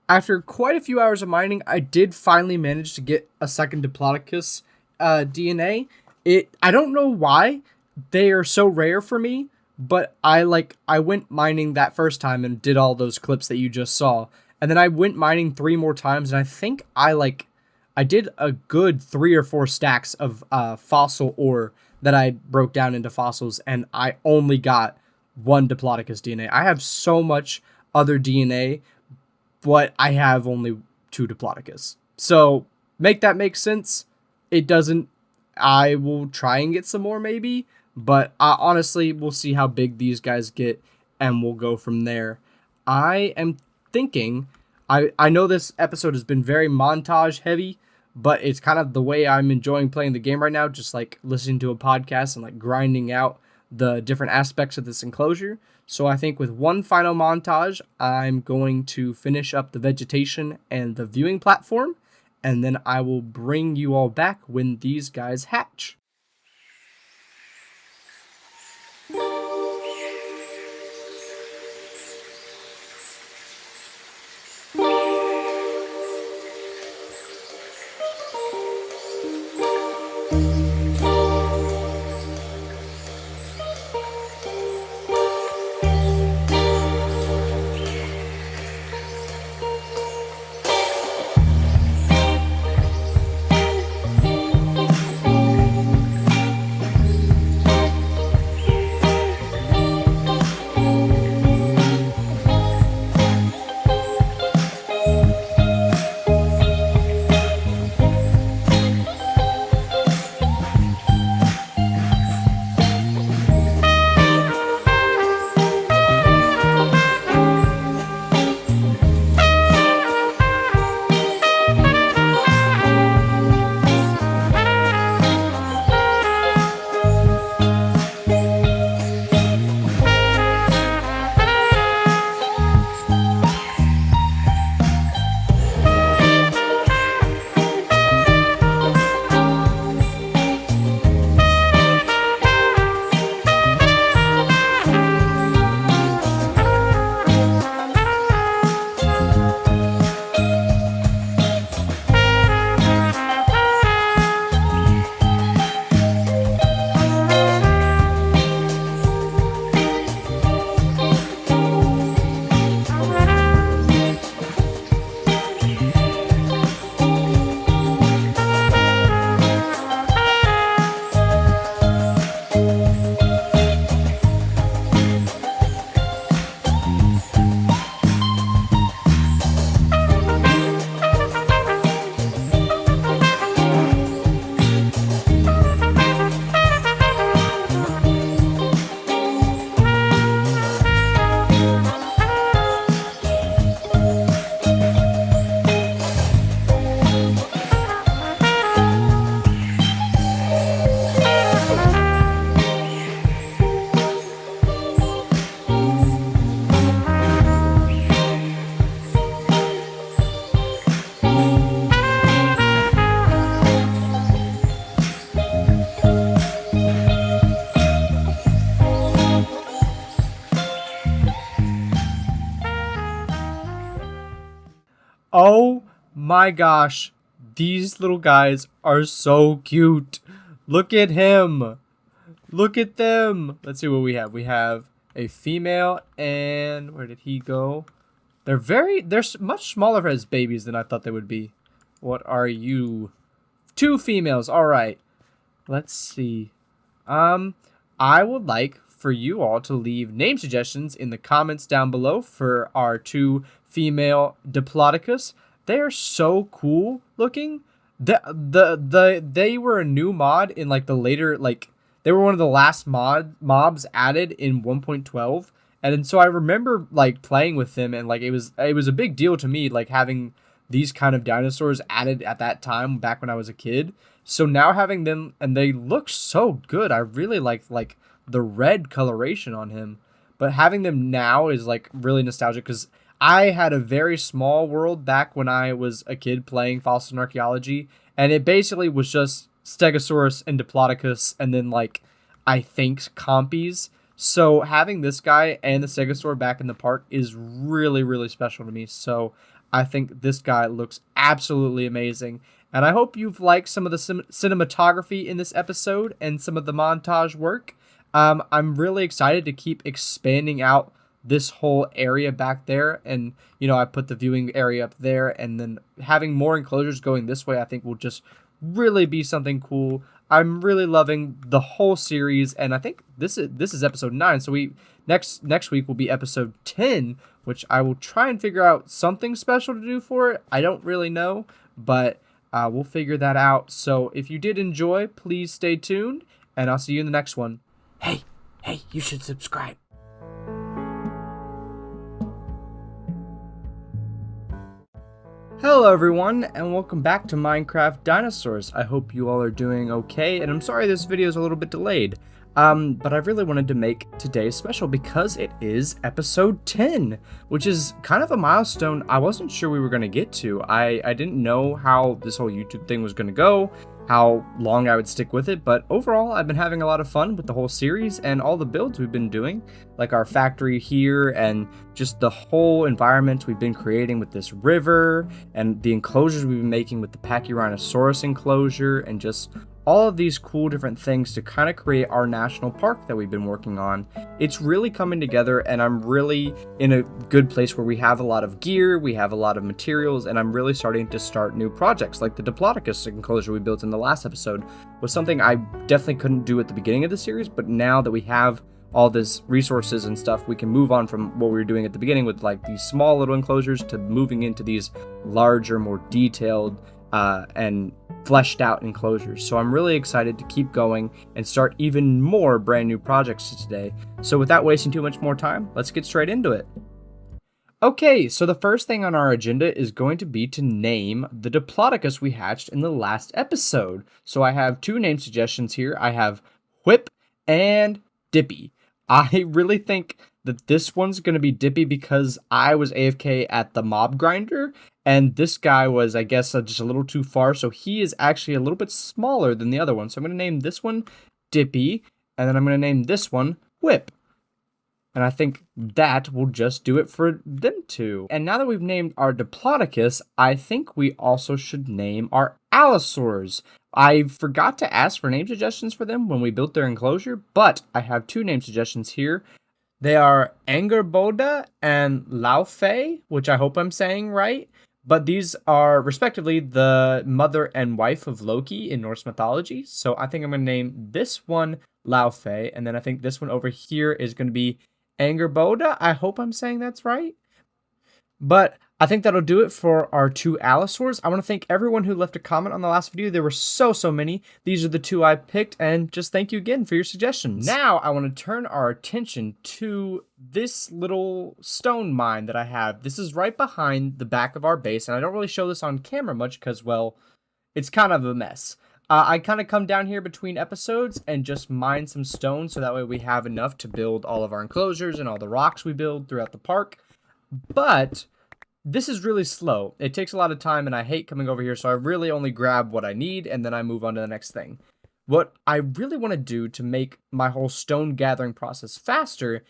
After quite a few hours of mining, I did finally manage to get a second Diplodocus DNA. I don't know why they are so rare for me, but I went mining that first time and did all those clips that you just saw, and then I went mining 3 more times, and I think I did a good 3 or 4 stacks of fossil ore that I broke down into fossils, and I only got one Diplodocus DNA. I have so much other DNA, but I have only 2 Diplodocus. So, make that make sense? It doesn't. I will try and get some more maybe, but honestly, we'll see how big these guys get, and we'll go from there. I am thinking, I know this episode has been very montage heavy, but it's kind of the way I'm enjoying playing the game right now, just like listening to a podcast and like grinding out the different aspects of this enclosure. So I think with one final montage, I'm going to finish up the vegetation and the viewing platform, and then I will bring you all back when these guys hatch. Oh my gosh, these little guys are so cute. Look at him. Look at them. Let's see what we have. We have a female, and where did he go? They're much smaller as babies than I thought they would be. What are you? 2 females. All right. Let's see. I would like for you all to leave name suggestions in the comments down below for our 2 female Diplodocus. They are so cool looking. They were a new mod in like the later, like they were one of the last mobs added in 1.12. And so I remember like playing with them, and like it was a big deal to me, like having these kind of dinosaurs added at that time back when I was a kid. So now having them, and they look so good. I really like the red coloration on him, but having them now is like really nostalgic because I had a very small world back when I was a kid playing Fossil and Archaeology, and it basically was just Stegosaurus and Diplodocus, and then like I think compies. So having this guy and the Stegosaur back in the park is really, really special to me. So I think this guy looks absolutely amazing. And I hope you've liked some of the cinematography in this episode and some of the montage work. I'm really excited to keep expanding out this whole area back there. And, you know, I put the viewing area up there, and then having more enclosures going this way, I think will just really be something cool. I'm really loving the whole series, and I think this is episode 9. So next week will be episode 10, which I will try and figure out something special to do for it. I don't really know, but we'll figure that out. So if you did enjoy, please stay tuned, and I'll see you in the next one. Hey, you should subscribe. Hello everyone, and welcome back to Minecraft Dinosaurs. I hope you all are doing okay, and I'm sorry this video is a little bit delayed. But I really wanted to make today special because it is episode 10, which is kind of a milestone I wasn't sure we were going to get to. I didn't know how this whole YouTube thing was going to go, how long I would stick with it, but overall I've been having a lot of fun with the whole series and all the builds we've been doing, like our factory here and just the whole environment we've been creating with this river and the enclosures we've been making with the Pachyrhinosaurus enclosure and just all of these cool different things to kind of create our national park that we've been working on. It's really coming together, and I'm really in a good place where we have a lot of gear, we have a lot of materials, and I'm really starting to start new projects. Like the Diplodocus enclosure we built in the last episode was something I definitely couldn't do at the beginning of the series, but now that we have all this resources and stuff, we can move on from what we were doing at the beginning with like these small little enclosures to moving into these larger, more detailed and fleshed out enclosures. So I'm really excited to keep going and start even more brand new projects today. So without wasting too much more time, let's get straight into it. Okay, so the first thing on our agenda is going to be to name the Diplodocus we hatched in the last episode. So I have two name suggestions here. I have Whip and Dippy. I really think that this one's going to be Dippy because I was AFK at the mob grinder, and this guy was, I guess, just a little too far, so he is actually a little bit smaller than the other one. So I'm going to name this one Dippy, and then I'm going to name this one Whip. And I think that will just do it for them two. And now that we've named our Diplodocus, I think we also should name our Allosaurs. I forgot to ask for name suggestions for them when we built their enclosure, but I have two name suggestions here. They are Angerboda and Laufey, which I hope I'm saying right. But these are respectively the mother and wife of Loki in Norse mythology. So I think I'm going to name this one Laufey, and then I think this one over here is going to be Angerboda. I hope I'm saying that's right. But I think that'll do it for our two Allosaurs. I want to thank everyone who left a comment on the last video. There were so many. These are the two I picked, and just thank you again for your suggestions. Now I want to turn our attention to this little stone mine that I have. This is right behind the back of our base, and I don't really show this on camera much because, well, it's kind of a mess. I kind of come down here between episodes and just mine some stone so that way we have enough to build all of our enclosures and all the rocks we build throughout the park. But this is really slow. It takes a lot of time, and I hate coming over here, so I really only grab what I need, and then I move on to the next thing. What I really want to do to make my whole stone gathering process faster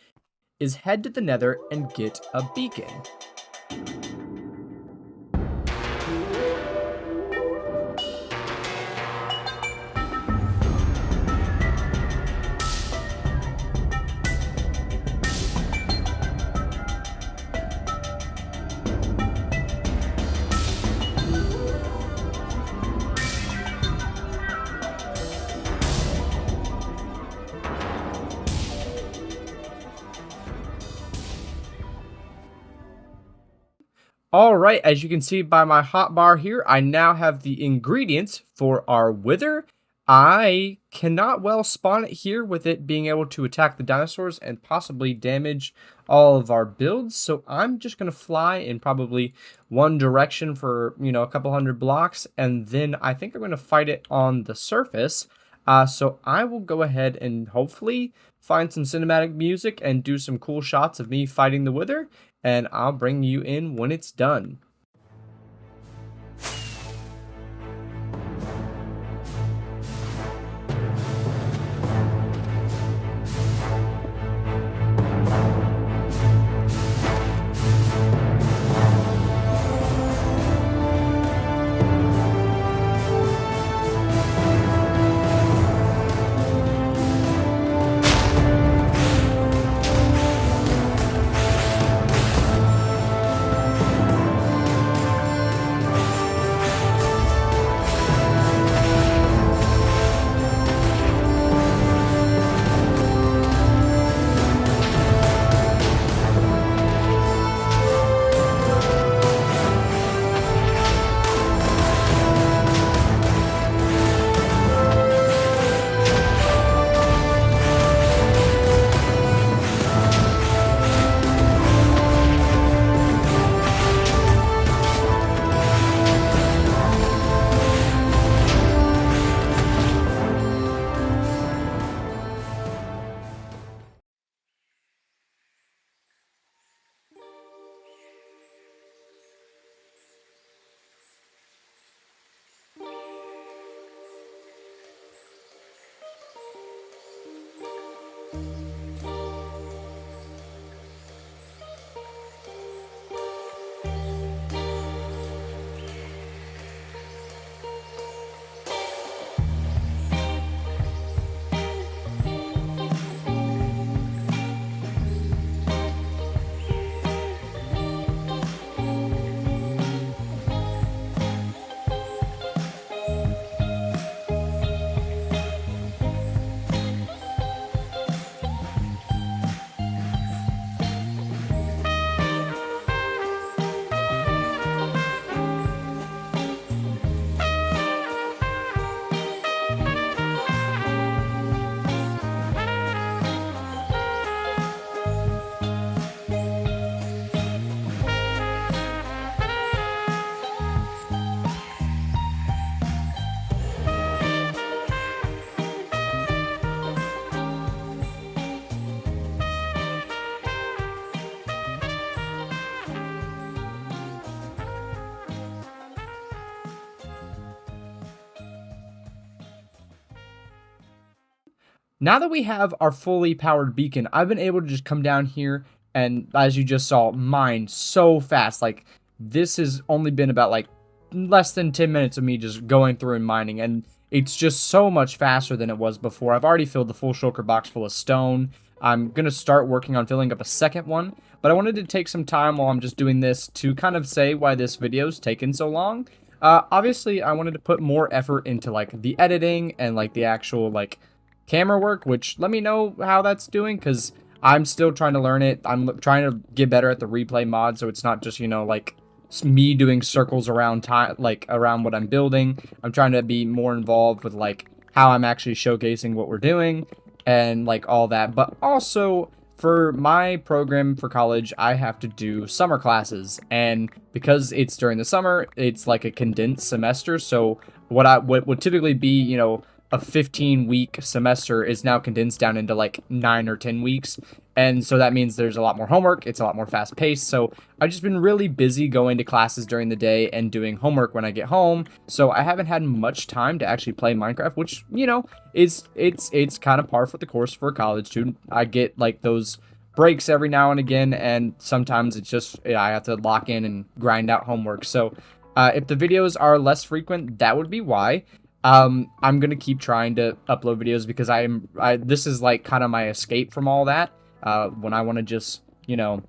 is head to the Nether and get a beacon. Alright, as you can see by my hotbar here, I now have the ingredients for our wither. I cannot well spawn it here with it being able to attack the dinosaurs and possibly damage all of our builds. So I'm just going to fly in probably one direction for, a couple hundred blocks. And then I think I'm going to fight it on the surface. So I will go ahead and hopefully find some cinematic music and do some cool shots of me fighting the wither. And I'll bring you in when it's done. Now that we have our fully powered beacon, I've been able to just come down here and, as you just saw, mine so fast. Like, this has only been about, like, less than 10 minutes of me just going through and mining, and it's just so much faster than it was before. I've already filled the full shulker box full of stone. I'm going to start working on filling up a second one, but I wanted to take some time while I'm just doing this to kind of say why this video's taken so long. Obviously, I wanted to put more effort into, like, the editing and, like, the actual, like, camera work, which let me know how that's doing, because I'm still trying to learn it. I'm trying to get better at the replay mod, so it's not just, you know, like me doing circles around time, like around what I'm building. I'm trying to be more involved with like how I'm actually showcasing what we're doing and like all that. But also for my program for college, I have to do summer classes, and because it's during the summer, it's like a condensed semester. So what would typically be, you know, a 15-week semester is now condensed down into like 9 or 10 weeks. And so that means there's a lot more homework. It's a lot more fast paced. So I've just been really busy going to classes during the day and doing homework when I get home. So I haven't had much time to actually play Minecraft, which, you know, it's kind of par for the course for a college student. I get like those breaks every now and again, and sometimes it's just, I have to lock in and grind out homework. So if the videos are less frequent, that would be why. I'm gonna keep trying to upload videos because this is like kind of my escape from all that. When I want to just, you know,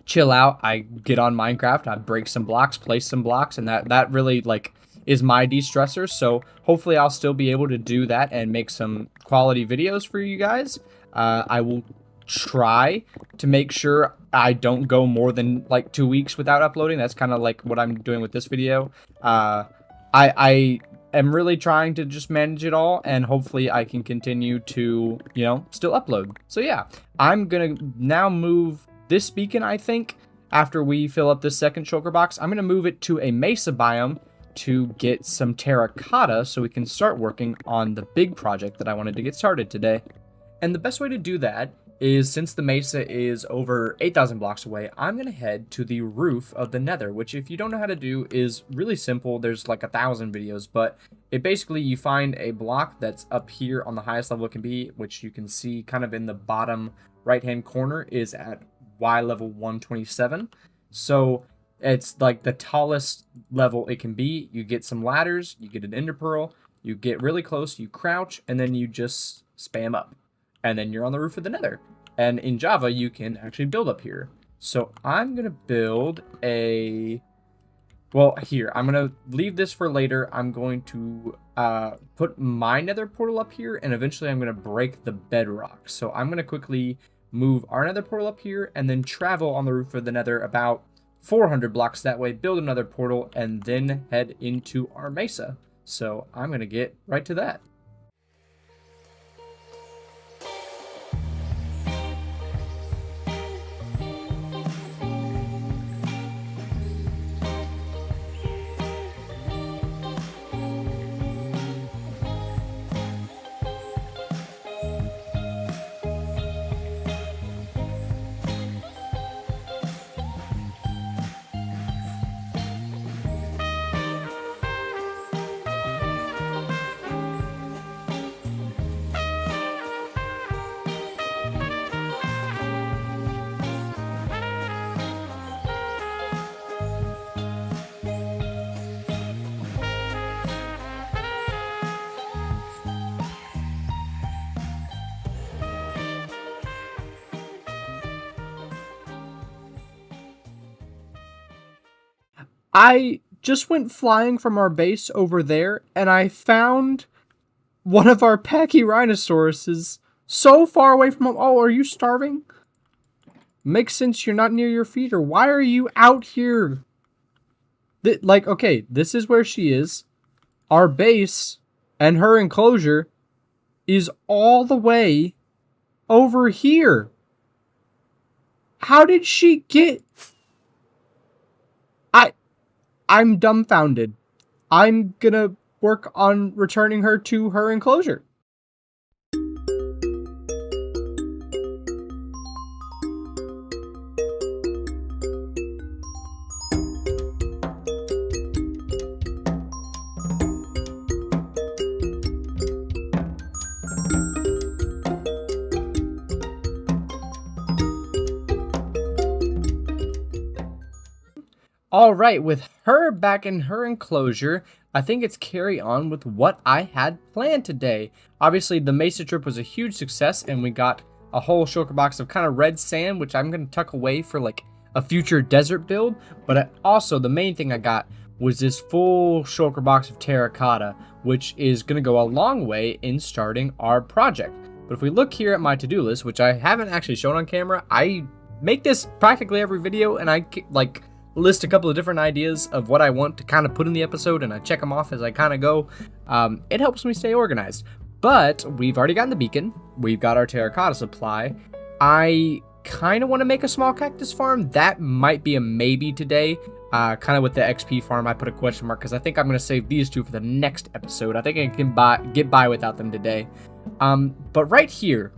chill out, I get on Minecraft, I break some blocks, place some blocks, and that really like is my de-stressor. So hopefully I'll still be able to do that and make some quality videos for you guys. I will try to make sure I don't go more than like 2 weeks without uploading. That's kind of like what I'm doing with this video. I am really trying to just manage it all, and hopefully I can continue to, you know, still upload. So yeah, I'm gonna now move this beacon, I think, after we fill up this second shulker box. I'm gonna move it to a mesa biome to get some terracotta so we can start working on the big project that I wanted to get started today. And the best way to do that is, since the mesa is over 8,000 blocks away, I'm going to head to the roof of the nether, which, if you don't know how to do, is really simple. There's like 1,000 videos, but it basically, you find a block that's up here on the highest level it can be, which you can see kind of in the bottom right-hand corner is at Y level 127. So it's like the tallest level it can be. You get some ladders, you get an ender pearl, you get really close, you crouch, and then you just spam up. And then you're on the roof of the nether. And in Java, you can actually build up here. So I'm going to build a... Well, here, I'm going to leave this for later. I'm going to put my nether portal up here, and eventually I'm going to break the bedrock. So I'm going to quickly move our nether portal up here, and then travel on the roof of the nether about 400 blocks that way, build another portal, and then head into our mesa. So I'm going to get right to that. I just went flying from our base over there, and I found one of our Pachyrhinosaurus so far away from home. Oh, are you starving? Makes sense you're not near your feeder. Why are you out here? Like, okay, this is where she is. Our base and her enclosure is all the way over here. How did she get... I'm dumbfounded. I'm gonna work on returning her to her enclosure. All right, with her back in her enclosure, I think it's carry on with what I had planned today. Obviously, the Mesa trip was a huge success, and we got a whole shulker box of kind of red sand, which I'm going to tuck away for like a future desert build. But the main thing I got was this full shulker box of terracotta, which is going to go a long way in starting our project. But if we look here at my to-do list, which I haven't actually shown on camera, I make this practically every video, and I like list a couple of different ideas of what I want to kind of put in the episode, and I check them off as I kind of go. It helps me stay organized. But we've already gotten the beacon. We've got our terracotta supply. I kind of want to make a small cactus farm. That might be a maybe today. Kind of with the XP farm, I put a question mark because I think I'm going to save these two for the next episode. I think I can get by without them today. But right here,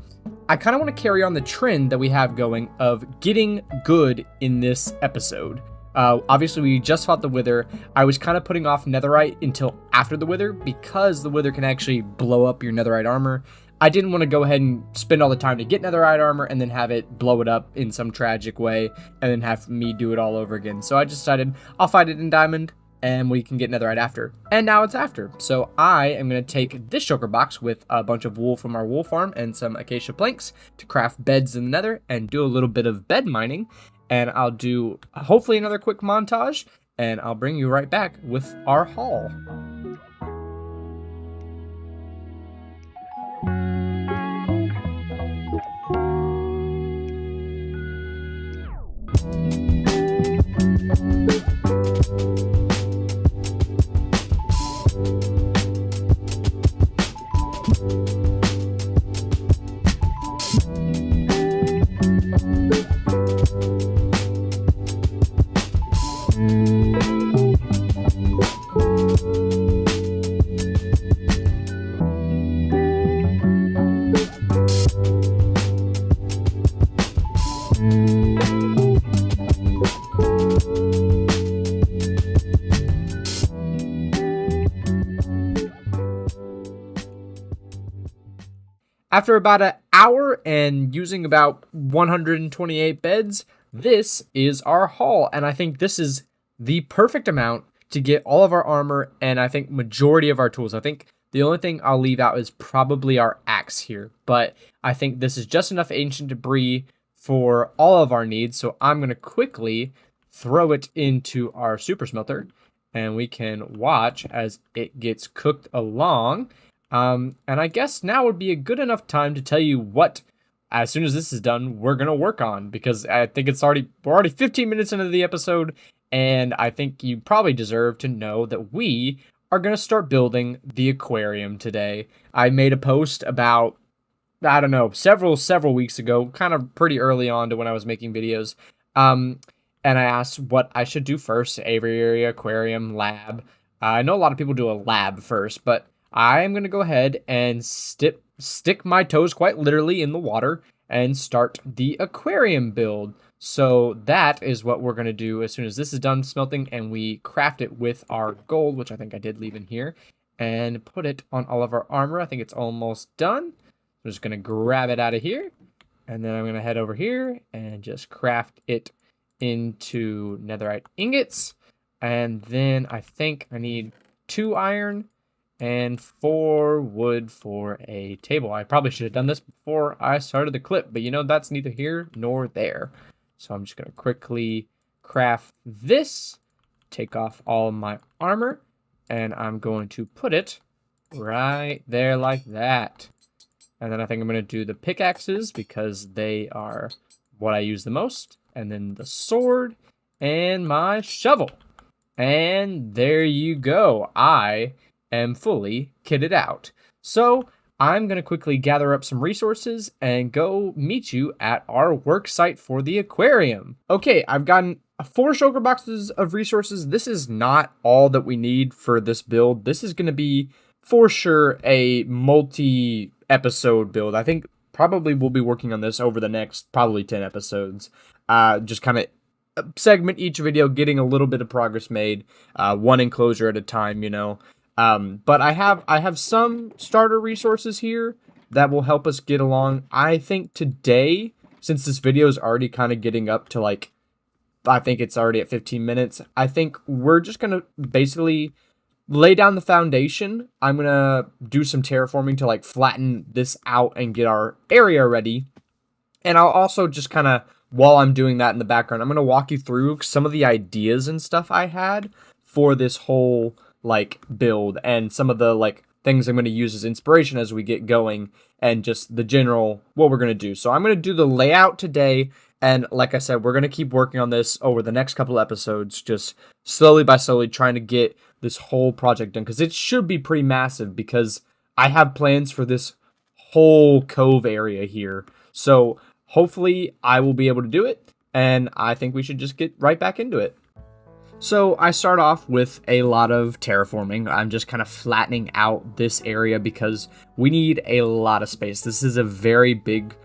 I kind of want to carry on the trend that we have going of getting good in this episode. Obviously, we just fought the Wither. I was kind of putting off Netherite until after the Wither because the Wither can actually blow up your Netherite armor. I didn't want to go ahead and spend all the time to get Netherite armor and then have it blow it up in some tragic way and then have me do it all over again. So I just decided I'll fight it in Diamond and we can get Netherite after. And now it's after. So I am going to take this shulker box with a bunch of wool from our wool farm and some acacia planks to craft beds in the Nether and do a little bit of bed mining. And I'll do hopefully another quick montage, and I'll bring you right back with our haul. After about an hour and using about 128 beds, this is our haul. And I think this is the perfect amount to get all of our armor and I think majority of our tools. I think the only thing I'll leave out is probably our axe here. But I think this is just enough ancient debris for all of our needs. So I'm going to quickly throw it into our super smelter. And we can watch as it gets cooked along. And I guess now would be a good enough time to tell you what, as soon as this is done, we're going to work on. Because I think we're already 15 minutes into the episode. And I think you probably deserve to know that we are going to start building the aquarium today. I made a post about, I don't know, several weeks ago, kind of pretty early on to when I was making videos. And I asked what I should do first, aviary, aquarium, lab. I know a lot of people do a lab first, but I am going to go ahead and stick my toes quite literally in the water and start the aquarium build. So that is what we're going to do as soon as this is done smelting and we craft it with our gold, which I think I did leave in here, and put it on all of our armor. I think it's almost done. I'm just going to grab it out of here, and then I'm going to head over here and just craft it into netherite ingots. And then I think I need 2 iron and 4 wood for a table. I probably should have done this before I started the clip, but you know, that's neither here nor there. So I'm just going to quickly craft this, take off all of my armor, and I'm going to put it right there like that. And then I think I'm going to do the pickaxes because they are what I use the most. And then the sword and my shovel. And there you go. I am fully kitted out. So I'm going to quickly gather up some resources and go meet you at our work site for the aquarium. Okay, I've gotten 4 shulker boxes of resources. This is not all that we need for this build. This is going to be for sure a multi-episode build. I think probably we'll be working on this over the next probably 10 episodes. Just kind of segment each video, getting a little bit of progress made, one enclosure at a time, you know. But I have some starter resources here that will help us get along. I think today, since this video is already kind of getting up to like, I think it's already at 15 minutes, I think we're just going to basically lay down the foundation. I'm going to do some terraforming to like flatten this out and get our area ready. And I'll also just kind of, while I'm doing that in the background, I'm going to walk you through some of the ideas and stuff I had for this whole like build and some of the like things I'm going to use as inspiration as we get going and just the general what we're going to do. So I'm going to do the layout today. And like I said, we're going to keep working on this over the next couple episodes, just slowly by slowly trying to get this whole project done, because it should be pretty massive, because I have plans for this whole cove area here. So hopefully I will be able to do it, and I think we should just get right back into it. So I start off with a lot of terraforming. I'm just kind of flattening out this area because we need a lot of space. This is a very big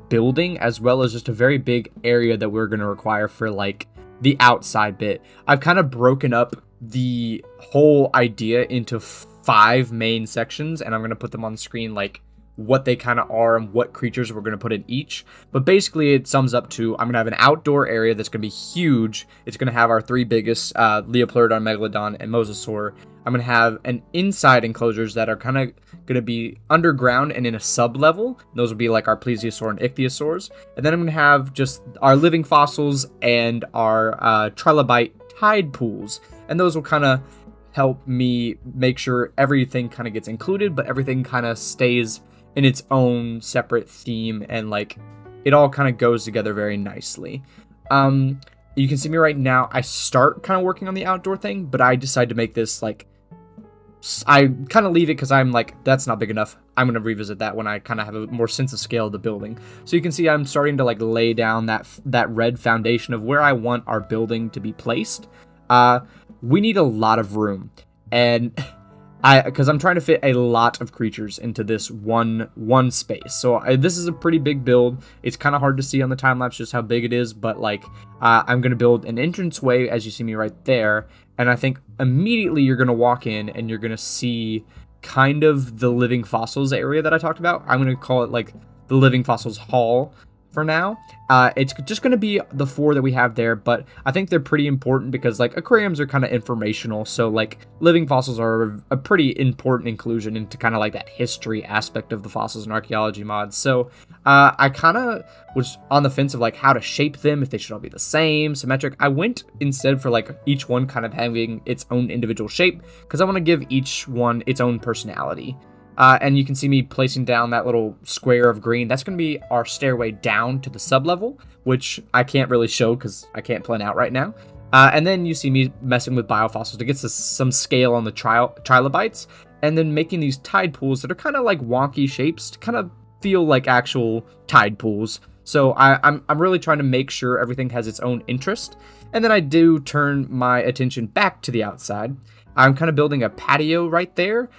building, as well as just a very big area that we're going to require for like the outside bit. I've kind of broken up the whole idea into 5 main sections, and I'm going to put them on the screen like what they kind of are and what creatures we're going to put in each. But basically it sums up to, I'm going to have an outdoor area that's going to be huge. It's going to have our 3 biggest, Leopleurodon, Megalodon, and Mosasaur. I'm going to have an inside enclosures that are kind of going to be underground and in a sub-level. Those will be like our Plesiosaur and Ichthyosaurs. And then I'm going to have just our living fossils and our trilobite tide pools. And those will kind of help me make sure everything kind of gets included, but everything kind of stays in its own separate theme, and like it all kind of goes together very nicely. You can see me right now. I start kind of working on the outdoor thing, but I decide to make this like, I kind of leave it because I'm like, that's not big enough. I'm going to revisit that when I kind of have a more sense of scale of the building. So you can see I'm starting to like lay down that red foundation of where I want our building to be placed. We need a lot of room, and because I'm trying to fit a lot of creatures into this one space. So this is a pretty big build. It's kind of hard to see on the time lapse just how big it is, but like I'm going to build an entranceway, as you see me right there. And I think immediately you're going to walk in and you're going to see kind of the living fossils area that I talked about. I'm going to call it like the living fossils hall for now. It's just going to be the 4 that we have there, but I think they're pretty important because like aquariums are kind of informational, so like living fossils are a pretty important inclusion into kind of like that history aspect of the fossils and archaeology mods. So I kind of was on the fence of like how to shape them, if they should all be the same, symmetric. I went instead for like each one kind of having its own individual shape, because I want to give each one its own personality. And you can see me placing down that little square of green. That's going to be our stairway down to the sub-level, which I can't really show because I can't plan out right now. And then you see me messing with biofossils to get some scale on the trilobites, and then making these tide pools that are kind of like wonky shapes to kind of feel like actual tide pools. So I'm really trying to make sure everything has its own interest. And then I do turn my attention back to the outside. I'm kind of building a patio right there.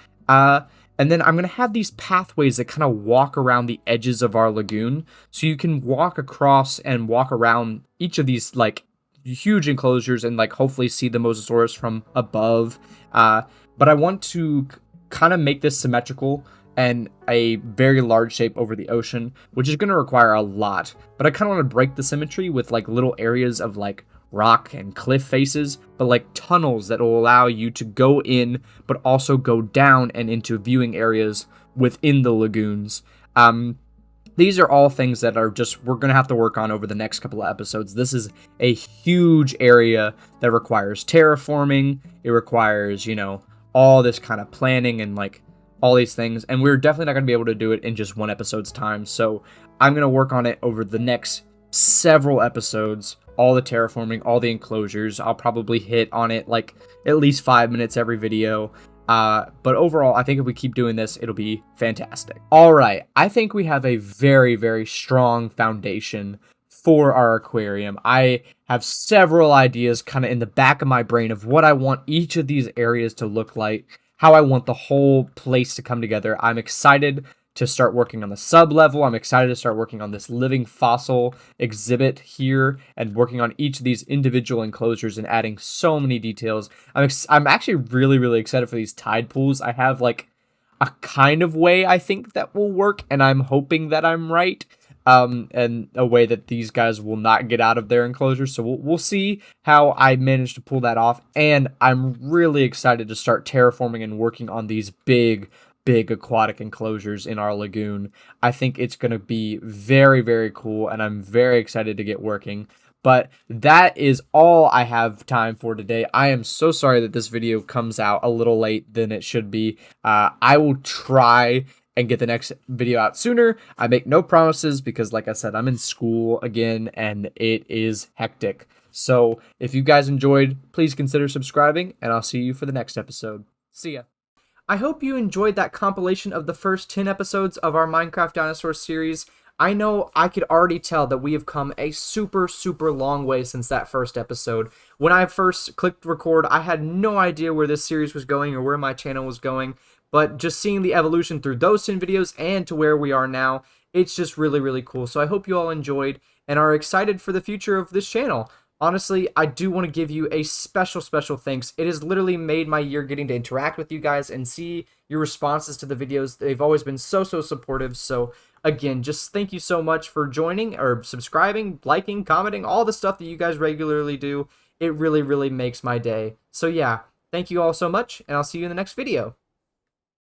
And then I'm going to have these pathways that kind of walk around the edges of our lagoon. So you can walk across and walk around each of these like huge enclosures and like hopefully see the Mosasaurus from above. But I want to kind of make this symmetrical and a very large shape over the ocean, which is going to require a lot. But I kind of want to break the symmetry with like little areas of like rock and cliff faces, but like tunnels that will allow you to go in, but also go down and into viewing areas within the lagoons. these are all things that are just we're going to have to work on over the next couple of episodes. This is a huge area that requires terraforming. It requires, all this kind of planning and like all these things. And we're definitely not going to be able to do it in just one episode's time. So I'm going to work on it over the next several episodes, all the terraforming, all the enclosures. I'll probably hit on it like at least 5 minutes every video. But overall, I think if we keep doing this, it'll be fantastic. All right, I think we have a very, very strong foundation for our aquarium. I have several ideas kind of in the back of my brain of what I want each of these areas to look like, how I want the whole place to come together. I'm excited to start working on the sub level. I'm excited to start working on this living fossil exhibit here and working on each of these individual enclosures and adding so many details. I'm actually really, really excited for these tide pools. I have like a kind of way I think that will work, and I'm hoping that I'm right. And a way that these guys will not get out of their enclosure. So we'll see how I manage to pull that off. And I'm really excited to start terraforming and working on these big aquatic enclosures in our lagoon. I think it's going to be very, very cool, and I'm very excited to get working. But that is all I have time for today. I am so sorry that this video comes out a little late than it should be. I will try and get the next video out sooner. I make no promises because, like I said, I'm in school again, and it is hectic. So if you guys enjoyed, please consider subscribing, and I'll see you for the next episode. See ya. I hope you enjoyed that compilation of the first 10 episodes of our Minecraft Dinosaur series. I know I could already tell that we have come a super, super long way since that first episode. When I first clicked record, I had no idea where this series was going or where my channel was going, but just seeing the evolution through those 10 videos and to where we are now, it's just really, really cool. So I hope you all enjoyed and are excited for the future of this channel. Honestly, I do want to give you a special thanks. It has literally made my year getting to interact with you guys and see your responses to the videos. They've always been so supportive. So again, just thank you so much for joining or subscribing, liking, commenting, all the stuff that you guys regularly do. It really, really makes my day. So yeah, thank you all so much, and I'll see you in the next video.